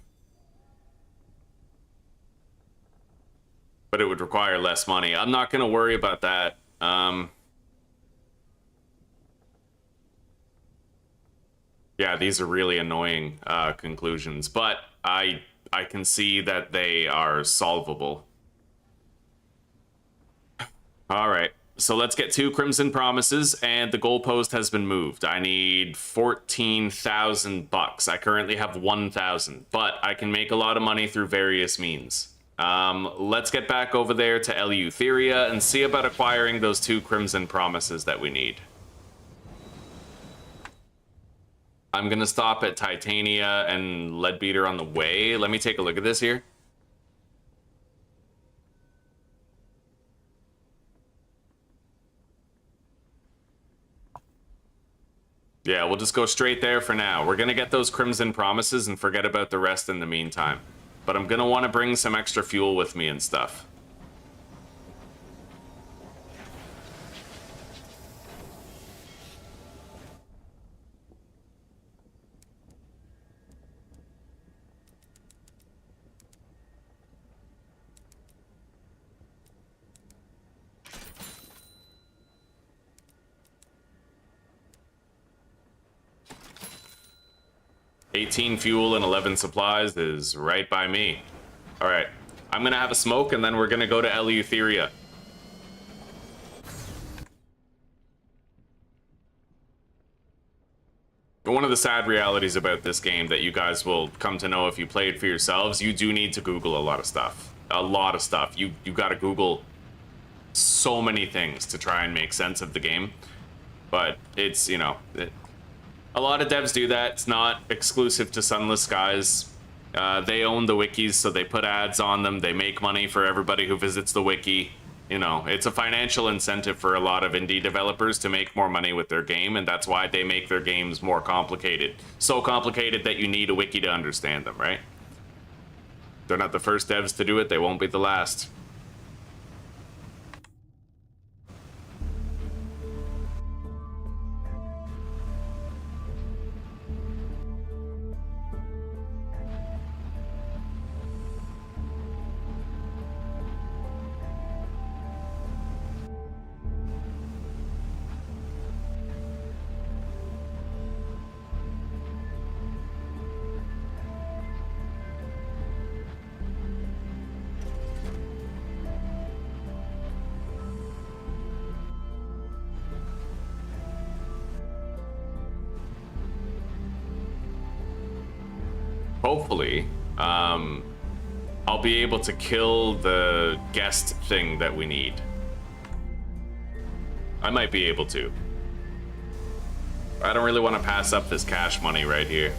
But it would require less money. I'm not going to worry about that. Yeah, these are really annoying conclusions, but I can see that they are solvable. All right, so let's get 2 Crimson Promises, and the goalpost has been moved. I need 14,000 bucks. I currently have 1,000, but I can make a lot of money through various means. Let's get back over there to Eleutheria and see about acquiring those 2 Crimson Promises that we need. I'm gonna stop at Titania and Leadbeater on the way. Let me take a look at this here. Yeah, we'll just go straight there for now. We're gonna get those Crimson Promises and forget about the rest in the meantime. But I'm gonna want to bring some extra fuel with me and stuff. $18 fuel and 11 supplies is right by me. All right, I'm gonna have a smoke and then we're gonna go to Eleutheria. One of the sad realities about this game that you guys will come to know if you play it for yourselves, you do need to Google a lot of stuff. A lot of stuff. You gotta Google so many things to try and make sense of the game. But it's, you know, a lot of devs do that. It's not exclusive to Sunless Skies. They own the wikis, so they put ads on them. They make money for everybody who visits the wiki. You know, it's a financial incentive for a lot of indie developers to make more money with their game, and that's why they make their games more complicated. So complicated that you need a wiki to understand them, right? They're not the first devs to do it. They won't be the last. Hopefully, I'll be able to kill the guest thing that we need. I might be able to. I don't really want to pass up this cash money right here.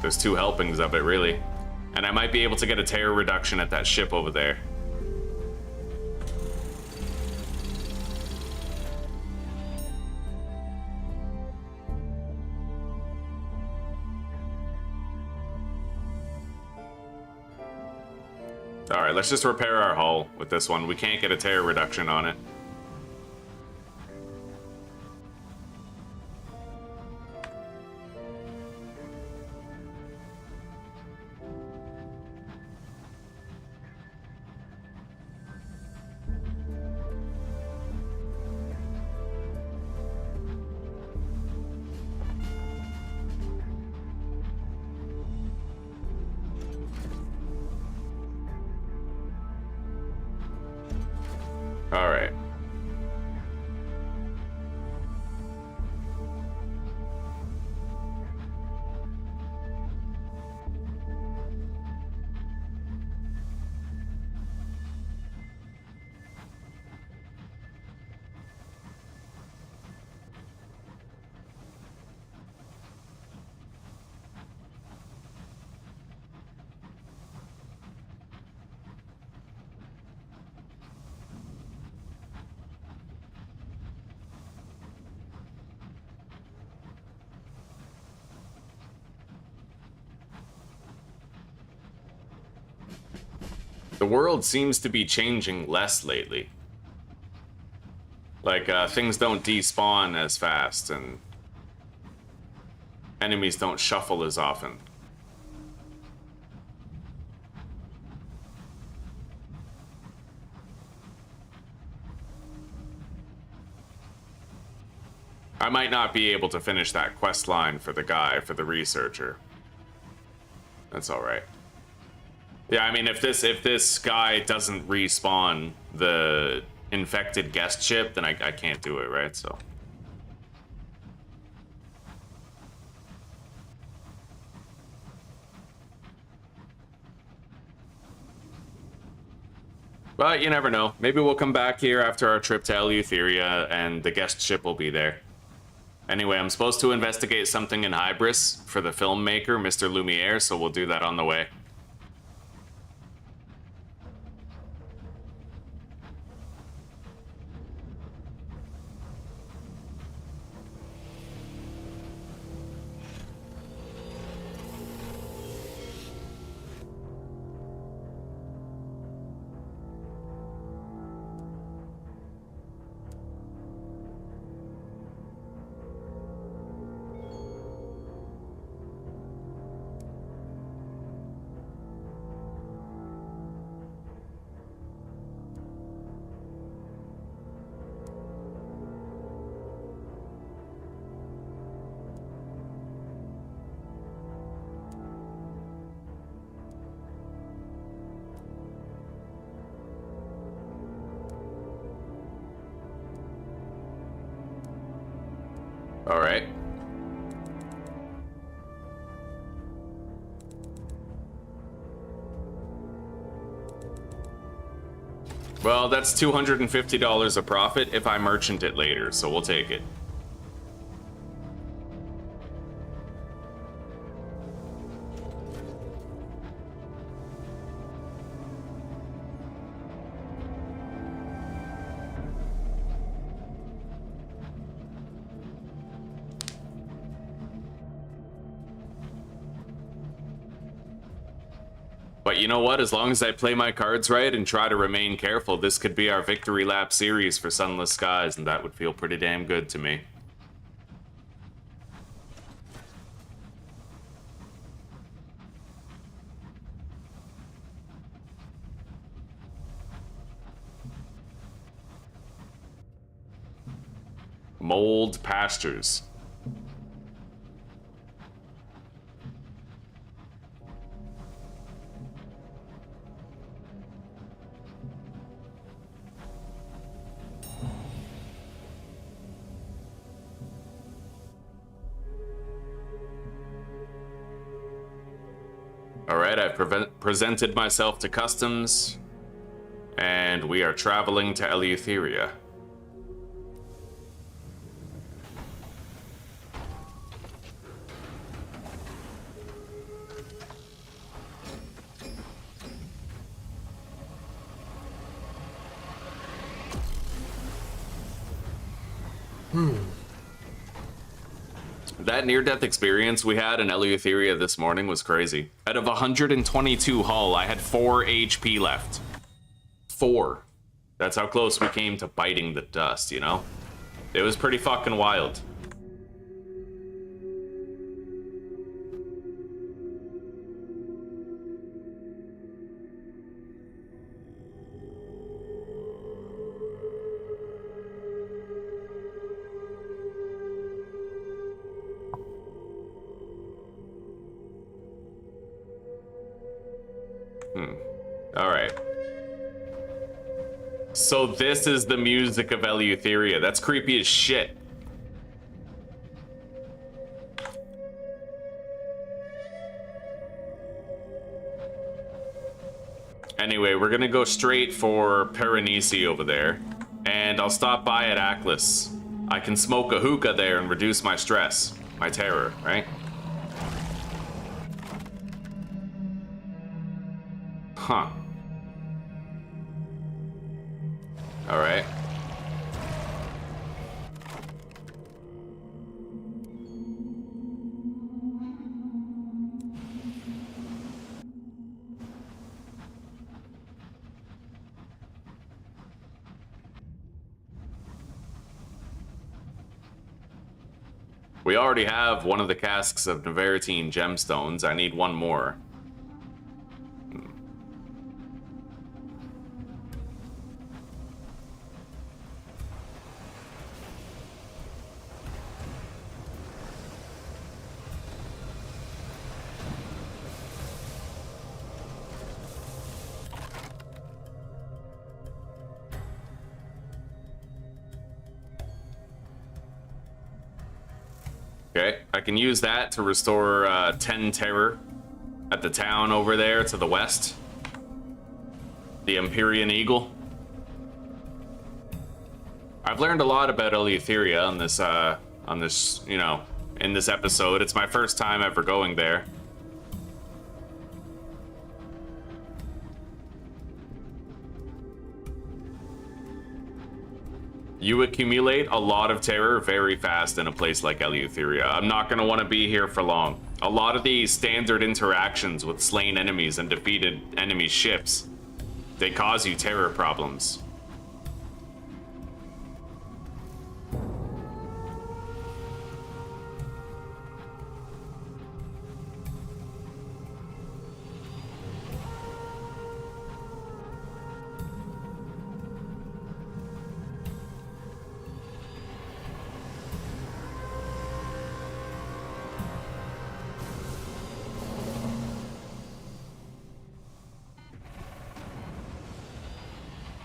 There's 2 helpings of it, really. And I might be able to get a terror reduction at that ship over there. Alright, let's just repair our hull with this one. We can't get a tear reduction on it. Alright. The world seems to be changing less lately. Like, things don't despawn as fast, and enemies don't shuffle as often. I might not be able to finish that quest line for the guy, for the researcher. That's alright. Yeah, I mean, if this guy doesn't respawn the infected guest ship, then I can't do it, right? So. But you never know. Maybe we'll come back here after our trip to Eleutheria, and the guest ship will be there. Anyway, I'm supposed to investigate something in Hybris for the filmmaker, Mr. Lumiere, so we'll do that on the way. All right. Well, that's $250 a profit if I merchant it later, so we'll take it. But you know what? As long as I play my cards right and try to remain careful, this could be our victory lap series for Sunless Skies, and that would feel pretty damn good to me. Mold pastures. Alright, I've presented myself to customs, and we are traveling to Eleutheria. that near-death experience we had in Eleutheria this morning was crazy. Out of 122 hull, I had 4 HP left. 4. That's how close we came to biting the dust, you know? It was pretty fucking wild. Alright. So this is the music of Eleutheria. That's creepy as shit. Anyway, we're gonna go straight for Permadeath over there. And I'll stop by at Aklis. I can smoke a hookah there and reduce my stress. My terror, right? Huh. Alright. We already have one of the casks of Nevertine gemstones. I need one more. Okay, I can use that to restore 10 terror at the town over there to the west. The Empyrean Eagle. I've learned a lot about Eleutheria on this, you know, in this episode. It's my first time ever going there. You accumulate a lot of terror very fast in a place like Eleutheria. I'm not going to want to be here for long. A lot of these standard interactions with slain enemies and defeated enemy ships, they cause you terror problems.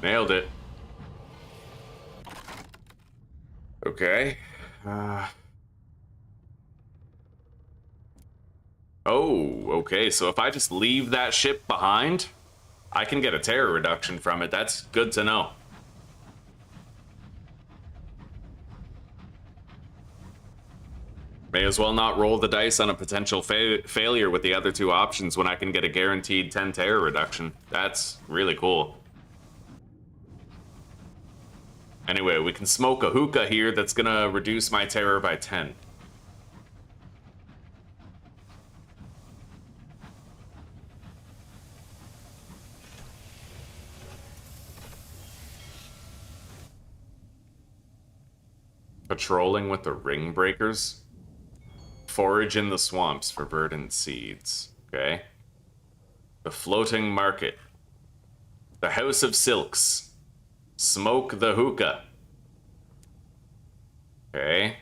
Nailed it. Okay. Oh, okay. So if I just leave that ship behind, I can get a terror reduction from it. That's good to know. May as well not roll the dice on a potential failure with the other two options when I can get a guaranteed 10 terror reduction. That's really cool. Anyway, we can smoke a hookah here that's gonna reduce my terror by 10. Patrolling with the ring breakers. Forage in the swamps for verdant seeds. Okay. The floating market. The house of silks. Smoke the hookah. Okay.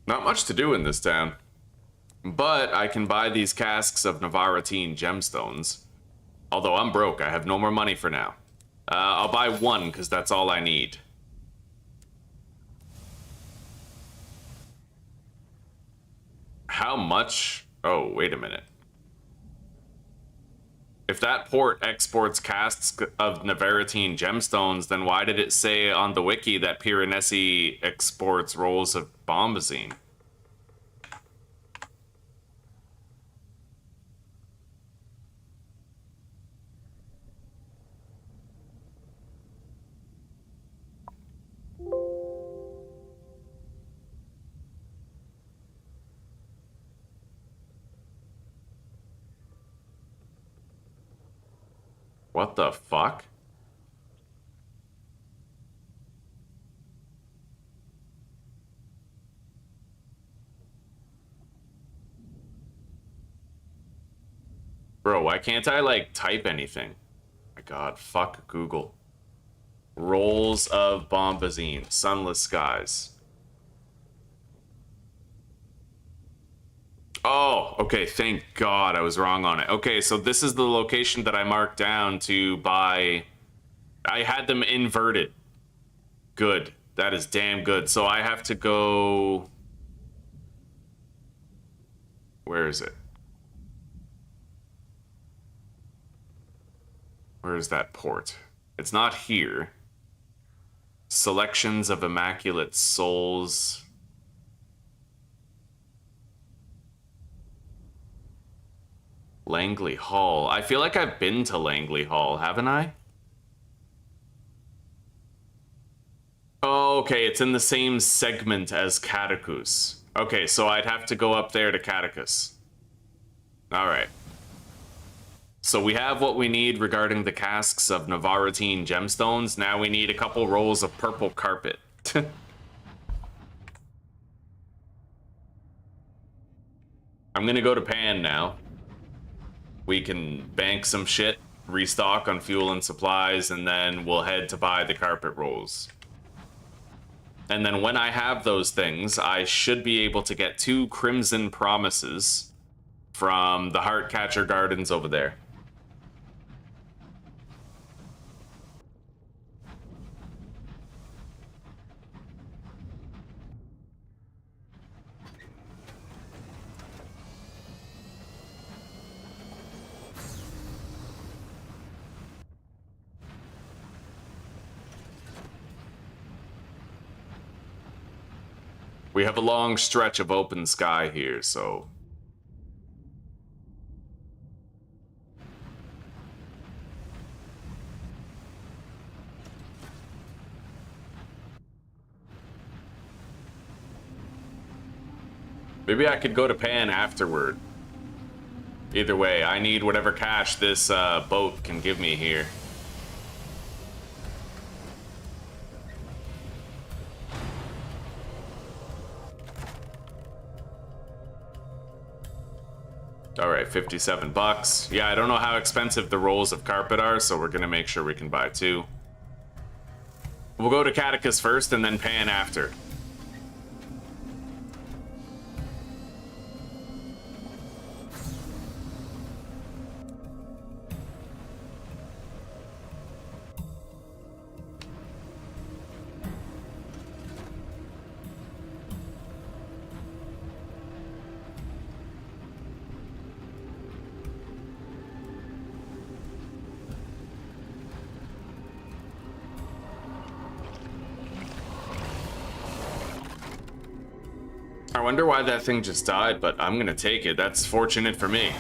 Not much to do in this town. But I can buy these casks of Navarretine gemstones. Although I'm broke, I have no more money for now. I'll buy one, because that's all I need. How much? Oh, wait a minute. If that port exports casks of Navarretine gemstones, then why did it say on the wiki that Piranesi exports rolls of bombazine? What the fuck? Bro, why can't I, like, type anything? My god, fuck Google. Rolls of bombazine, Sunless Skies. Oh, okay, thank God I was wrong on it. Okay, so this is the location that I marked down to buy. I had them inverted. Good. That is damn good. So I have to go... Where is it? Where is that port? It's not here. Selections of Immaculate Souls. Langley Hall. I feel like I've been to Langley Hall, haven't I? Oh, okay, it's in the same segment as Catacus. Okay, so I'd have to go up there to Catacus. Alright. So we have what we need regarding the casks of Navarretine gemstones. Now we need a couple rolls of purple carpet. I'm gonna go to Pan now. We can bank some shit, restock on fuel and supplies, and then we'll head to buy the carpet rolls. And then when I have those things, I should be able to get 2 Crimson Promises from the Heartcatcher Gardens over there. We have a long stretch of open sky here, so... Maybe I could go to Pan afterward. Either way, I need whatever cash this boat can give me here. Alright, 57 bucks. Yeah, I don't know how expensive the rolls of carpet are, so we're gonna make sure we can buy 2. We'll go to Catacus first and then Pan after. I wonder why that thing just died, but I'm gonna take it. That's fortunate for me.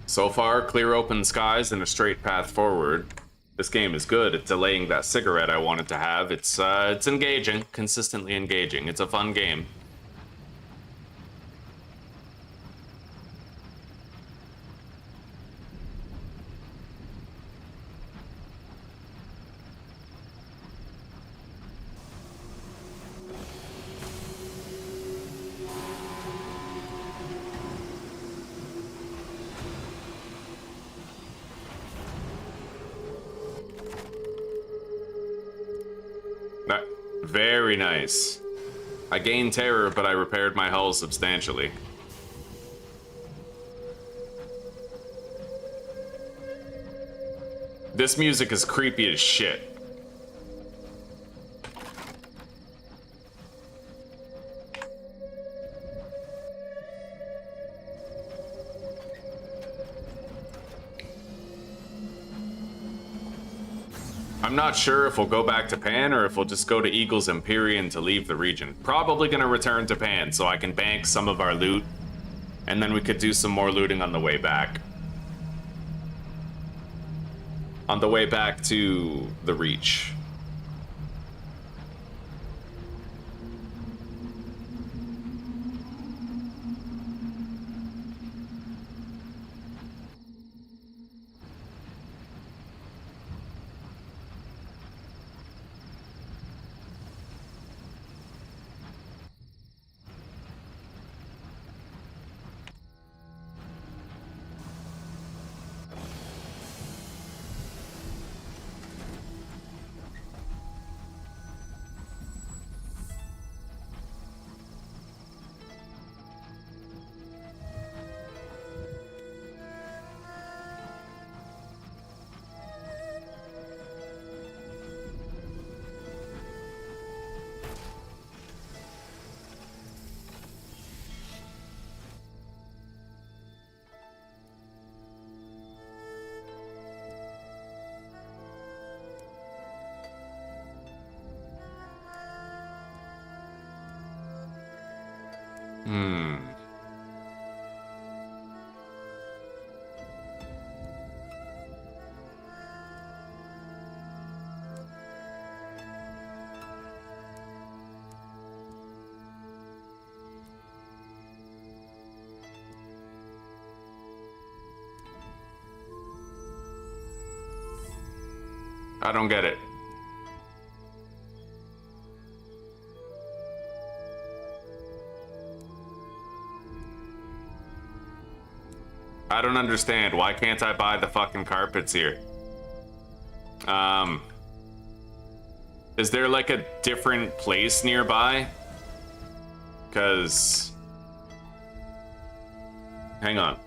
So far, clear open skies and a straight path forward. This game is good at delaying that cigarette I wanted to have. It's engaging, consistently engaging. It's a fun game. Very nice. I gained terror, but I repaired my hull substantially. This music is creepy as shit. I'm not sure if we'll go back to Pan or if we'll just go to Eagle's Empyrean to leave the region. Probably gonna return to Pan so I can bank some of our loot, and then we could do some more looting on the way back. On the way back to the Reach. I don't get it. I don't understand. Why can't I buy the fucking carpets here? Is there like a different place nearby? 'Cause... Hang on.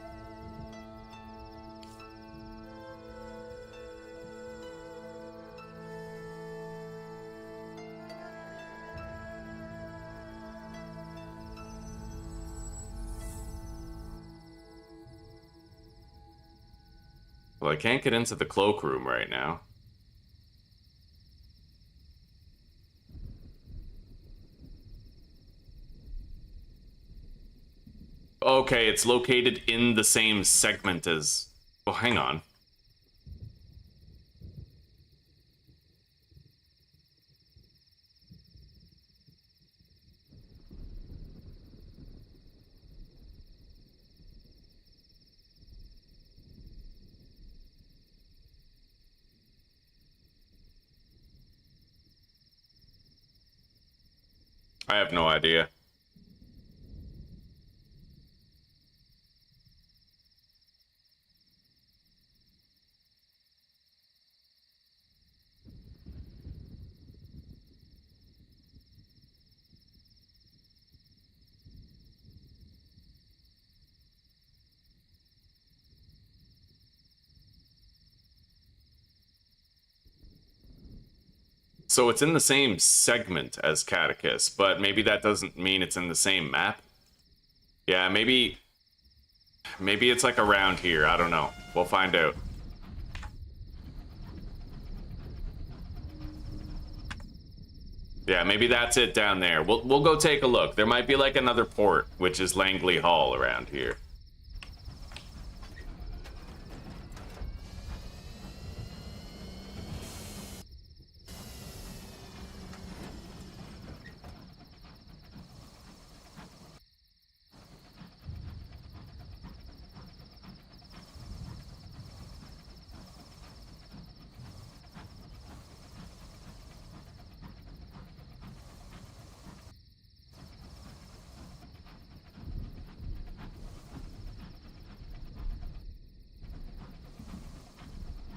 Well, I can't get into the cloakroom right now. Okay, it's located in the same segment as... Oh, hang on. I have no idea. So it's in the same segment as Catechus, but maybe that doesn't mean it's in the same map. Yeah, maybe it's like around here. I don't know. We'll find out. Yeah, maybe that's it down there. We'll go take a look. There might be like another port, which is Langley Hall around here.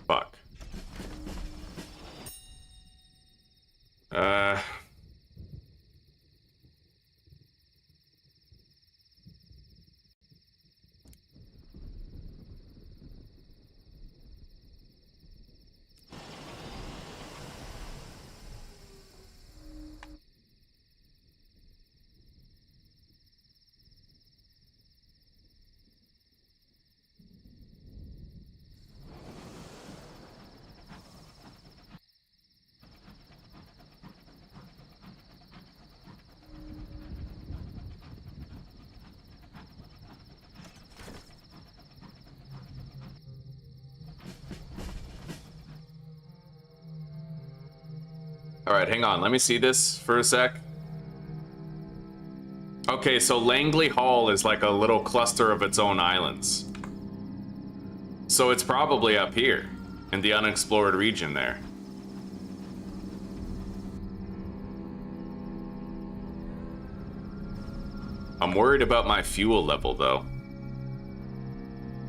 Fuck. Alright, hang on. Let me see this for a sec. Okay, so Langley Hall is like a little cluster of its own islands. So it's probably up here, in the unexplored region there. I'm worried about my fuel level, though.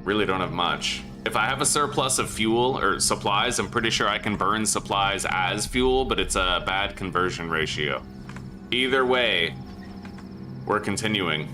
Really don't have much. If I have a surplus of fuel or supplies, I'm pretty sure I can burn supplies as fuel, but it's a bad conversion ratio. Either way, we're continuing.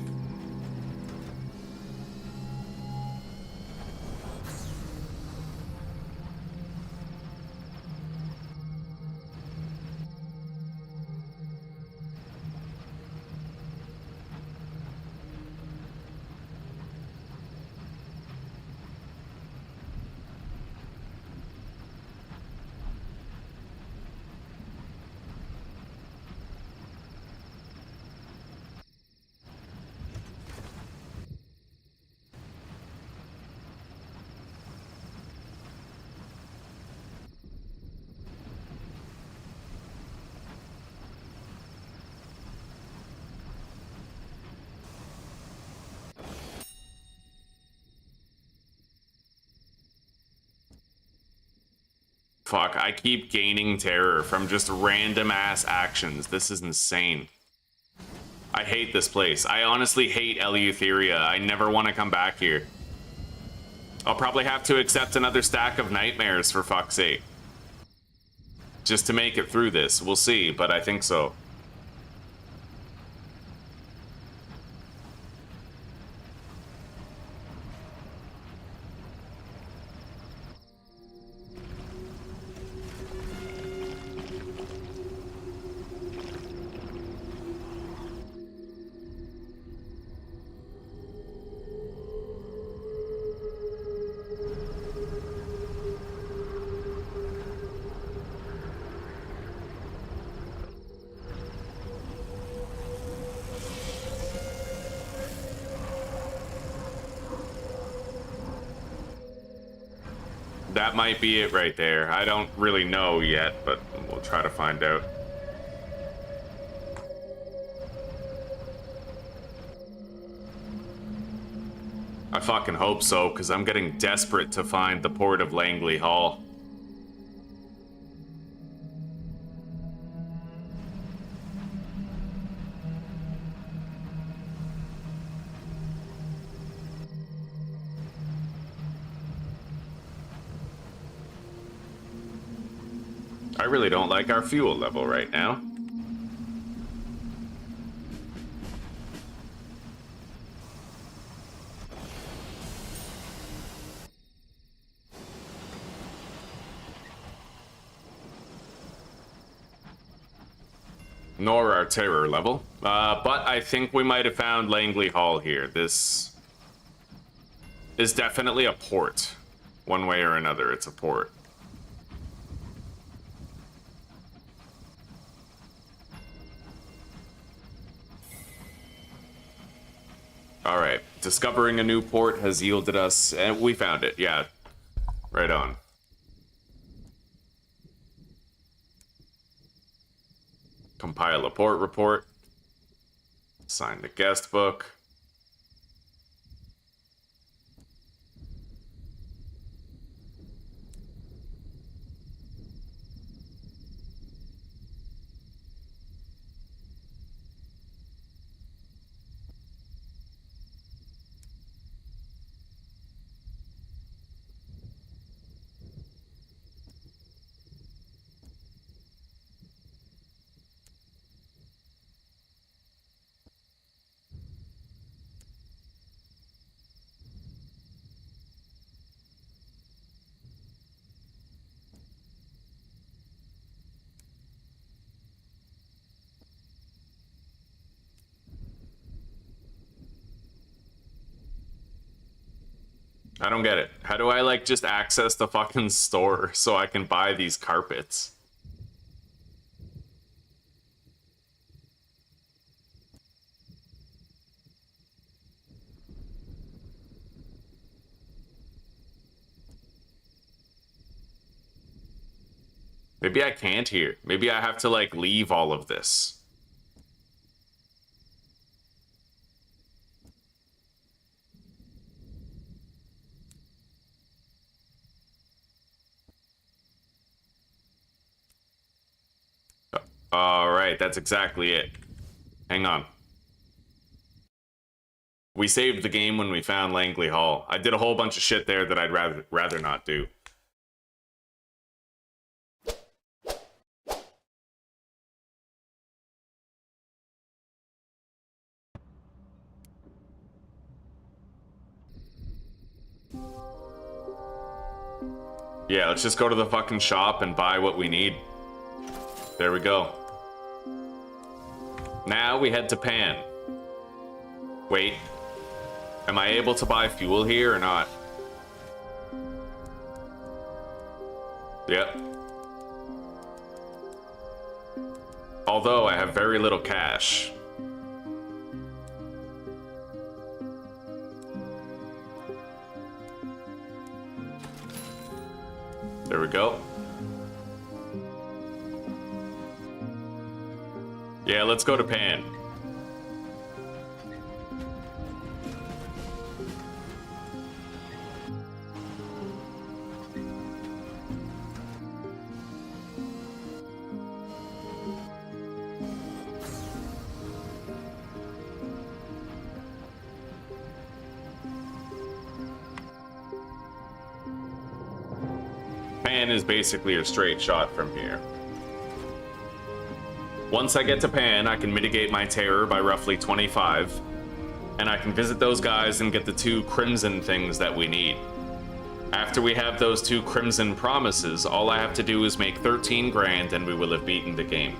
Fuck, I keep gaining terror from just random ass actions. This is insane. I hate this place. I honestly hate Eleutheria. I never want to come back here. I'll probably have to accept another stack of nightmares for fuck's sake. Just to make it through this. We'll see, but I think so. That might be it right there. I don't really know yet, but we'll try to find out. I fucking hope so, because I'm getting desperate to find the port of Langley Hall. I really don't like our fuel level right now. Nor our terror level. But I think we might have found Langley Hall here. This is definitely a port. One way or another, it's a port. All right, discovering a new port has yielded us, and we found it, yeah, right on. Compile a port report, sign the guest book. I don't get it. How do I, like, just access the fucking store so I can buy these carpets? Maybe I can't here. Maybe I have to, like, leave all of this. Alright, that's exactly it. Hang on. We saved the game when we found Langley Hall. I did a whole bunch of shit there that I'd rather not do. Yeah, let's just go to the fucking shop and buy what we need. There we go. Now we head to Pan. Wait. Am I able to buy fuel here or not? Yep. Although I have very little cash. There we go. Yeah, let's go to Pan. Pan is basically a straight shot from here. Once I get to Pan, I can mitigate my terror by roughly 25, and I can visit those guys and get the 2 crimson things that we need. After we have those 2 crimson promises, all I have to do is make 13 grand and we will have beaten the game.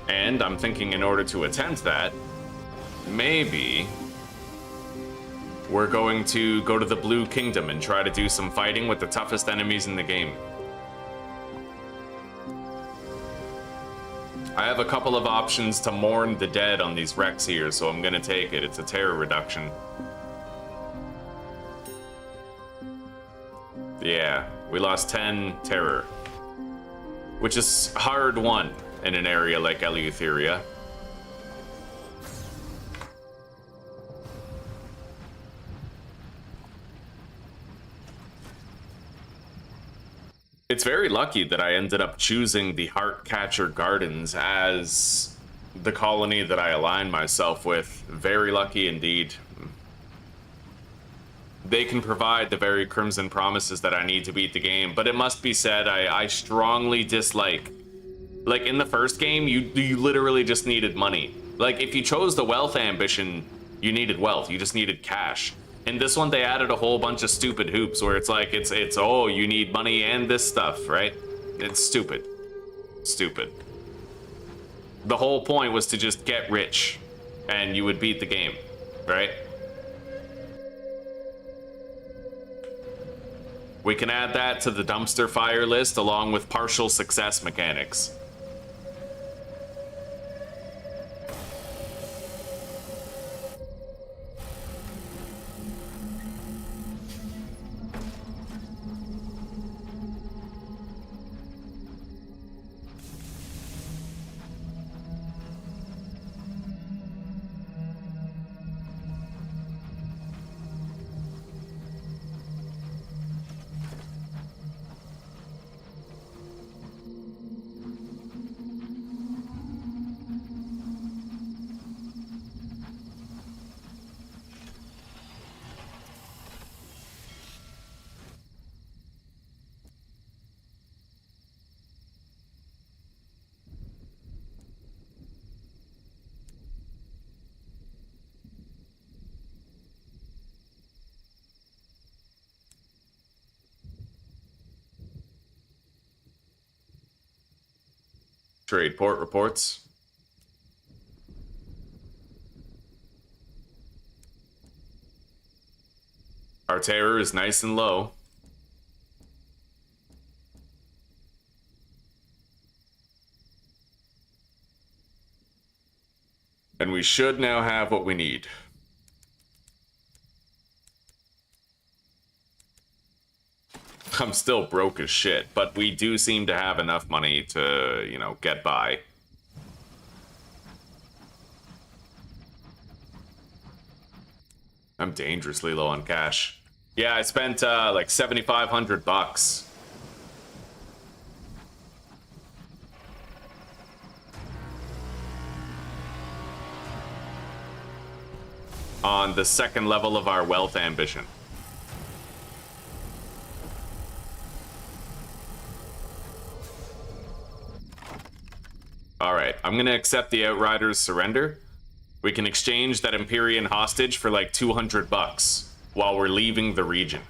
And I'm thinking in order to attempt that, maybe we're going to go to the Blue Kingdom and try to do some fighting with the toughest enemies in the game. I have a couple of options to mourn the dead on these wrecks here, so I'm gonna take it. It's a terror reduction. Yeah, we lost 10 terror, which is hard won in an area like Eleutheria. It's very lucky that I ended up choosing the Heartcatcher Gardens as the colony that I align myself with. Very lucky indeed. They can provide the very crimson promises that I need to beat the game, but it must be said, I strongly dislike... Like, in the first game, you literally just needed money. Like, if you chose the wealth ambition, you needed wealth. You just needed cash. In this one, they added a whole bunch of stupid hoops where it's like, it's oh, you need money and this stuff, right? It's stupid. Stupid. The whole point was to just get rich, and you would beat the game, right? We can add that to the dumpster fire list along with partial success mechanics. Trade port reports. Our terror is nice and low. And we should now have what we need. I'm still broke as shit, but we do seem to have enough money to, you know, get by. I'm dangerously low on cash. Yeah, I spent like 7,500 bucks. On the second level of our wealth ambition. Alright, I'm gonna accept the Outrider's surrender. We can exchange that Empyrean hostage for like 200 bucks while we're leaving the region.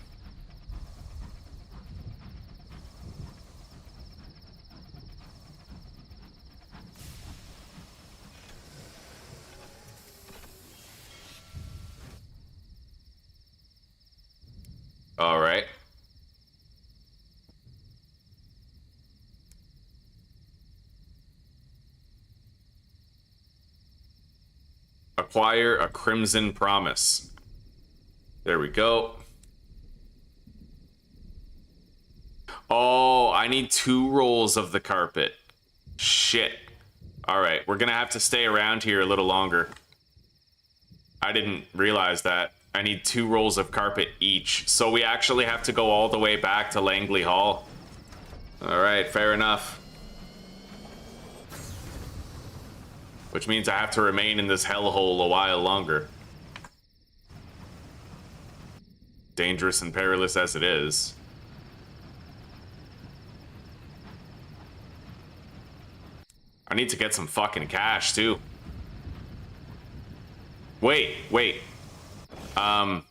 Alright. Acquire a Crimson Promise. There we go. Oh, I need 2 rolls of the carpet. Shit. Alright, we're gonna have to stay around here a little longer. I didn't realize that. I need 2 rolls of carpet each. So we actually have to go all the way back to Langley Hall. Alright, fair enough. Which means I have to remain in this hellhole a while longer. Dangerous and perilous as it is. I need to get some fucking cash, too. Wait. I'm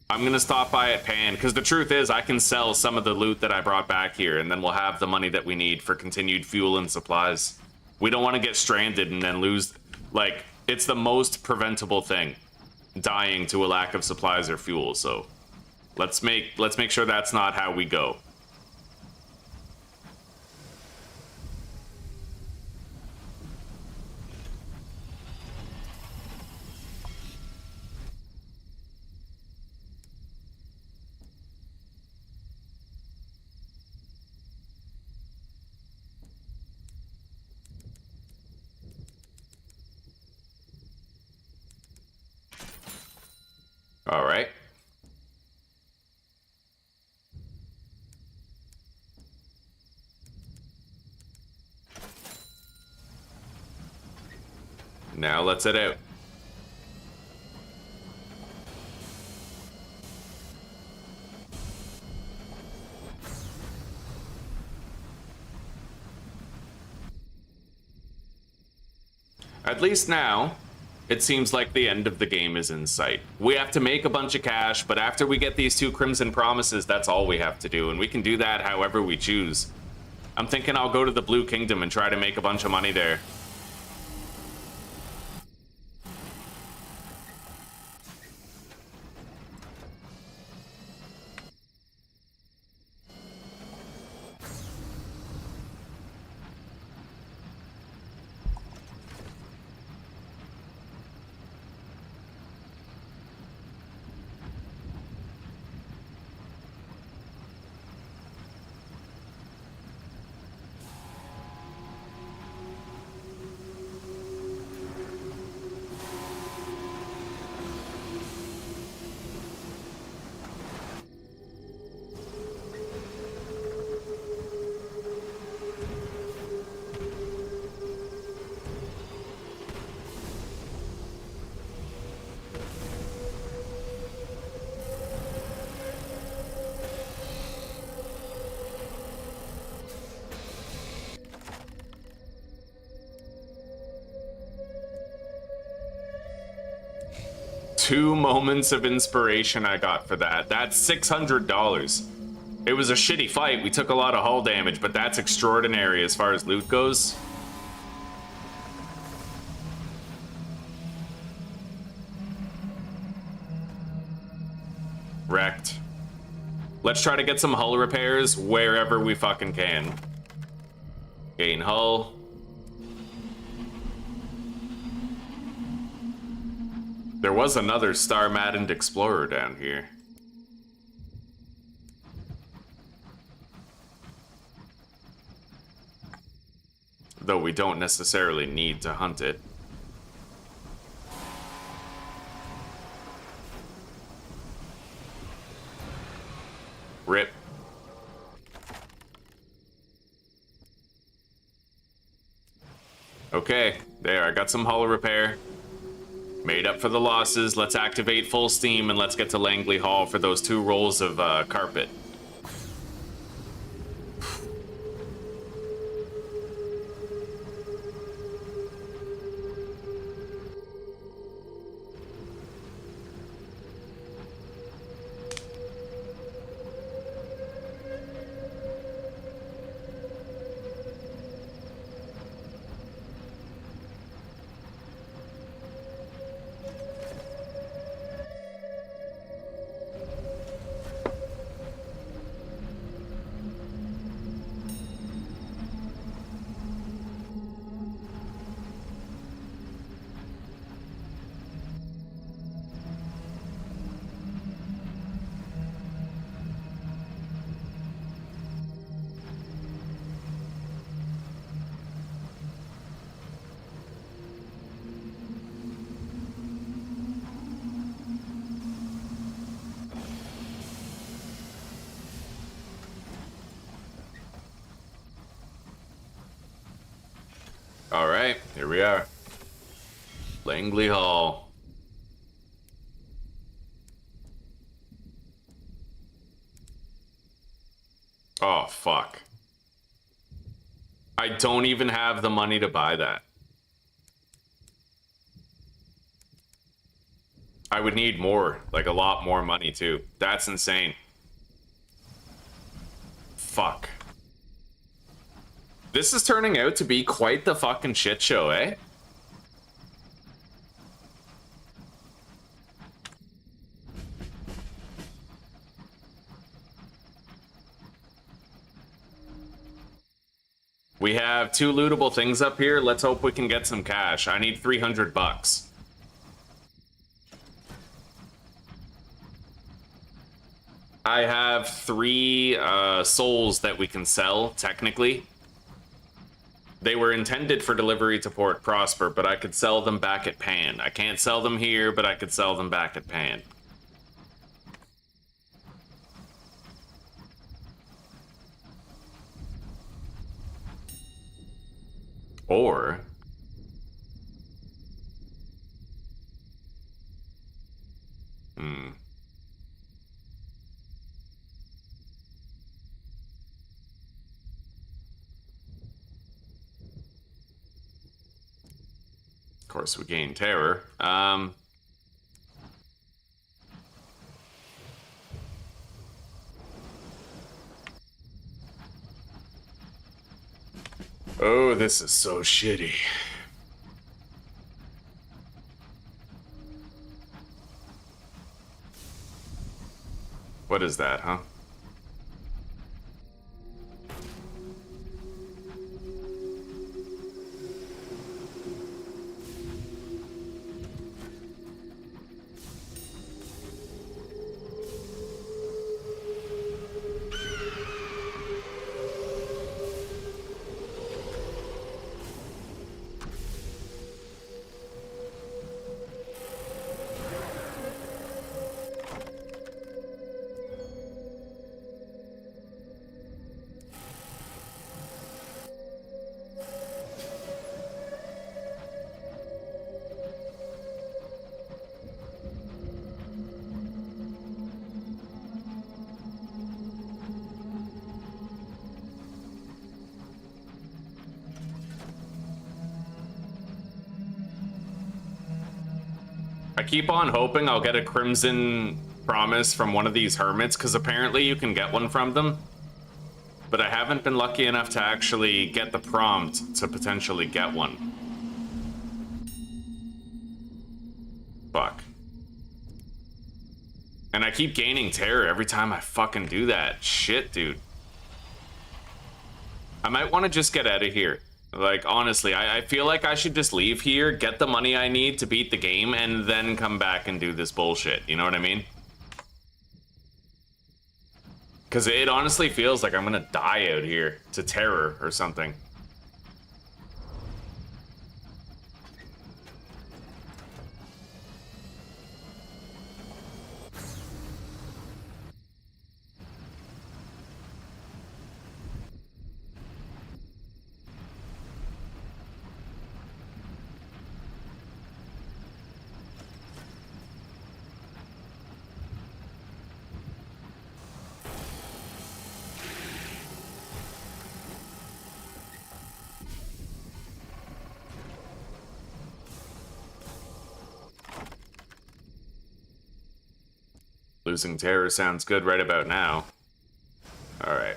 gonna stop by at Pan, because the truth is I can sell some of the loot that I brought back here, and then we'll have the money that we need for continued fuel and supplies. We don't want to get stranded and then lose, like, it's the most preventable thing, dying to a lack of supplies or fuel, so let's make sure that's not how we go. All right. Now let's head out. At least now, it seems like the end of the game is in sight. We have to make a bunch of cash, but after we get these 2 Crimson Promises, that's all we have to do, and we can do that however we choose. I'm thinking I'll go to the Blue Kingdom and try to make a bunch of money there. Two moments of inspiration I got for that. That's $600. It was a shitty fight. We took a lot of hull damage, but that's extraordinary as far as loot goes. Wrecked. Let's try to get some hull repairs wherever we fucking can. Gain hull. There was another star-maddened explorer down here. Though we don't necessarily need to hunt it. Rip. Okay, there, I got some hull repair. Made up for the losses. Let's activate full steam and let's get to Langley Hall for those 2 rolls of carpet. Alright, here we are. Langley Hall. Oh, fuck. I don't even have the money to buy that. I would need more, like a lot more money too. That's insane. Fuck. This is turning out to be quite the fucking shit show, eh? We have 2 lootable things up here. Let's hope we can get some cash. I need 300 bucks. I have 3 souls that we can sell, technically. They were intended for delivery to Port Prosper, but I could sell them back at Pan. I can't sell them here, but I could sell them back at Pan. Or... Of course, we gain terror. Oh, this is so shitty. What is that, huh? I keep on hoping I'll get a Crimson Promise from one of these hermits, because apparently you can get one from them. But I haven't been lucky enough to actually get the prompt to potentially get one. Fuck. And I keep gaining terror every time I fucking do that. Shit, dude. I might want to just get out of here. Like, honestly, I feel like I should just leave here, get the money I need to beat the game, and then come back and do this bullshit. You know what I mean? Because it honestly feels like I'm gonna die out here to terror or something. Losing terror sounds good right about now. Alright.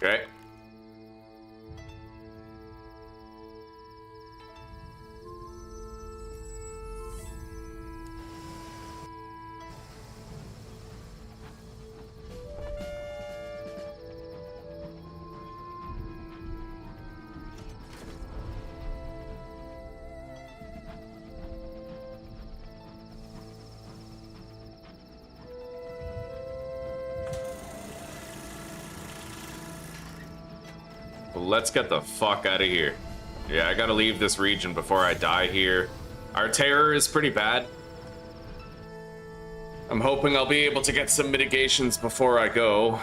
Okay. Let's get the fuck out of here. Yeah, I gotta leave this region before I die here. Our terror is pretty bad. I'm hoping I'll be able to get some mitigations before I go.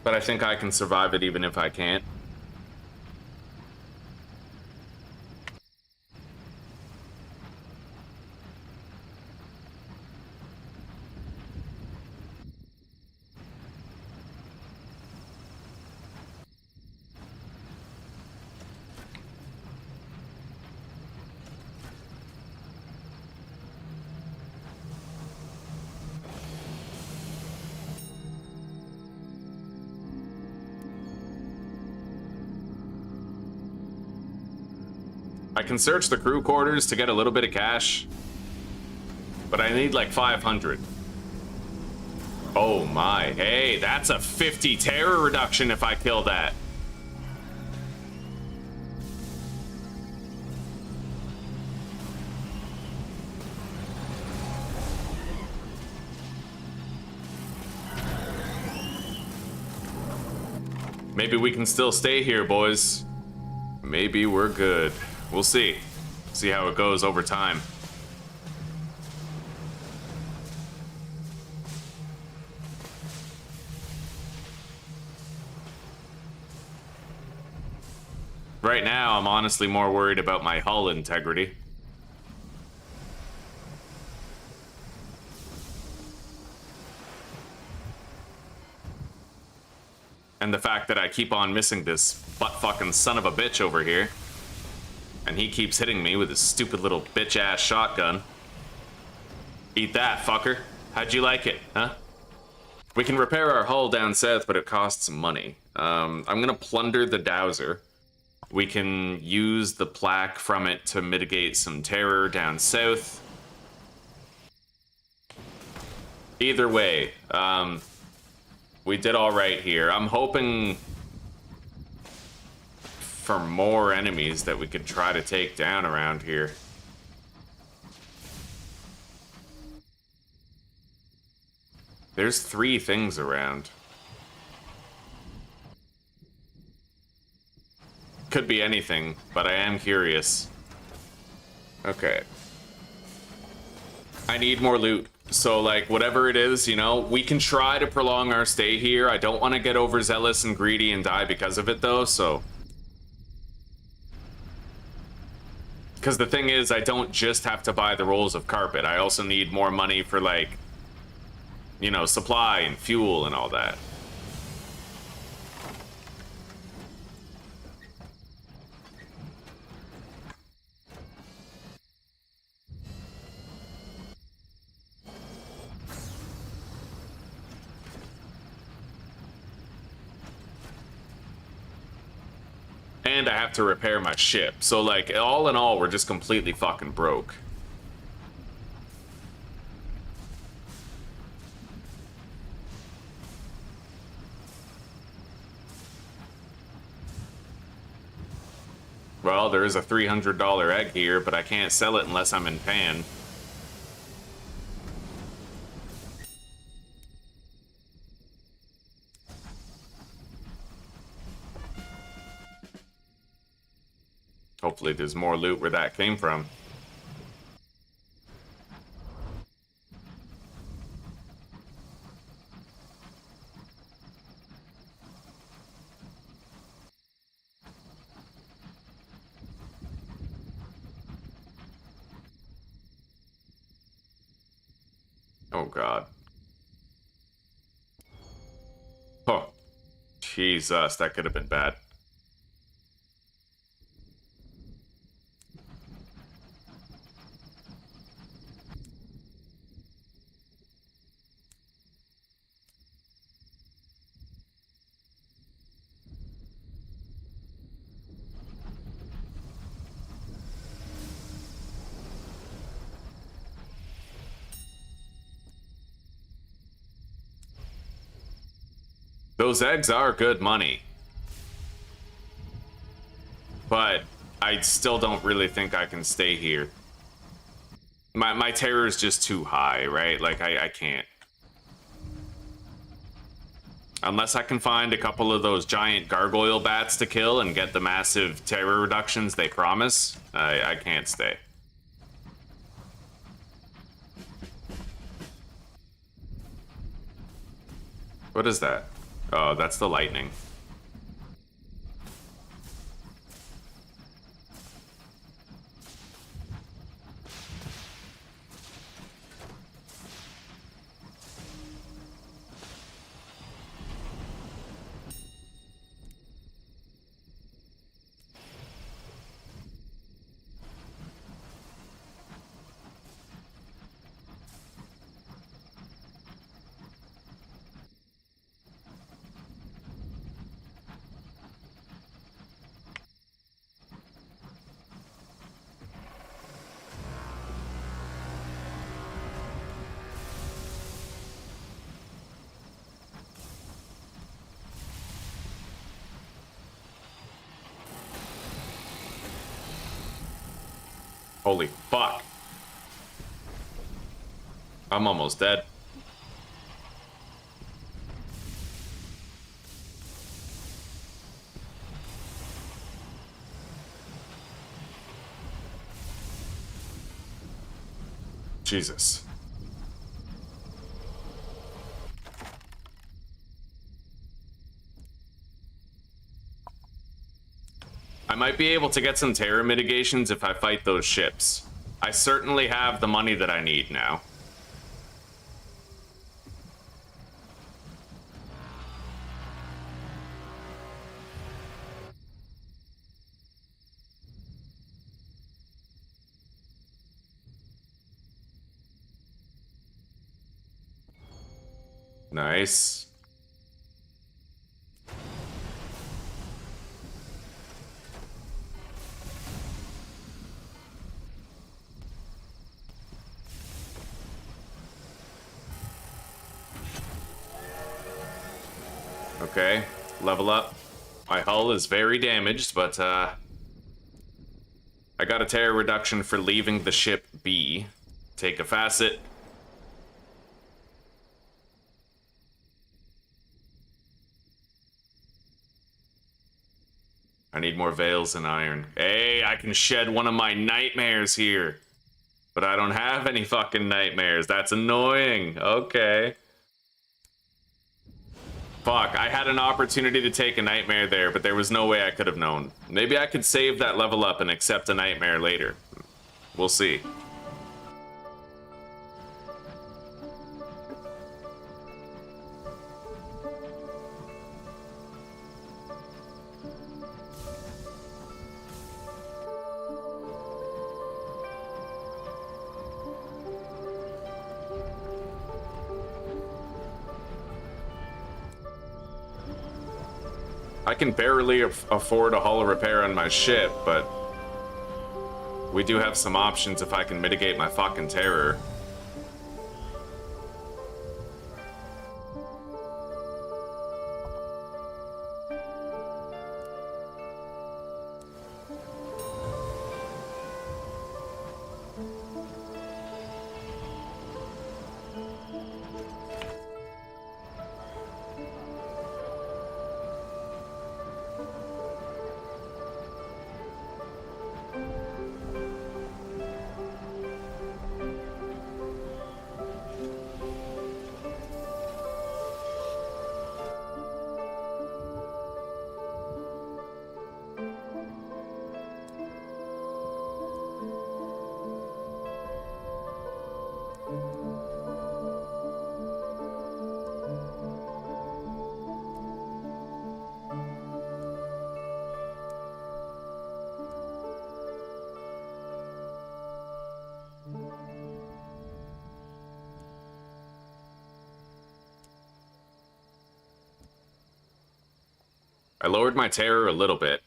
But I think I can survive it even if I can't. I can search the crew quarters to get a little bit of cash, but I need like 500. Oh my, hey, that's a 50 terror reduction if I kill that. Maybe we can still stay here, boys. Maybe we're good. We'll see. See how it goes over time. Right now, I'm honestly more worried about my hull integrity. And the fact that I keep on missing this butt-fucking son of a bitch over here. And he keeps hitting me with his stupid little bitch-ass shotgun. Eat that, fucker. How'd you like it, huh? We can repair our hull down south, but it costs money. I'm gonna plunder the dowser. We can use the plaque from it to mitigate some terror down south. Either way, we did all right here. I'm hoping for more enemies that we could try to take down around here. There's 3 things around. Could be anything, but I am curious. Okay. I need more loot. So, like, whatever it is, you know, we can try to prolong our stay here. I don't want to get overzealous and greedy and die because of it, though, so... Because the thing is, I don't just have to buy the rolls of carpet. I also need more money for, like, you know, supply and fuel and all that. and I have to repair my ship. So, like, all in all, we're just completely fucking broke. Well, there is a $300 egg here, but I can't sell it unless I'm in Pan. Hopefully there's more loot where that came from. Oh, God. Oh, Jesus, that could have been bad. Those eggs are good money. But I still don't really think I can stay here. My terror is just too high, right? Like, I can't. Unless I can find a couple of those giant gargoyle bats to kill and get the massive terror reductions they promise, I can't stay. What is that? Oh, that's the lightning. Holy fuck. I'm almost dead. Jesus. I might be able to get some terror mitigations if I fight those ships. I certainly have the money that I need now. Nice. Okay, level up. My hull is very damaged, but I got a terror reduction for leaving the ship be. Take a facet. I need more veils and iron. Hey, I can shed one of my nightmares here. But I don't have any fucking nightmares. That's annoying. Okay. Fuck, I had an opportunity to take a nightmare there, but there was no way I could have known. Maybe I could save that level up and accept a nightmare later. We'll see. I can barely afford a hull repair on my ship, but we do have some options if I can mitigate my fucking terror. I lowered my terror a little bit.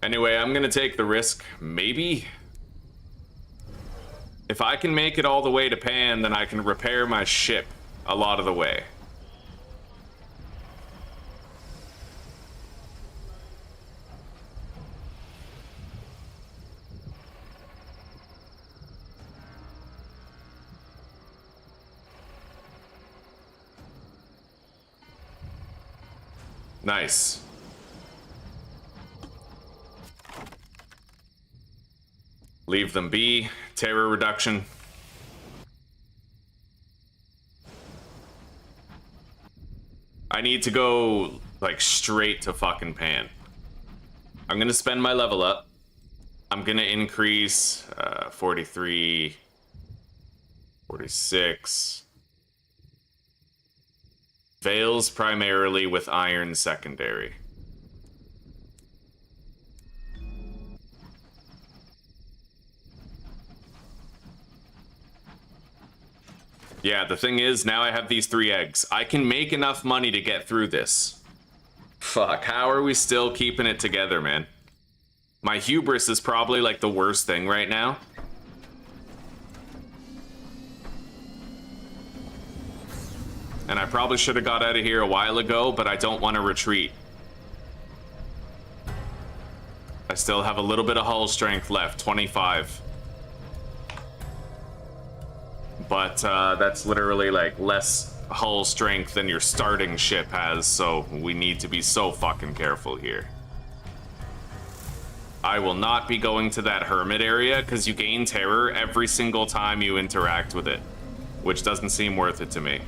Anyway, I'm gonna take the risk, maybe? If I can make it all the way to Pan, then I can repair my ship a lot of the way. Nice. Leave them be. Terror reduction. I need to go, like, straight to fucking Pan. I'm gonna spend my level up. I'm gonna increase 43, 46. Veils primarily with iron secondary. Yeah, the thing is, now I have these 3 eggs. I can make enough money to get through this. Fuck, how are we still keeping it together, man? My hubris is probably, like, the worst thing right now. And I probably should have got out of here a while ago, but I don't want to retreat. I still have a little bit of hull strength left, 25. But that's literally like less hull strength than your starting ship has, so we need to be so fucking careful here. I will not be going to that hermit area because you gain terror every single time you interact with it, which doesn't seem worth it to me.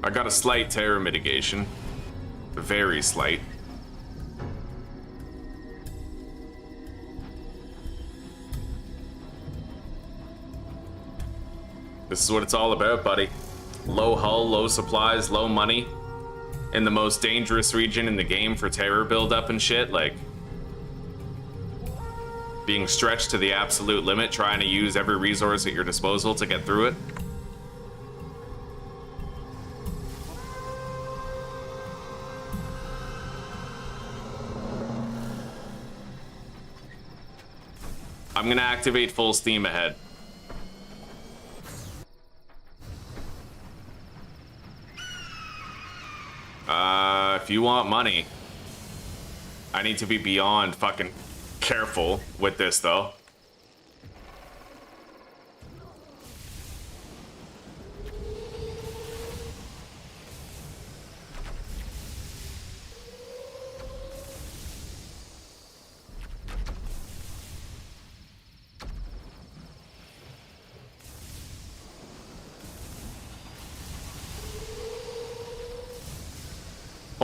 I got a slight terror mitigation. Very slight. This is what it's all about, buddy. Low hull, low supplies, low money. In the most dangerous region in the game for terror buildup and shit, like... being stretched to the absolute limit, trying to use every resource at your disposal to get through it. I'm gonna activate full steam ahead. If you want money, I need to be beyond fucking careful with this, though.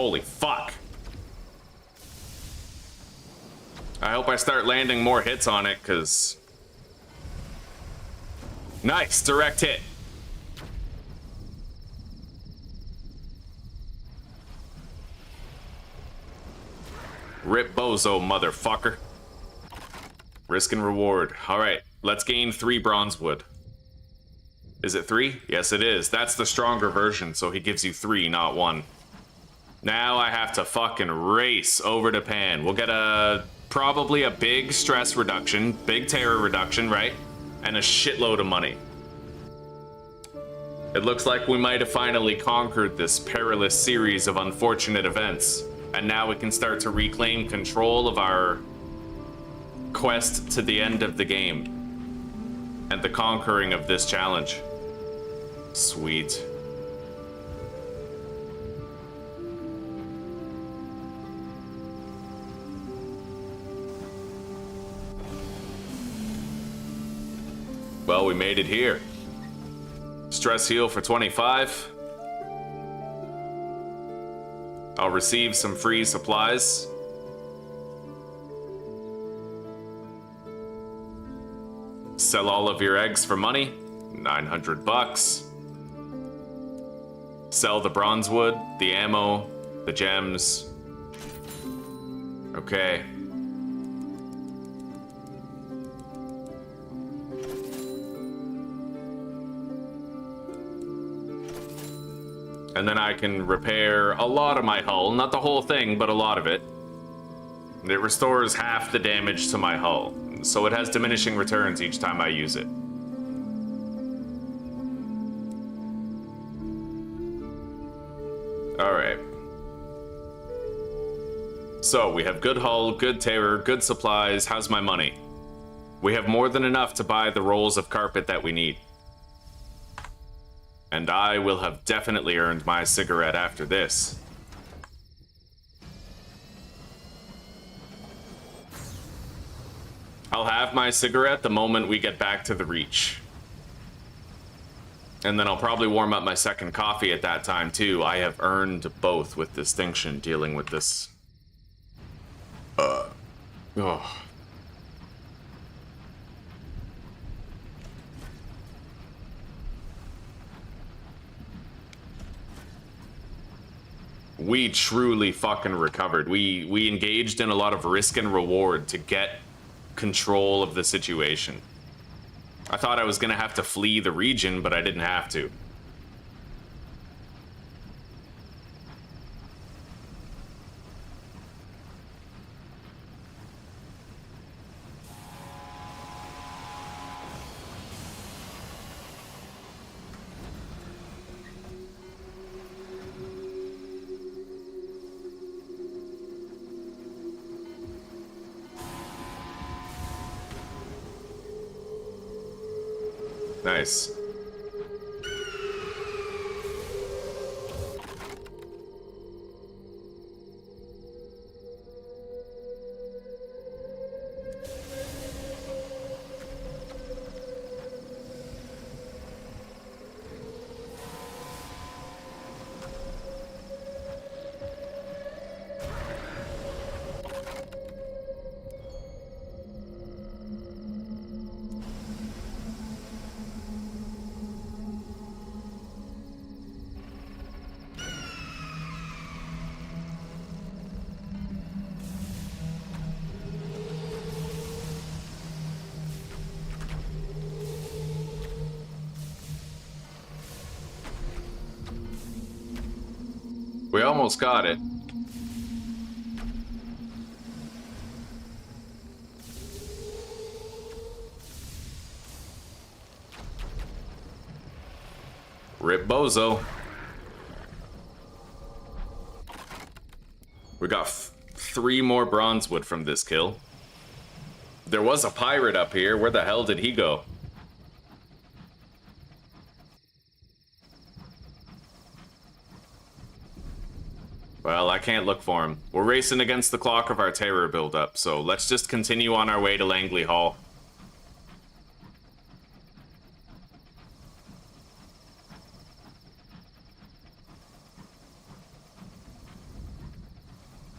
Holy fuck. I hope I start landing more hits on it, because... Nice, direct hit. Rip bozo, motherfucker. Risk and reward. Alright, let's gain 3 bronze wood. Is it 3? Yes, it is. That's the stronger version, so he gives you 3, not 1. Now I have to fucking race over to Pan. We'll get probably a big stress reduction, big terror reduction, right? And a shitload of money. It looks like we might have finally conquered this perilous series of unfortunate events. And now we can start to reclaim control of our quest to the end of the game. And the conquering of this challenge. Sweet. Well, we made it here. Stress heal for 25. I'll receive some free supplies. Sell all of your eggs for money. 900 bucks. Sell the bronze wood, the ammo, the gems. Okay. And then I can repair a lot of my hull. Not the whole thing, but a lot of it. It restores half the damage to my hull, so it has diminishing returns each time I use it. Alright. So, we have good hull, good terror, good supplies. How's my money? We have more than enough to buy the rolls of carpet that we need. And I will have definitely earned my cigarette after this. I'll have my cigarette the moment we get back to the Reach. And then I'll probably warm up my second coffee at that time too. I have earned both with distinction dealing with this. Oh. We truly fucking recovered. We engaged in a lot of risk and reward to get control of the situation. I thought I was gonna have to flee the region, but I didn't have to. Nice. We almost got it. Rip bozo. We got 3 more bronze wood from this kill. There was a pirate up here. Where the hell did he go? Well, I can't look for him. We're racing against the clock of our terror buildup, so let's just continue on our way to Langley Hall.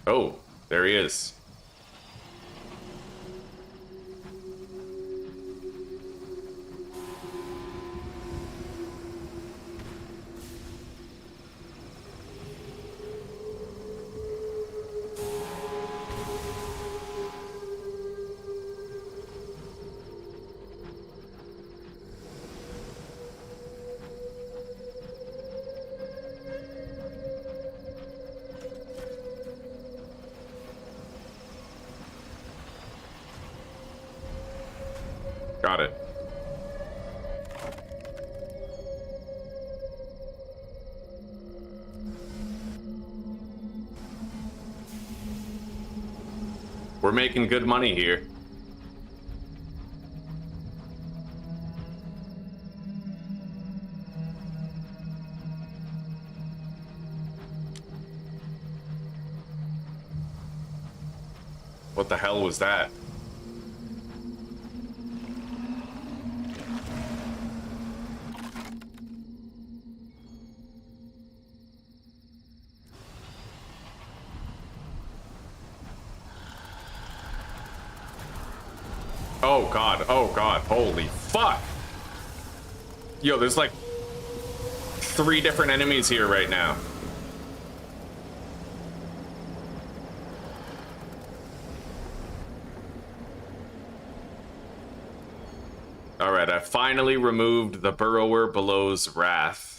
Oh, there he is. Got it. We're making good money here. What the hell was that? Oh god, holy fuck! Yo, there's like 3 different enemies here right now. Alright, I finally removed the Burrower Below's Wrath.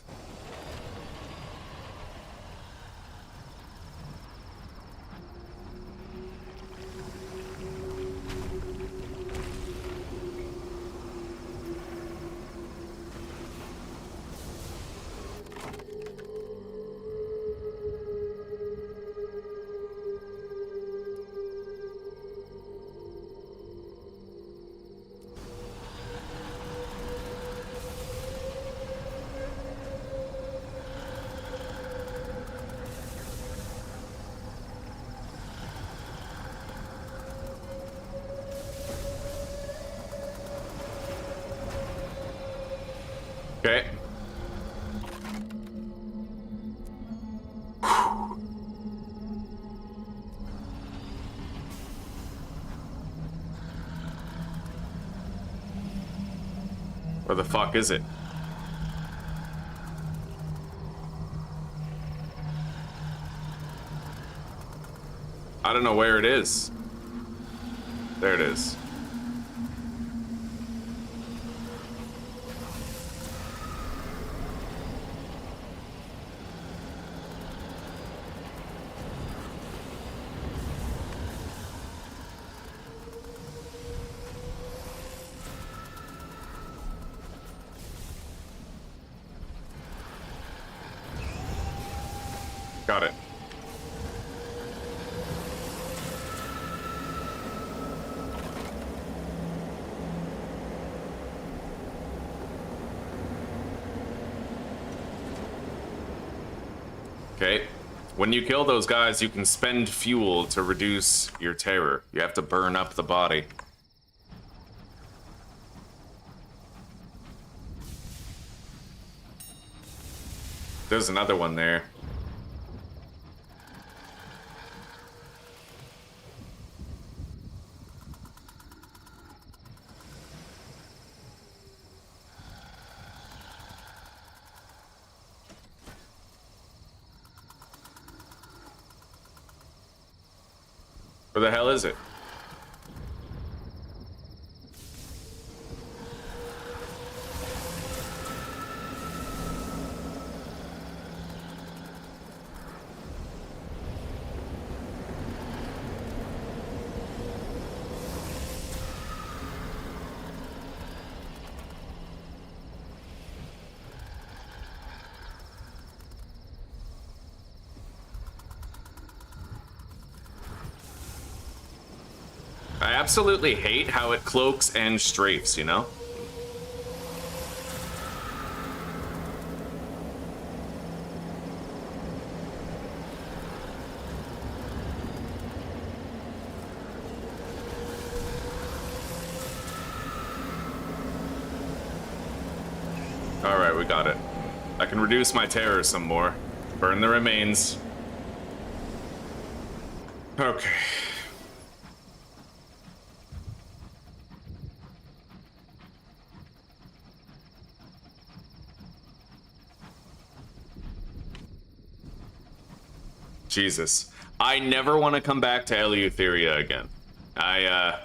Okay. Where the fuck is it? I don't know where it is. There it is. Got it. Okay. When you kill those guys, you can spend fuel to reduce your terror. You have to burn up the body. There's another one there. Where the hell is it? I absolutely hate how it cloaks and strafes, you know? Alright, we got it. I can reduce my terror some more. Burn the remains. Okay. Jesus. I never want to come back to Eleutheria again. I've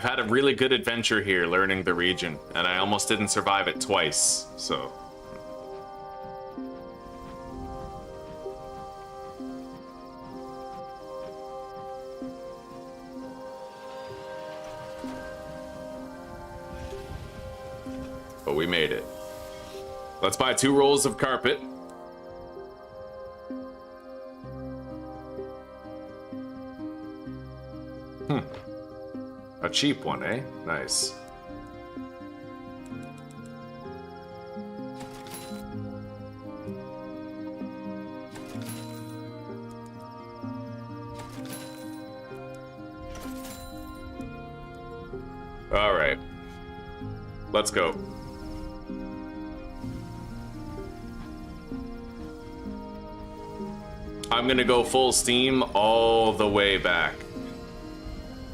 had a really good adventure here learning the region, and I almost didn't survive it twice, so... But we made it. Let's buy 2 rolls of carpet. A cheap one, eh? Nice. All right. Let's go. I'm gonna go full steam all the way back.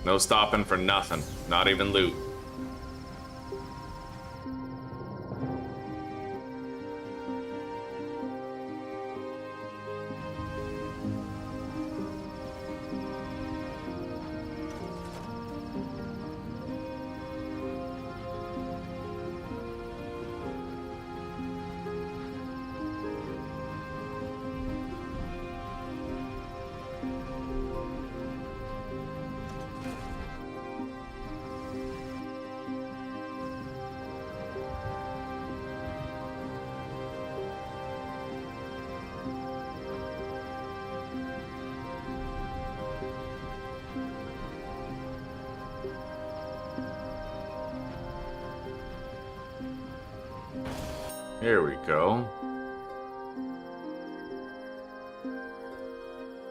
No stopping for nothing, not even loot. Here we go.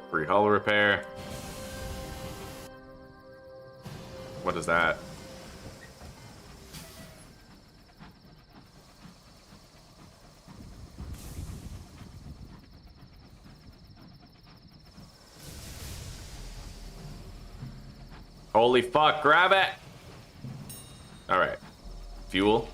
Free hull repair. What is that? Holy fuck, grab it! Alright. Fuel.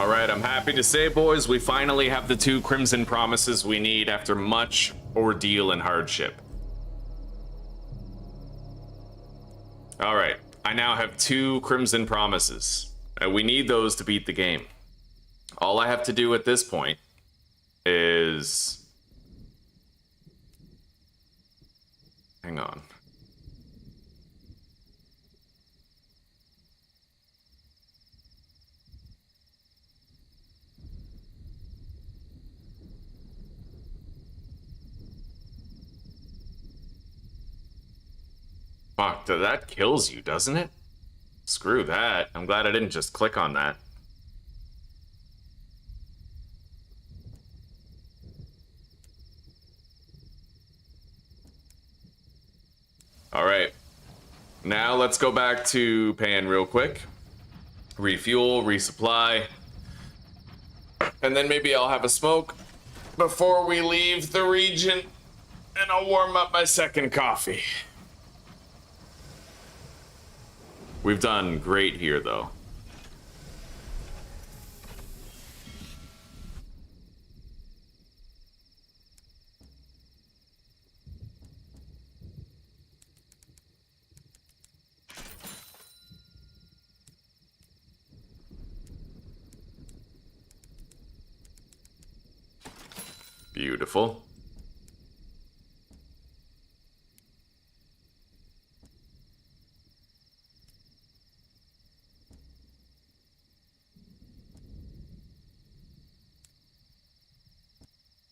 All right, I'm happy to say, boys, we finally have the 2 Crimson Promises we need after much ordeal and hardship. All right, I now have 2 Crimson Promises, and we need those to beat the game. All I have to do at this point is... Hang on. Fuck, that kills you, doesn't it? Screw that. I'm glad I didn't just click on that. All right. Now let's go back to Pan real quick. Refuel, resupply. And then maybe I'll have a smoke before we leave the region. And I'll warm up my second coffee. We've done great here, though. Beautiful.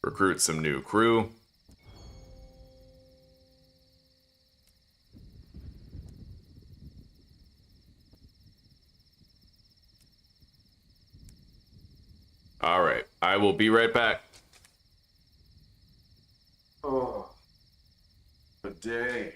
Recruit some new crew. All right, I will be right back. Oh, a day.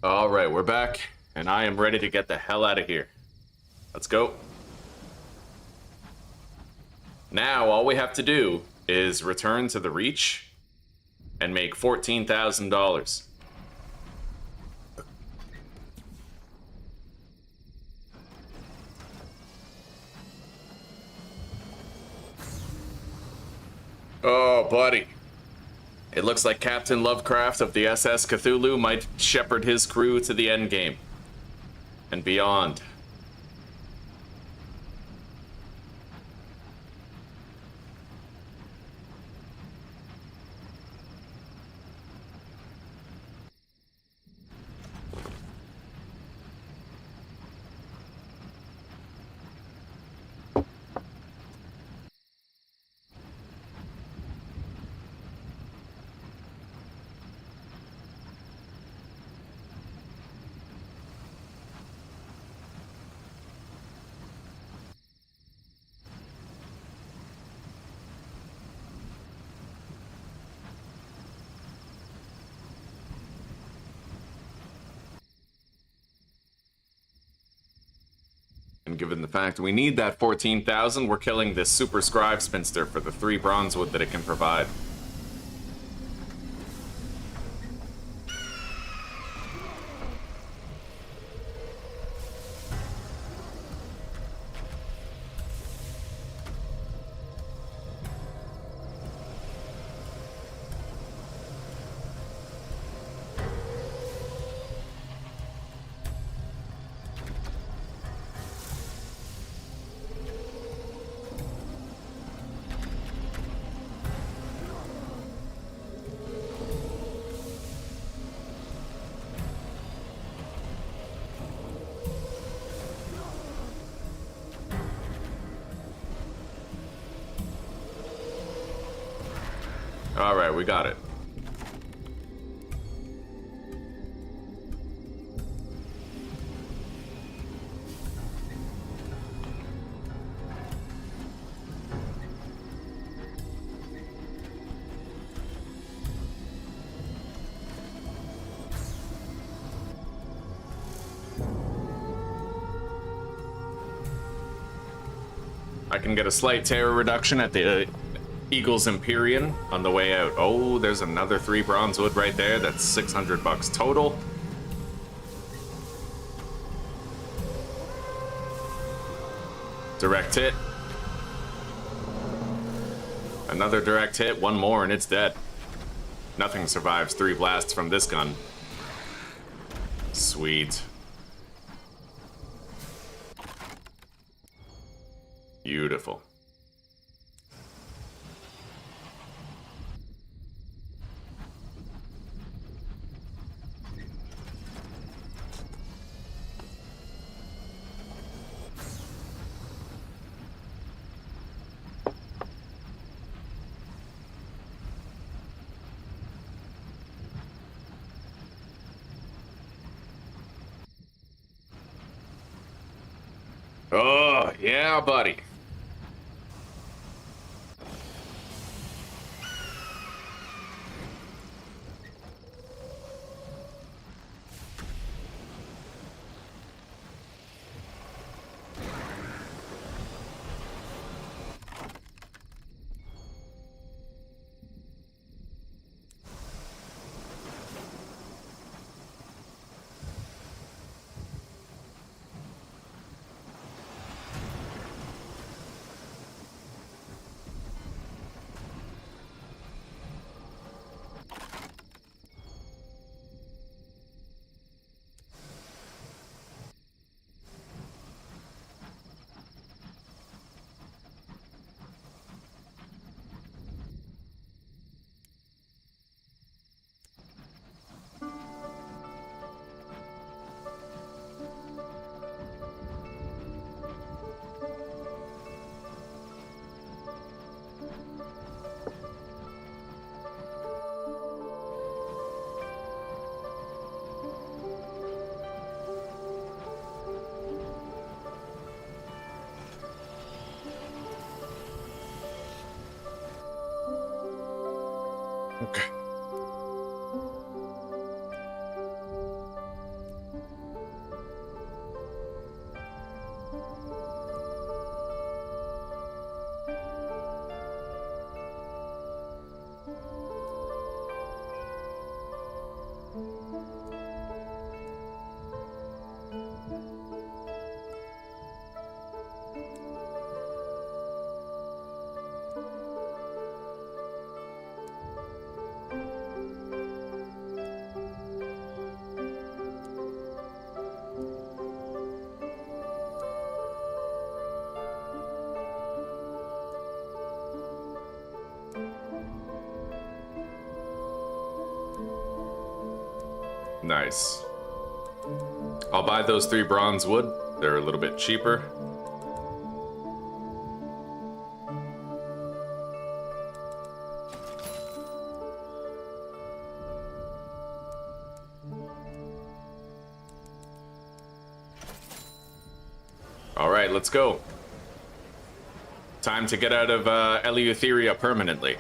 All right, we're back, and I am ready to get the hell out of here. Let's go. Now, all we have to do is return to the Reach and make $14,000. Oh, buddy. It looks like Captain Lovecraft of the SS Cthulhu might shepherd his crew to the endgame and beyond. And given the fact we need that 14,000, we're killing this super scribe spinster for the 3 bronze wood that it can provide. All right, we got it. I can get a slight terror reduction at the Eagle's Empyrean on the way out. Oh, there's another 3 bronze wood right there. That's 600 bucks total. Direct hit. Another direct hit, one more and it's dead. Nothing survives 3 blasts from this gun. Sweet. Beautiful. Oh, yeah, buddy. Okay. Nice. I'll buy those 3 bronze wood. They're a little bit cheaper. All right, let's go. Time to get out of Eleutheria permanently.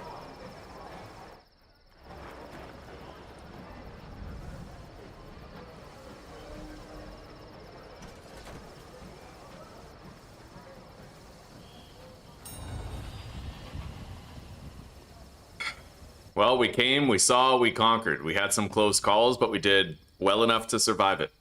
Well, we came, we saw, we conquered. We had some close calls, but we did well enough to survive it.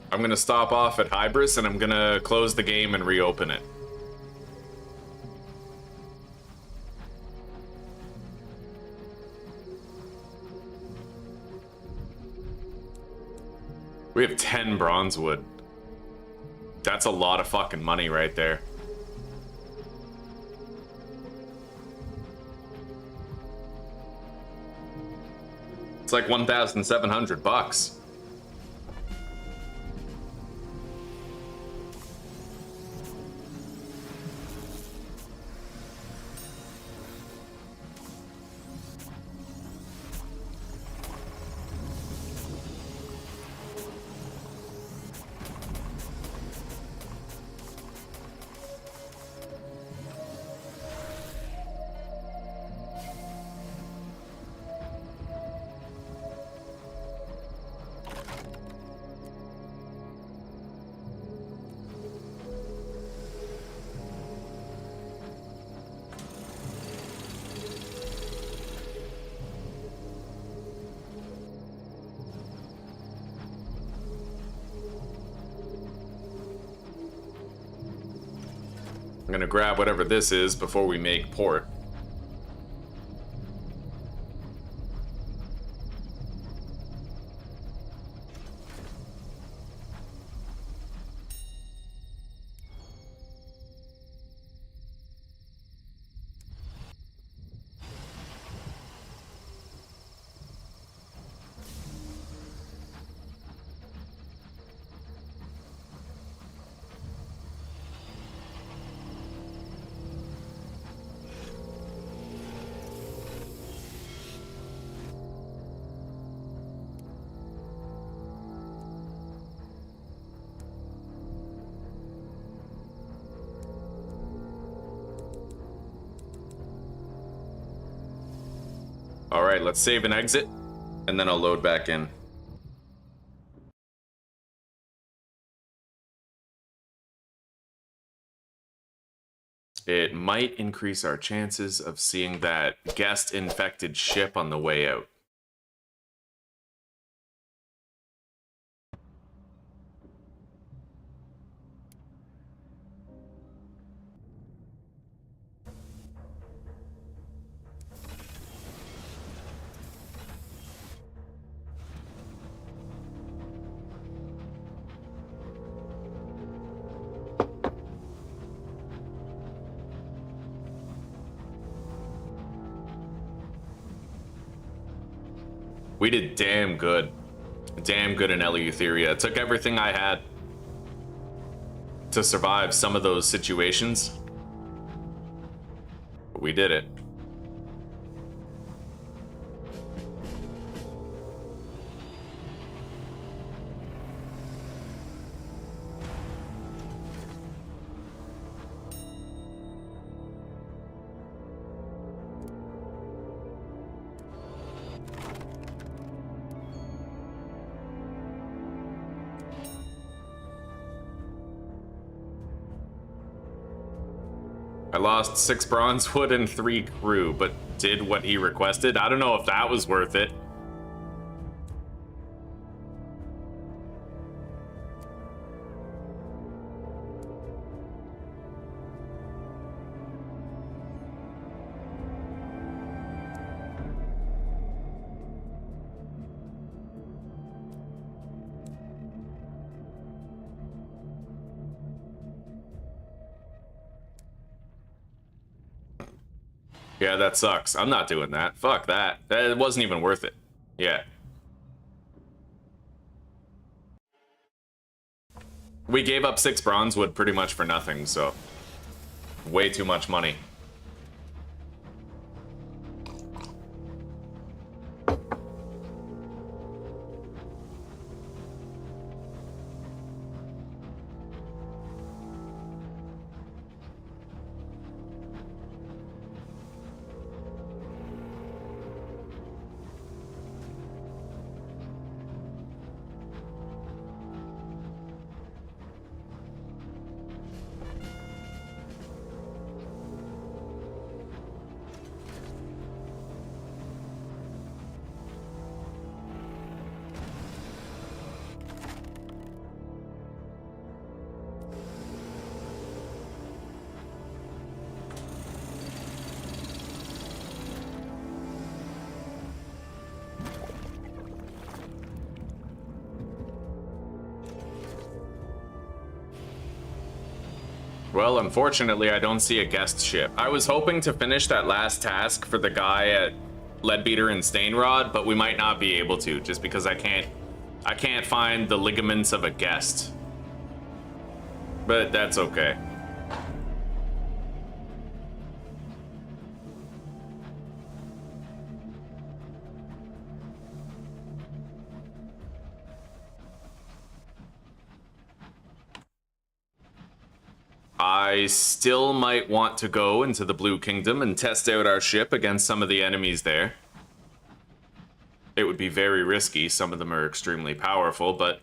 I'm gonna stop off at Hybris and I'm gonna close the game and reopen it. We have 10 bronze wood. That's a lot of fucking money right there. It's like 1,700 bucks. I'm gonna grab whatever this is before we make port. Alright, let's save and exit, and then I'll load back in. It might increase our chances of seeing that guest-infected ship on the way out. We did damn good. Damn good in Eleutheria. It took everything I had to survive some of those situations. But we did it. I lost 6 bronze wood and 3 crew, but did what he requested. I don't know if that was worth it. Yeah, that sucks. I'm not doing that. Fuck that. It wasn't even worth it. Yeah. We gave up 6 bronze wood pretty much for nothing, so... way too much money. Well, unfortunately, I don't see a guest ship. I was hoping to finish that last task for the guy at Leadbeater and Stainrod, but we might not be able to, just because I can't find the ligaments of a guest. But that's okay. I still might want to go into the Blue Kingdom and test out our ship against some of the enemies there. It would be very risky. Some of them are extremely powerful, but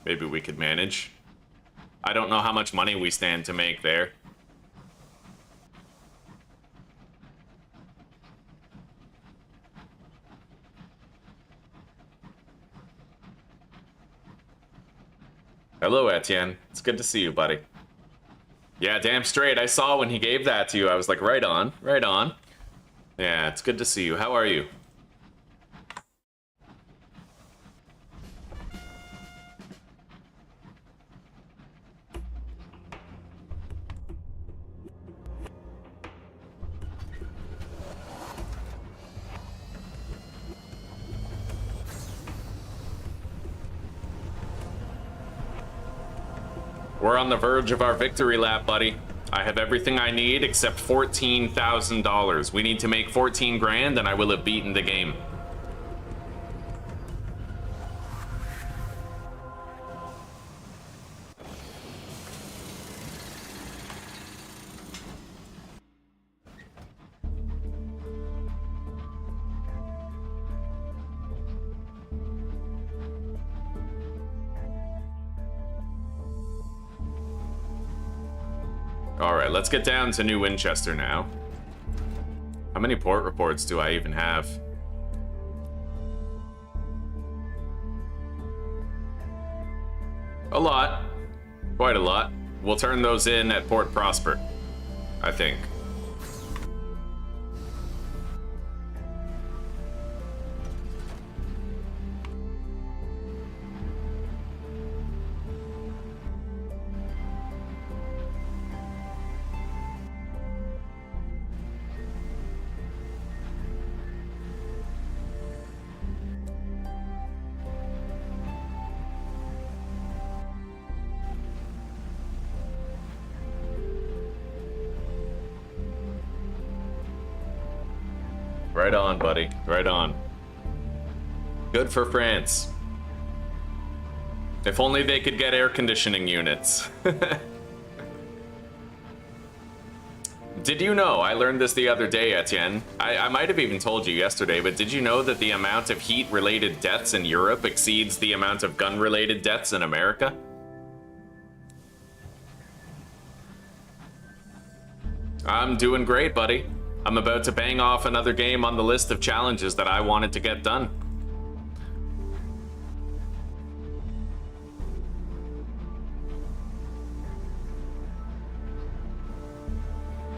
maybe we could manage. I don't know how much money we stand to make there. Hello, Etienne. It's good to see you, buddy. Yeah, damn straight. I saw when he gave that to you. I was like, right on, right on. Yeah, it's good to see you. How are you? We're on the verge of our victory lap, buddy. I have everything I need except $14,000. We need to make 14 grand and I will have beaten the game. Alright, let's get down to New Winchester now. How many port reports do I even have? A lot. Quite a lot. We'll turn those in at Port Prosper, I think. Right on, buddy. Right on. Good for France. If only they could get air conditioning units. Did you know, I learned this the other day, Etienne. I might have even told you yesterday, but did you know that the amount of heat-related deaths in Europe exceeds the amount of gun-related deaths in America? I'm doing great, buddy. I'm about to bang off another game on the list of challenges that I wanted to get done.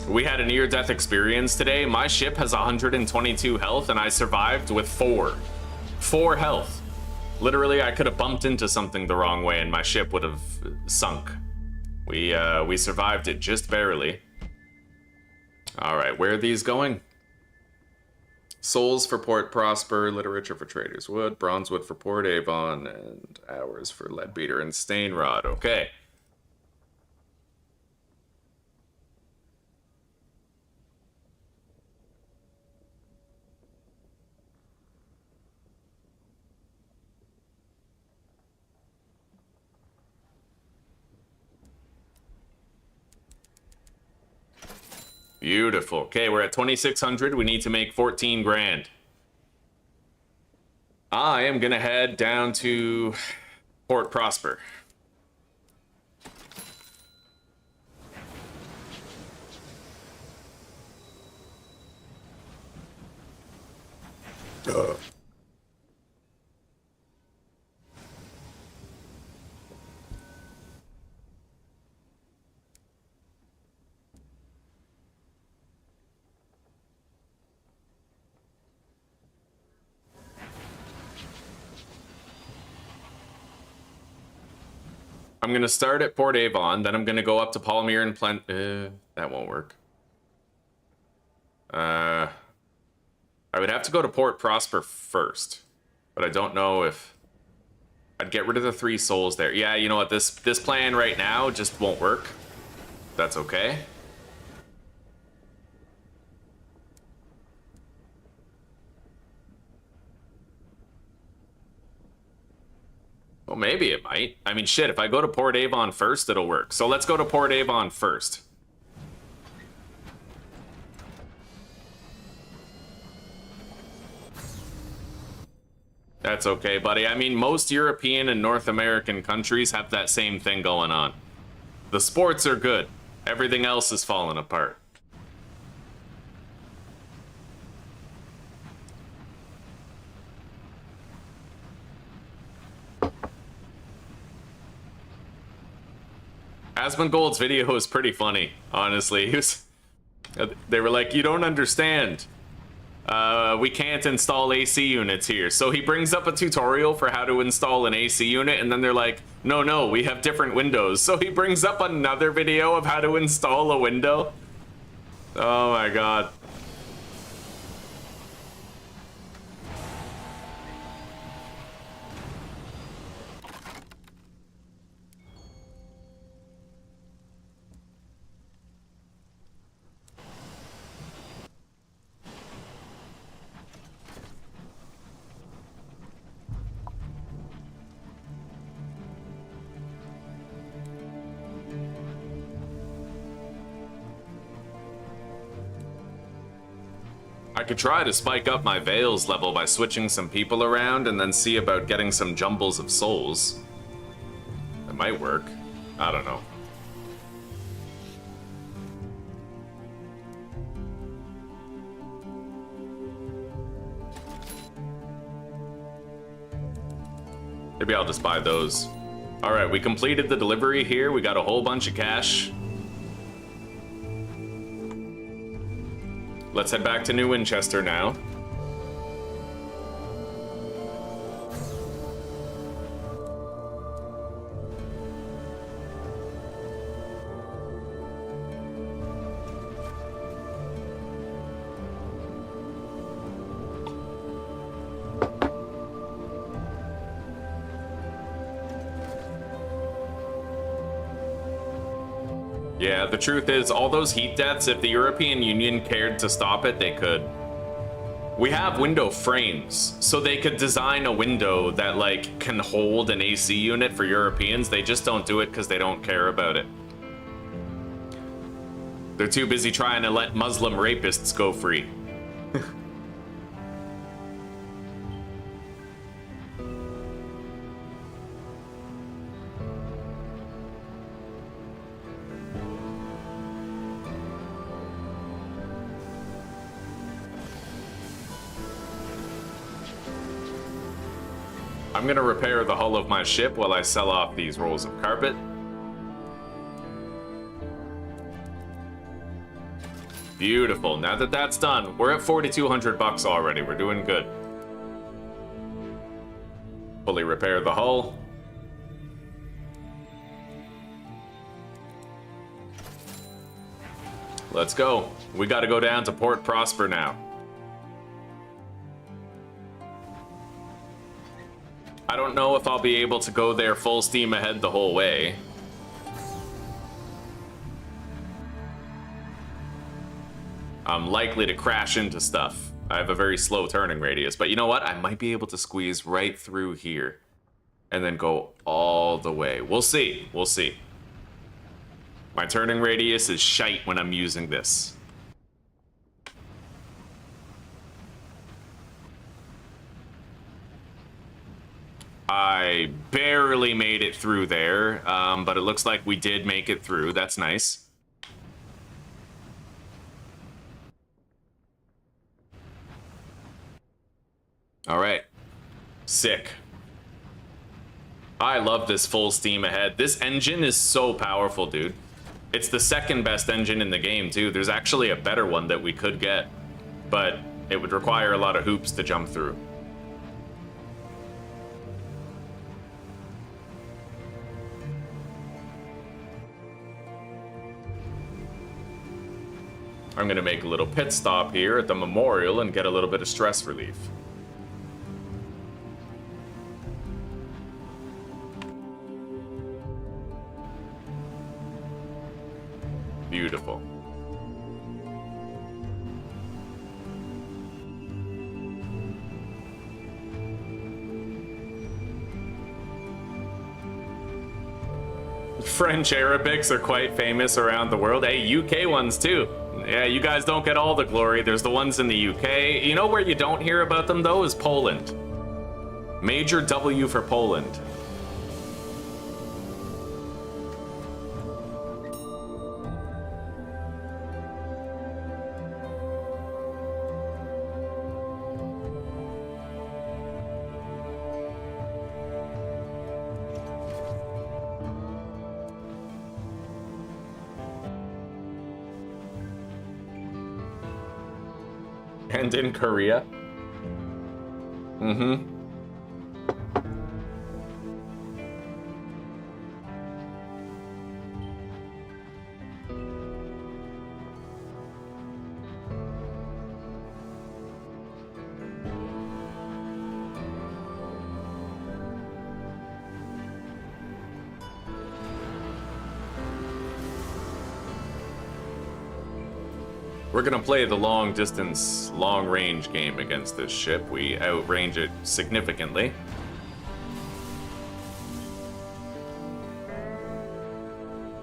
We had a near-death experience today. My ship has 122 health, and I survived with 4 health. Literally, I could have bumped into something the wrong way, and my ship would have sunk. We survived it just barely. All right, where are these going? Souls for Port Prosper, literature for Traders Wood, bronze wood for Port Avon, and hours for Leadbeater and Stainrod. Okay. Beautiful. Okay, we're at 2,600. We need to make 14 grand. I am gonna head down to Port Prosper. I'm gonna start at Port Avon, then I'm gonna go up to Palmyre and that won't work. I would have to go to Port Prosper first, but I don't know if I'd get rid of the 3 souls there. Yeah, you know what? This plan right now just won't work. That's okay. Well, maybe it might. I mean, shit, if I go to Port Avon first, it'll work. So let's go to Port Avon first. That's okay, buddy. I mean, most European and North American countries have that same thing going on. The sports are good. Everything else is falling apart. Asmongold's video was pretty funny, honestly. They were like, you don't understand. We can't install AC units here. So he brings up a tutorial for how to install an AC unit, and then they're like, no, we have different windows. So he brings up another video of how to install a window. Oh my god. I could try to spike up my Veils level by switching some people around and then see about getting some jumbles of souls. That might work. I don't know. Maybe I'll just buy those. Alright, we completed the delivery here. We got a whole bunch of cash. Let's head back to New Winchester now. Yeah, the truth is, all those heat deaths, if the European Union cared to stop it, they could. We have window frames, so they could design a window that, like, can hold an AC unit for Europeans. They just don't do it because they don't care about it. They're too busy trying to let Muslim rapists go free. I'm gonna repair the hull of my ship while I sell off these rolls of carpet. Beautiful. Now that that's done, we're at 4,200 bucks already. We're doing good. Fully repair the hull. Let's go. We gotta go down to Port Prosper now. I don't know if I'll be able to go there full steam ahead the whole way. I'm likely to crash into stuff. I have a very slow turning radius, but you know what? I might be able to squeeze right through here and then go all the way. We'll see. We'll see. My turning radius is shite when I'm using this. I barely made it through there, but it looks like we did make it through. That's nice. All right. Sick. I love this full steam ahead. This engine is so powerful, dude. It's the second best engine in the game, too. There's actually a better one that we could get, but it would require a lot of hoops to jump through. I'm gonna make a little pit stop here at the memorial and get a little bit of stress relief. Beautiful. French Arabics are quite famous around the world. Hey, UK ones too. Yeah, you guys don't get all the glory. There's the ones in the UK. You know where you don't hear about them though is Poland. Major W for Poland. And in Korea. Mm-hmm. We're gonna play the long distance, long range game against this ship. We outrange it significantly.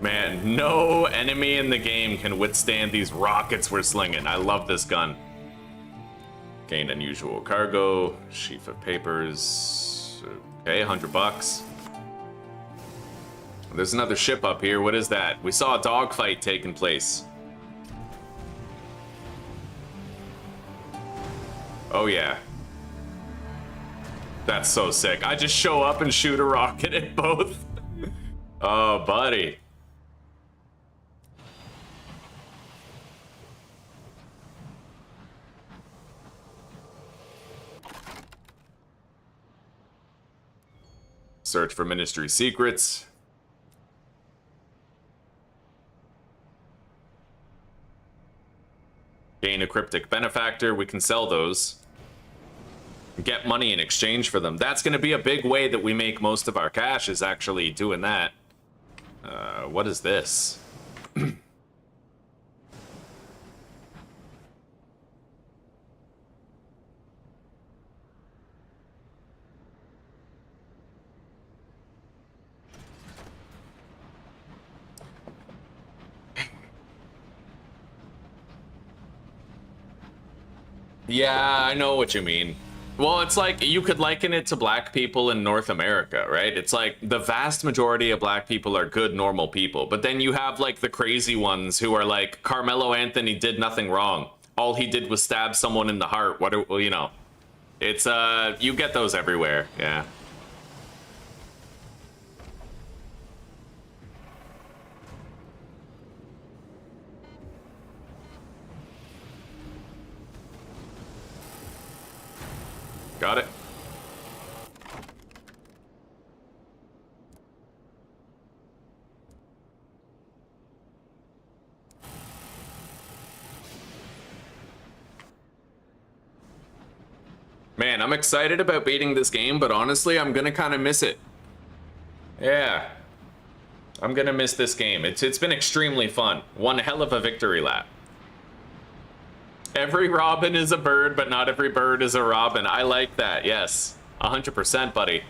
Man, no enemy in the game can withstand these rockets we're slinging. I love this gun. Gain unusual cargo, sheaf of papers. Okay, 100 bucks. There's another ship up here. What is that? We saw a dogfight taking place. Oh yeah. That's so sick. I just show up and shoot a rocket at both. Oh, buddy. Search for ministry secrets. Gain a cryptic benefactor. We can sell those. Get money in exchange for them. That's going to be a big way that we make most of our cash, is actually doing that. What is this? Yeah, I know what you mean. Well, it's like, you could liken it to black people in North America, right? It's like, the vast majority of black people are good, normal people. But then you have, like, the crazy ones who are like, Carmelo Anthony did nothing wrong. All he did was stab someone in the heart. What, you know. It's, you get those everywhere, yeah. Got it. Man, I'm excited about beating this game, but honestly, I'm gonna kind of miss it. Yeah. I'm gonna miss this game. It's been extremely fun. One hell of a victory lap. Every robin is a bird, but not every bird is a robin. I like that, yes. 100%, buddy.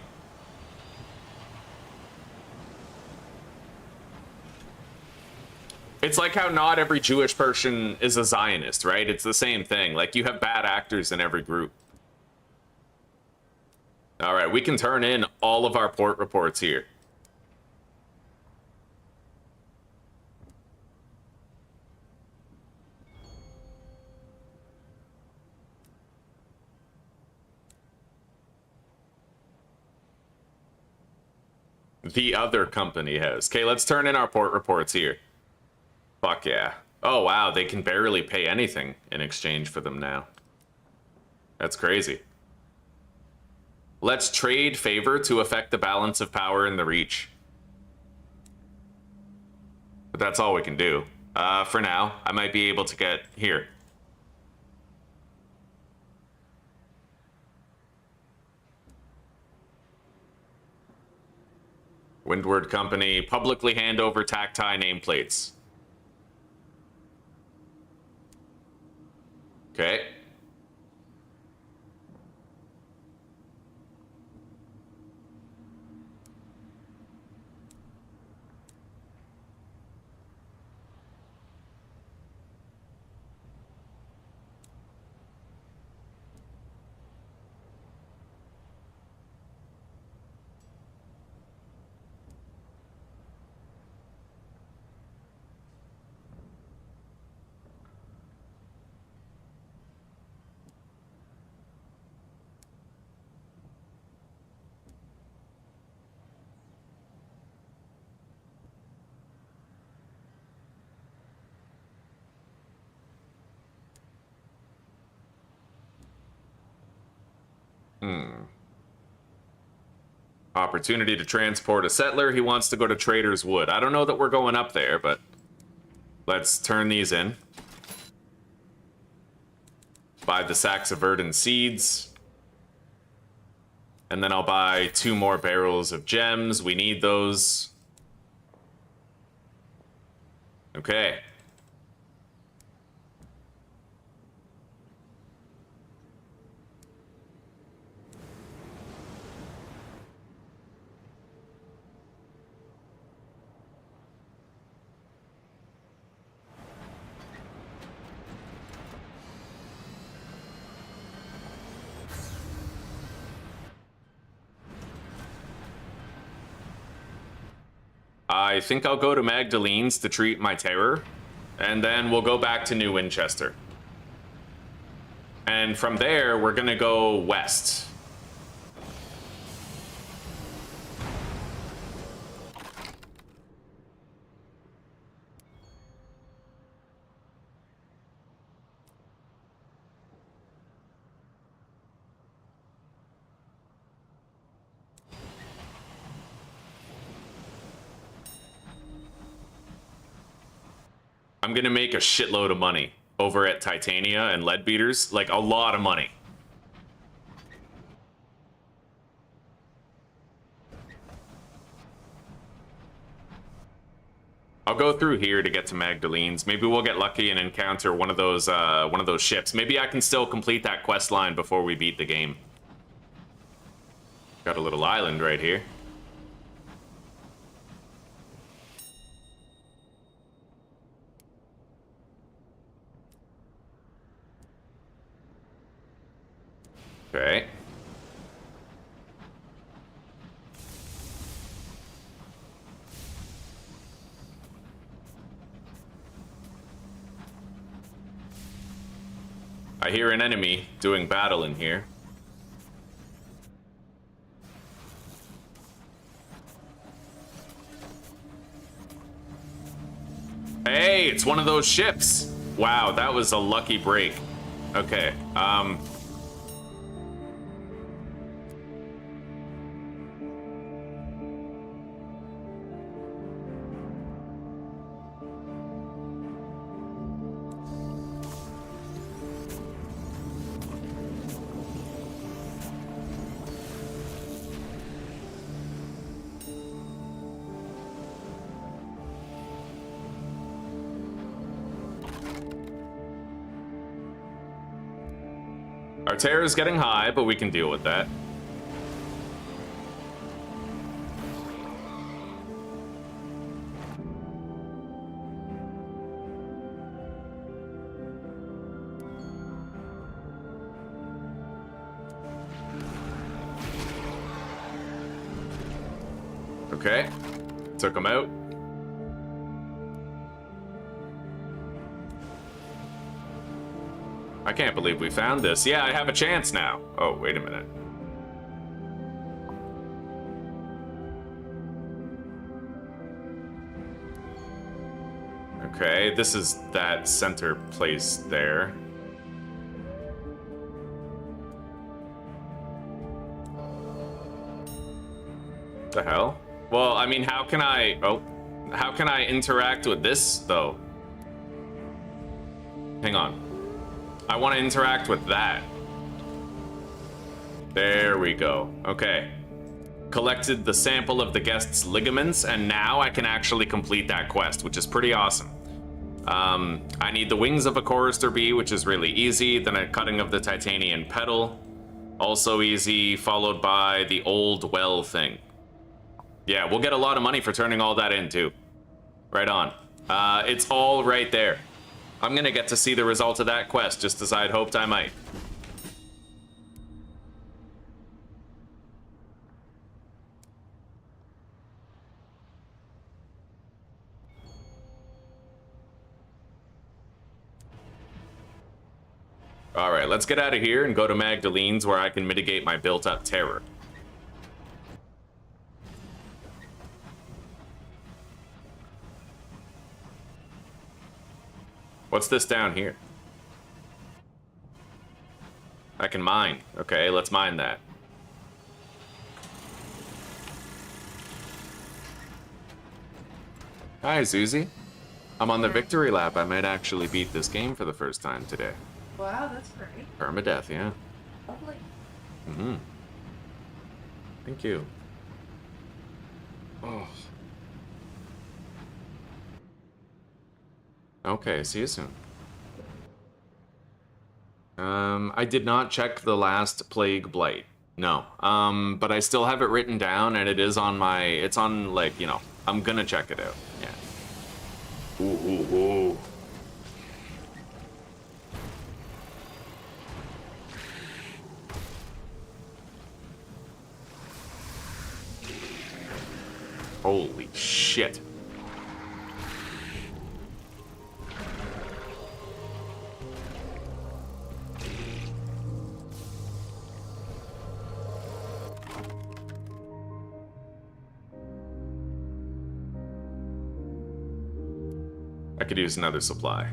It's like how not every Jewish person is a Zionist, right? It's the same thing. Like, you have bad actors in every group. All right, we can turn in all of our port reports here. The other company has. Okay, let's turn in our port reports here. Fuck yeah. Oh, wow, they can barely pay anything in exchange for them now. That's crazy. Let's trade favor to affect the balance of power in the Reach. But that's all we can do. For now, I might be able to get here. Windward Company, publicly hand over tactile nameplates. Okay. Opportunity to transport a settler. He wants to go to Trader's Wood. I don't know that we're going up there, but let's turn these in. Buy the sacks of verdant seeds. And then I'll buy 2 more barrels of gems. We need those. Okay. I think I'll go to Magdalene's to treat my terror, and then we'll go back to New Winchester. And from there, we're gonna go west. I'm gonna make a shitload of money over at Titania and Leadbeaters, like a lot of money. I'll go through here to get to Magdalene's. Maybe we'll get lucky and encounter one of those ships. Maybe I can still complete that quest line before we beat the game. Got a little island right here. Okay. I hear an enemy doing battle in here. Hey, it's one of those ships. Wow, that was a lucky break. Okay, Our terror is getting high, but we can deal with that. Okay, took him out. I can't believe we found this. Yeah, I have a chance now. Oh, wait a minute. Okay, this is that center place there. The hell? Well, I mean, how can I... Oh, how can I interact with this, though? Hang on. I want to interact with that. There we go. Okay. Collected the sample of the guest's ligaments, and now I can actually complete that quest, which is pretty awesome. I need the wings of a chorister bee, which is really easy. Then a cutting of the titanium petal. Also easy, followed by the old well thing. Yeah, we'll get a lot of money for turning all that in, too. Right on. It's all right there. I'm gonna get to see the result of that quest, just as I'd hoped I might. Alright, let's get out of here and go to Magdalene's, where I can mitigate my built-up terror. What's this down here? I can mine. Okay, let's mine that. Hi, Zuzi. I'm on the victory lap. I might actually beat this game for the first time today. Wow, that's great. Permadeath, yeah. Lovely. Mm-hmm. Thank you. Oh. Okay, see you soon. I did not check the last Plague Blight. No. But I still have it written down, and it is on my... It's on, like, you know, I'm gonna check it out. Yeah. Ooh, ooh, ooh. Holy shit. I could use another supply.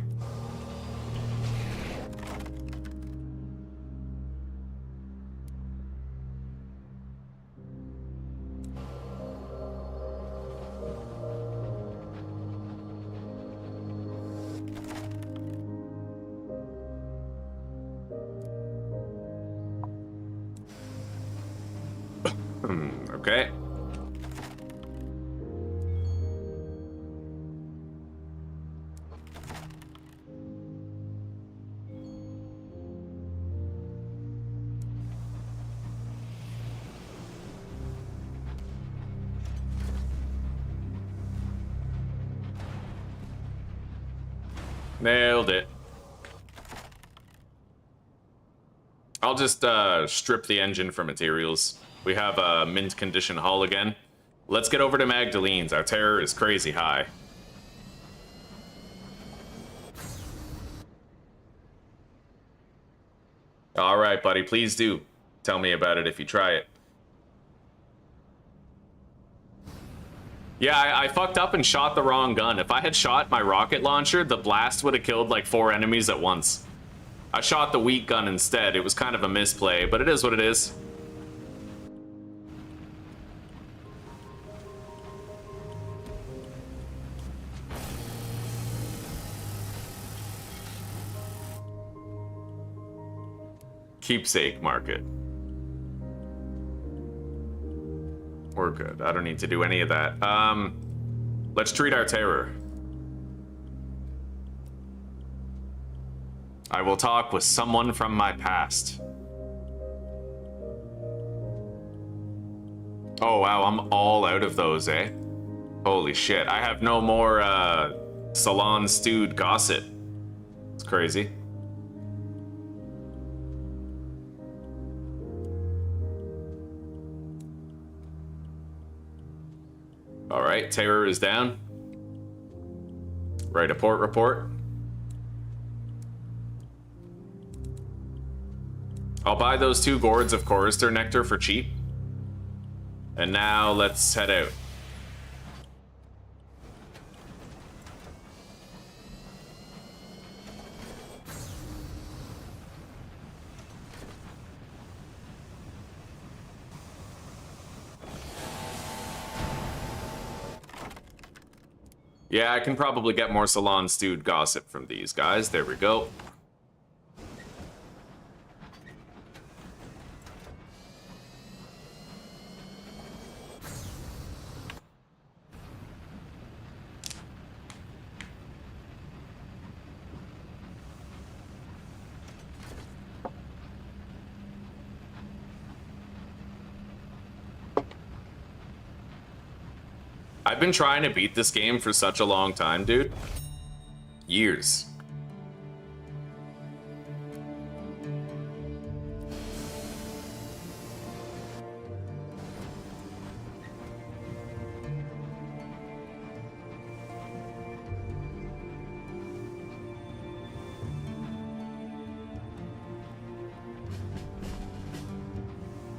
Okay. Nailed it. I'll just strip the engine for materials. We have a mint condition hull again. Let's get over to Magdalene's. Our terror is crazy high. All right, buddy, please do. Tell me about it if you try it. Yeah, I fucked up and shot the wrong gun. If I had shot my rocket launcher, the blast would have killed like 4 enemies at once. I shot the weak gun instead. It was kind of a misplay, but it is what it is. Keepsake market. We're good. I don't need to do any of that. Let's treat our terror. I will talk with someone from my past. Oh wow, I'm all out of those, eh? Holy shit, I have no more salon stewed gossip. It's crazy. All right, terror is down. Write a port report. I'll buy those 2 gourds of chorister nectar for cheap. And now let's head out. Yeah, I can probably get more salon stewed gossip from these guys. There we go. I've been trying to beat this game for such a long time, dude. Years.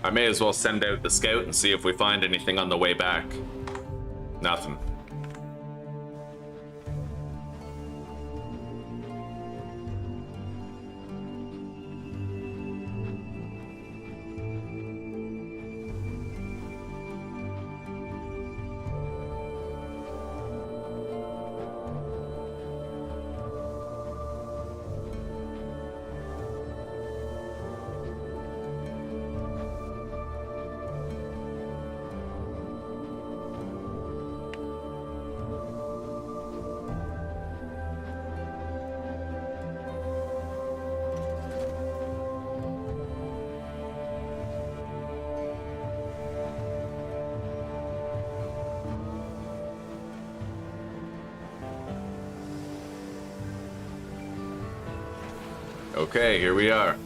I may as well send out the scout and see if we find anything on the way back. Nothing. Okay, here we are.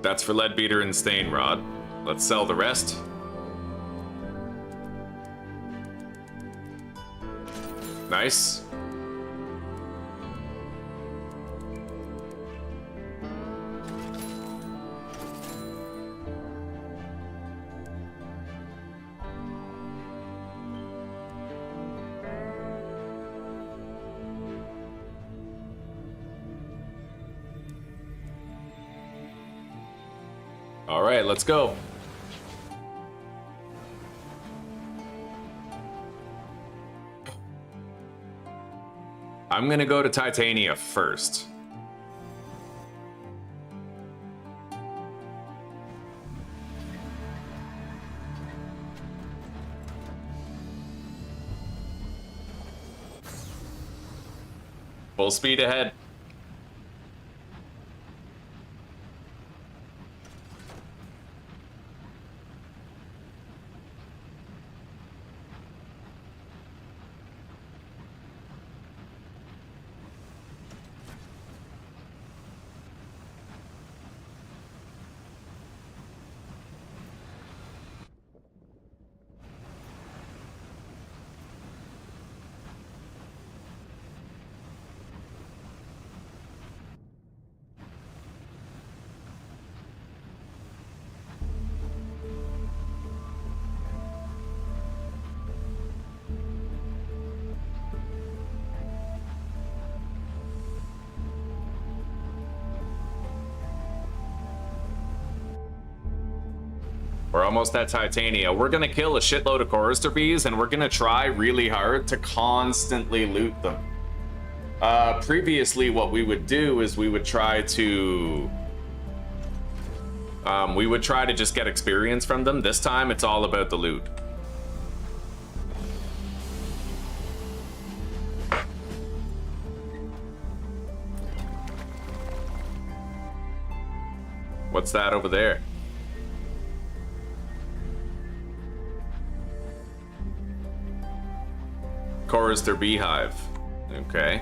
That's for Leadbeater and Stain Rod. Let's sell the rest. Nice. All right, let's go. I'm gonna go to Titania first. Full speed ahead. We're almost at Titania. We're gonna kill a shitload of chorister bees, and we're gonna try really hard to constantly loot them. Previously, what we would do is we would try to just get experience from them. This time, it's all about the loot. What's that over there? Chorister Beehive. Okay.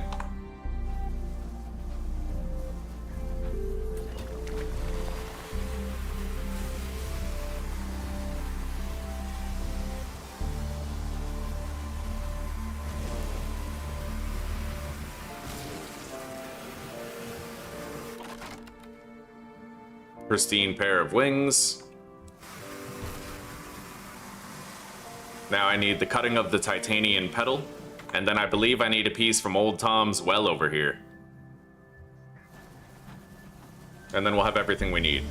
Pristine pair of wings. Now I need the cutting of the titanium petal, and then I believe I need a piece from Old Tom's well over here. And then we'll have everything we need.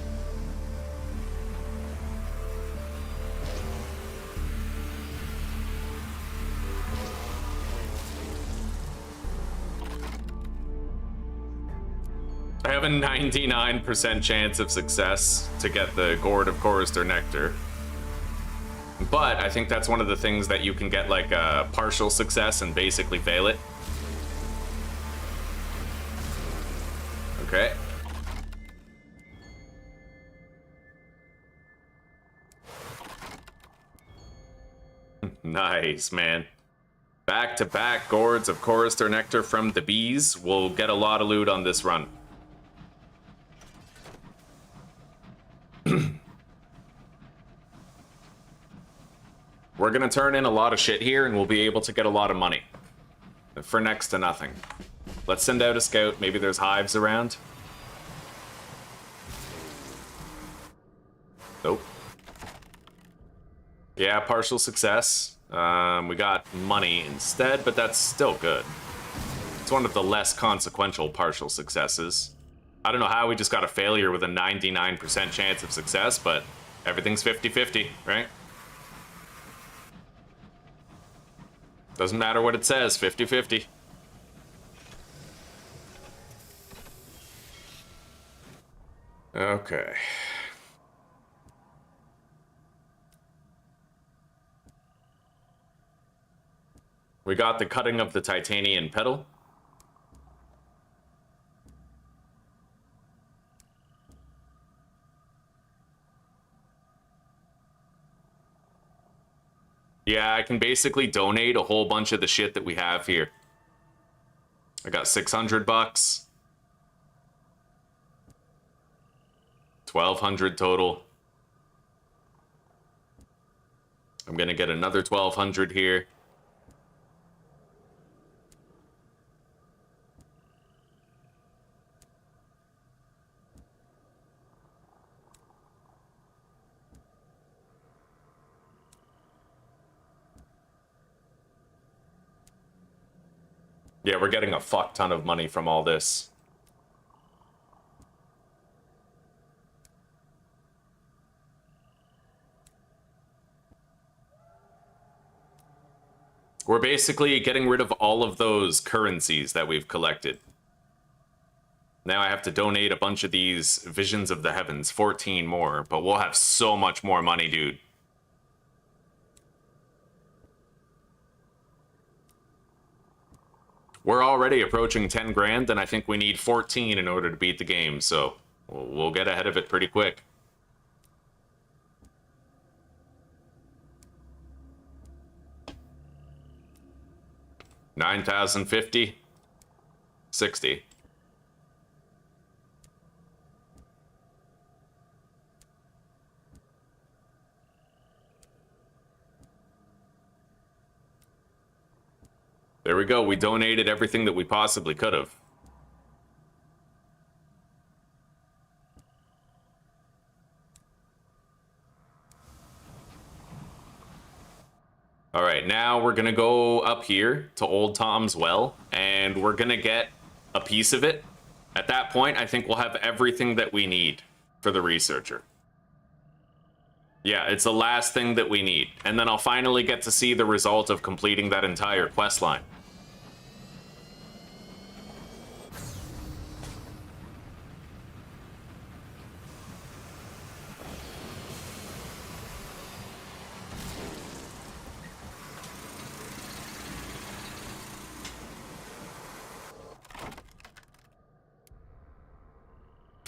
I have a 99% chance of success to get the Gourd of Chorister Nectar. But I think that's one of the things that you can get like a partial success and basically fail it. Okay. Nice, man. Back-to-back Gourds of Chorister Nectar from the bees. We'll get a lot of loot on this run. We're gonna turn in a lot of shit here and we'll be able to get a lot of money. For next to nothing. Let's send out a scout. Maybe there's hives around. Nope. Yeah, partial success. We got money instead, but that's still good. It's one of the less consequential partial successes. I don't know how we just got a failure with a 99% chance of success, but everything's 50-50, right? Doesn't matter what it says, 50-50. Okay. We got the cutting of the titanium petal. Yeah, I can basically donate a whole bunch of the shit that we have here. I got 600 bucks. 1,200 total. I'm gonna get another 1,200 here. Yeah, we're getting a fuck ton of money from all this. We're basically getting rid of all of those currencies that we've collected. Now I have to donate a bunch of these Visions of the Heavens, 14 more, but we'll have so much more money, dude. We're already approaching 10 grand, and I think we need 14 in order to beat the game, so we'll get ahead of it pretty quick. $9,050, 60. There we go. We donated everything that we possibly could have. All right, now we're gonna go up here to Old Tom's well, and we're gonna get a piece of it. At that point, I think we'll have everything that we need for the researcher. Yeah, it's the last thing that we need. And then I'll finally get to see the result of completing that entire quest line.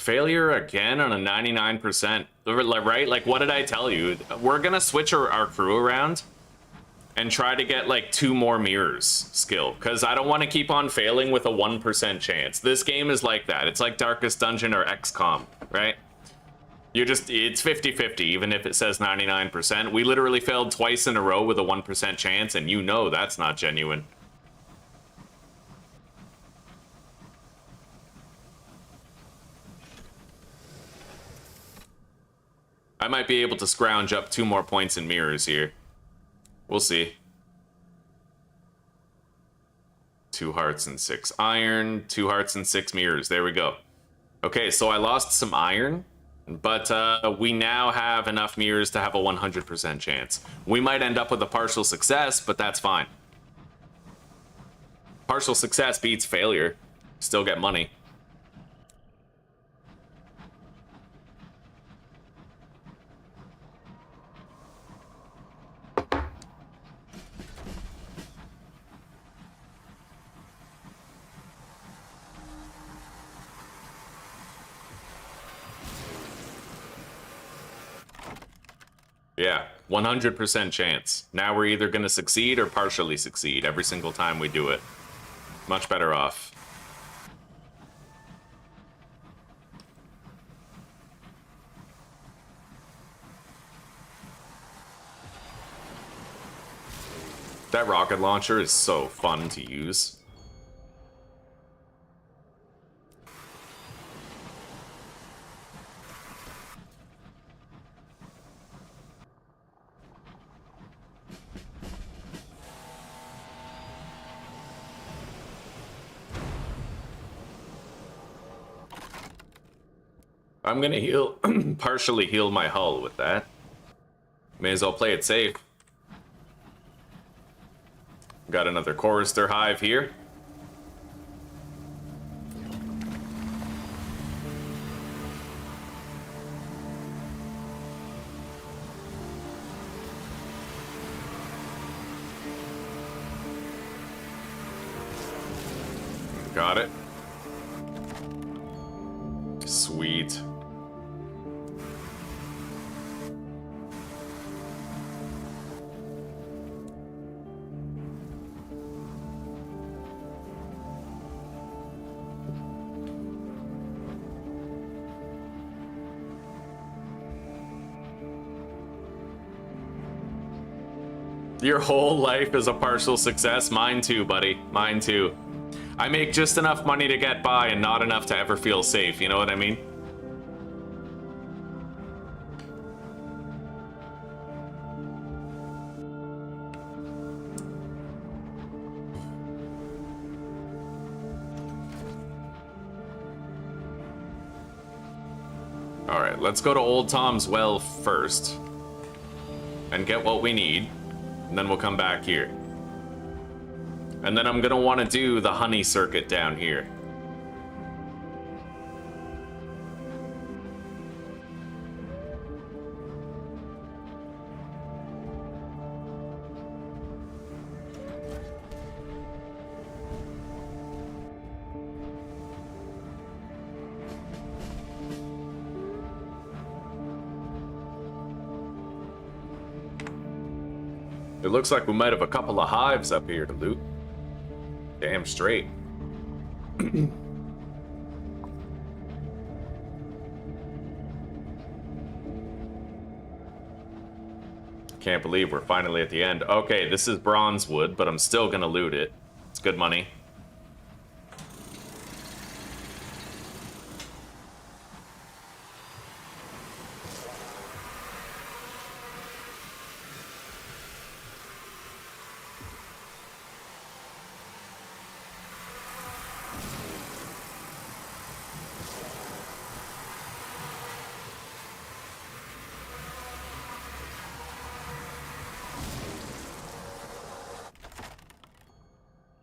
Failure again on a 99%. Right? Like, what did I tell you? We're gonna switch our crew around and try to get like 2 more mirrors skill, because I don't want to keep on failing with a 1% chance. This game is like that. It's like Darkest Dungeon or XCOM, right? It's 50-50, even if it says 99%. We literally failed twice in a row with a 1% chance, and you know that's not genuine. I might be able to scrounge up 2 more points in mirrors here. We'll see. 2 hearts and 6 iron, 2 hearts and 6 mirrors. There we go. Okay, so I lost some iron, but we now have enough mirrors to have a 100% chance. We might end up with a partial success, but that's fine. Partial success beats failure. Still get money. Yeah, 100% chance. Now we're either going to succeed or partially succeed every single time we do it. Much better off. That rocket launcher is so fun to use. I'm gonna heal, partially heal my hull with that. May as well play it safe. Got another chorister hive here. Got it. Sweet. Your whole life is a partial success. Mine too, buddy. Mine too. I make just enough money to get by and not enough to ever feel safe, you know what I mean? Alright, let's go to Old Tom's Well first and get what we need, and then we'll come back here. And then I'm gonna want to do the honey circuit down here. It looks like we might have a couple of hives up here to loot. Damn straight. Can't believe we're finally at the end. Okay, this is bronze wood, but I'm still gonna loot it. It's good money.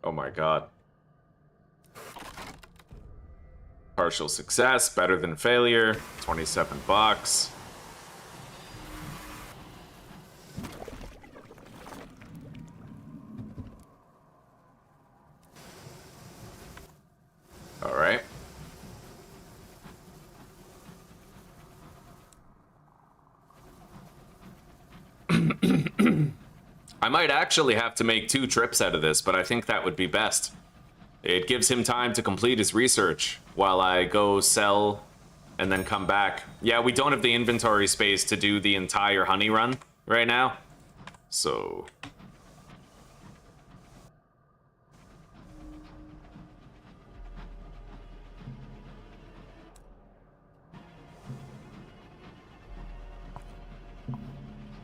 Oh my god. Partial success, better than failure. 27 bucks. All right. I might actually have to make 2 trips out of this, but I think that would be best. It gives him time to complete his research while I go sell and then come back. Yeah, we don't have the inventory space to do the entire honey run right now. So...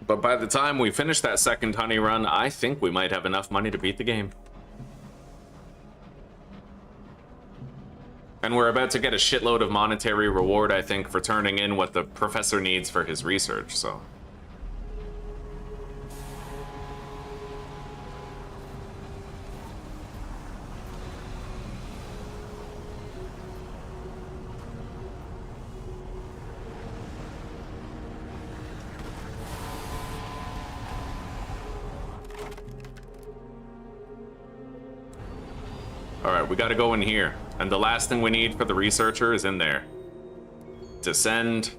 But by the time we finish that second honey run, I think we might have enough money to beat the game. And we're about to get a shitload of monetary reward, I think, for turning in what the professor needs for his research, so... Alright, we gotta go in here. And the last thing we need for the researcher is in there. Descend.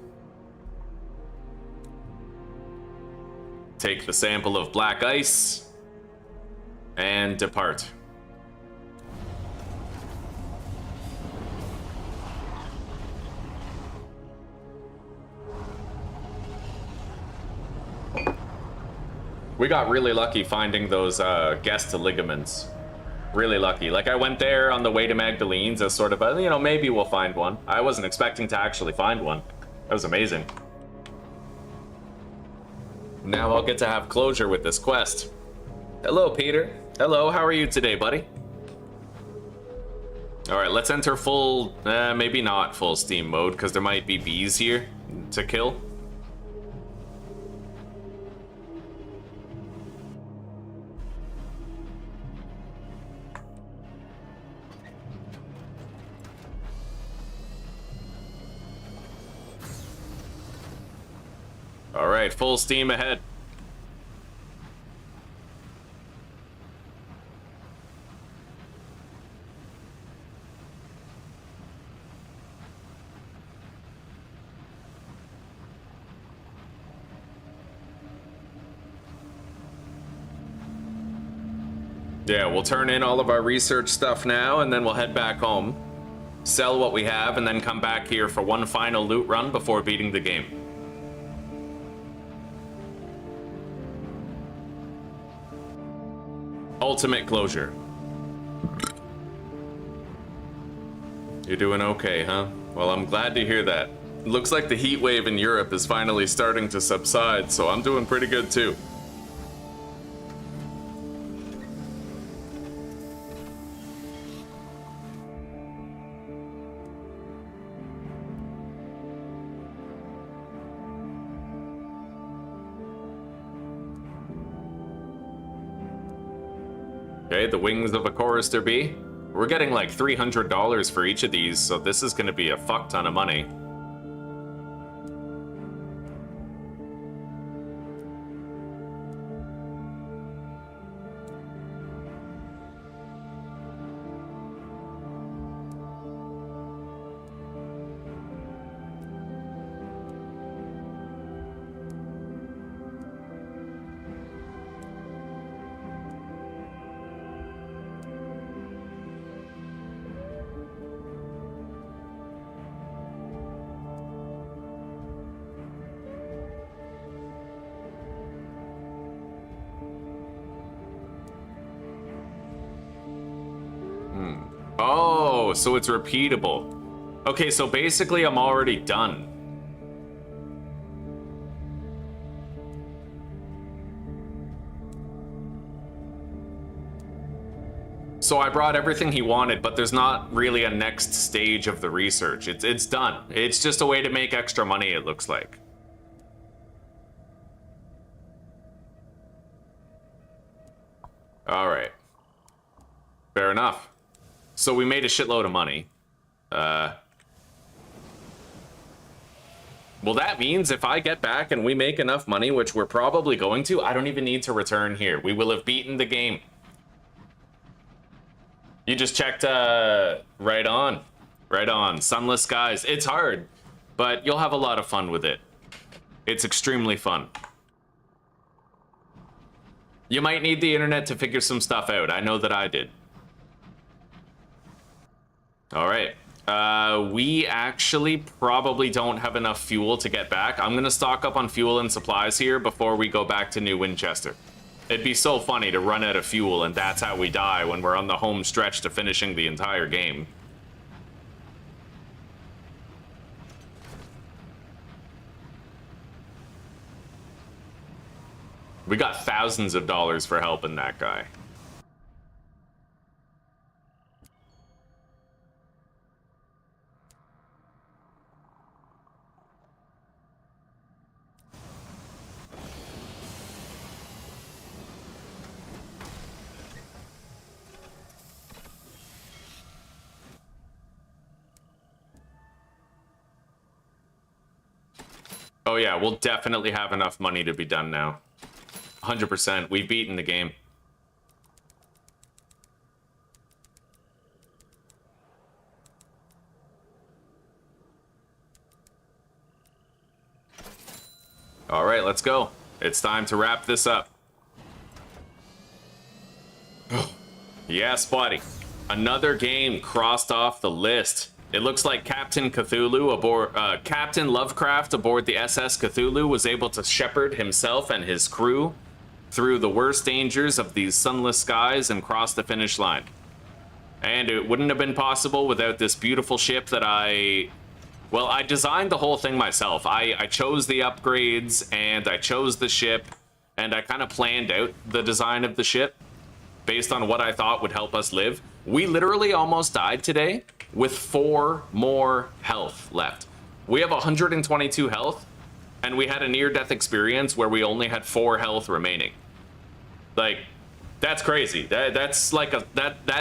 Take the sample of black ice. And depart. We got really lucky finding those guest ligaments. Really lucky. Like, I went there on the way to Magdalene's as sort of a, you know, maybe we'll find one. I wasn't expecting to actually find one. That was amazing. Now I'll get to have closure with this quest. Hello, Peter. Hello, how are you today, buddy? Alright, let's enter full, maybe not full Steam mode, because there might be bees here to kill. All right, full steam ahead. Yeah, we'll turn in all of our research stuff now, and then we'll head back home, sell what we have, and then come back here for one final loot run before beating the game. Ultimate closure. You're doing okay, huh? Well, I'm glad to hear that. Looks like the heat wave in Europe is finally starting to subside, so I'm doing pretty good too. Okay, the wings of a chorister bee. We're getting like $300 for each of these, so this is going to be a fuck ton of money. Oh, so it's repeatable. Okay, so basically I'm already done. So I brought everything he wanted, but there's not really a next stage of the research. It's done. It's just a way to make extra money, it looks like. All right. Fair enough. So we made a shitload of money. Well, that means if I get back and we make enough money, which we're probably going to, I don't even need to return here. We will have beaten the game. You just checked, right on. Right on. Sunless Skies. It's hard, but you'll have a lot of fun with it. It's extremely fun. You might need the internet to figure some stuff out. I know that I did. All right. We actually probably don't have enough fuel to get back. I'm going to stock up on fuel and supplies here before we go back to New Winchester. It'd be so funny to run out of fuel and that's how we die when we're on the home stretch to finishing the entire game. We got thousands of dollars for helping that guy. Oh yeah, we'll definitely have enough money to be done now. 100%. We've beaten the game. All right, let's go. It's time to wrap this up. Yes, buddy. Another game crossed off the list. It looks like Captain Lovecraft aboard the SS Cthulhu was able to shepherd himself and his crew through the worst dangers of these sunless skies and cross the finish line. And it wouldn't have been possible without this beautiful ship that I designed the whole thing myself. I chose the upgrades and I chose the ship and I kind of planned out the design of the ship based on what I thought would help us live. We literally almost died today with 4 more health left. We have 122 health and we had a near-death experience where we only had 4 health remaining. Like, that's crazy. That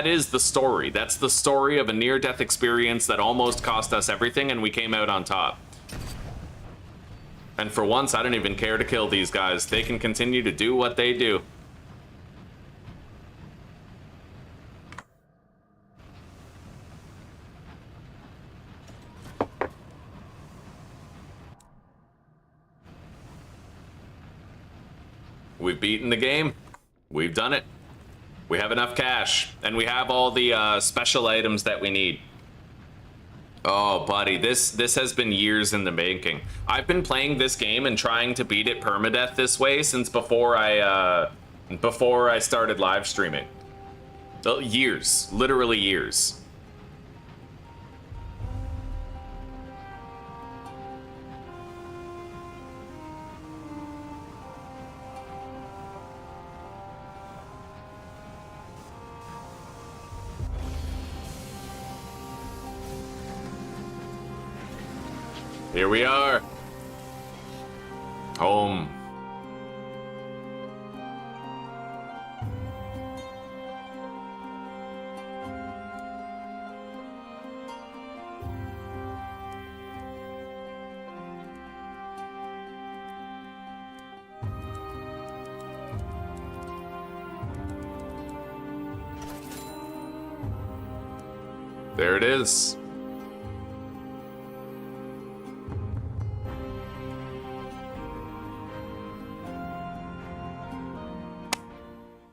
is the story. That's the story of a near-death experience that almost cost us everything and we came out on top. And for once, I don't even care to kill these guys. They can continue to do what they do. We've beaten the game. We've done it. We have enough cash, and we have all the special items that we need. Oh, buddy, this has been years in the making. I've been playing this game and trying to beat it permadeath this way since before I started live streaming. Years, literally years. Here we are. Home. There it is.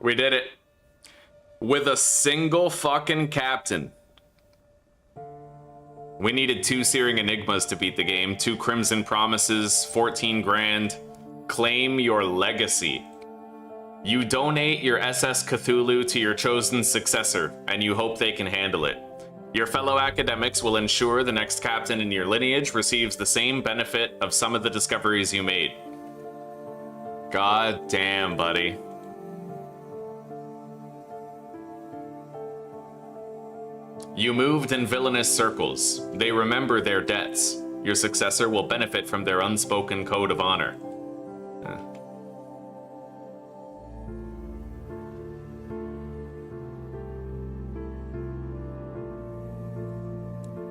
We did it. With a single fucking captain. We needed 2 Searing Enigmas to beat the game, 2 Crimson Promises, 14 grand. Claim your legacy. You donate your SS Cthulhu to your chosen successor, and you hope they can handle it. Your fellow academics will ensure the next captain in your lineage receives the same benefit of some of the discoveries you made. God damn, buddy. You moved in villainous circles. They remember their debts. Your successor will benefit from their unspoken code of honor.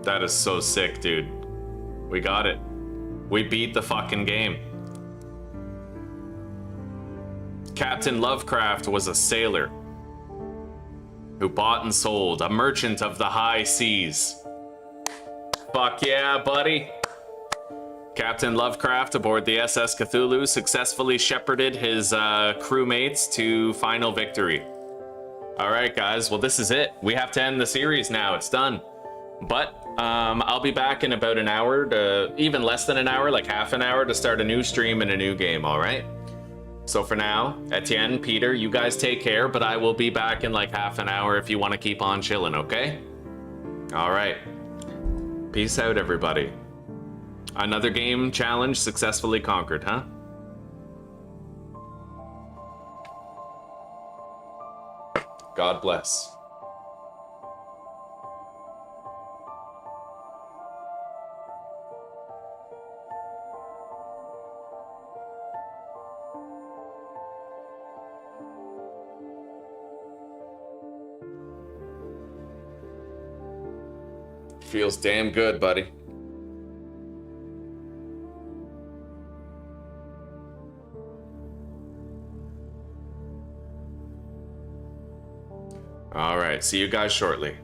That is so sick, dude. We got it. We beat the fucking game. Captain Lovecraft was a sailor who bought and sold, a merchant of the high seas. Fuck yeah, buddy. Captain Lovecraft aboard the SS Cthulhu successfully shepherded his crewmates to final victory. All right, guys. Well, this is it. We have to end the series now. It's done. But I'll be back in about an hour to even less than an hour, like half an hour, to start a new stream and a new game. All right. So for now, Etienne, Peter, you guys take care. But I will be back in like half an hour if you want to keep on chilling. Okay. All right. Peace out, everybody. Another game challenge successfully conquered, huh? God bless. Feels damn good, buddy. All right, see you guys shortly.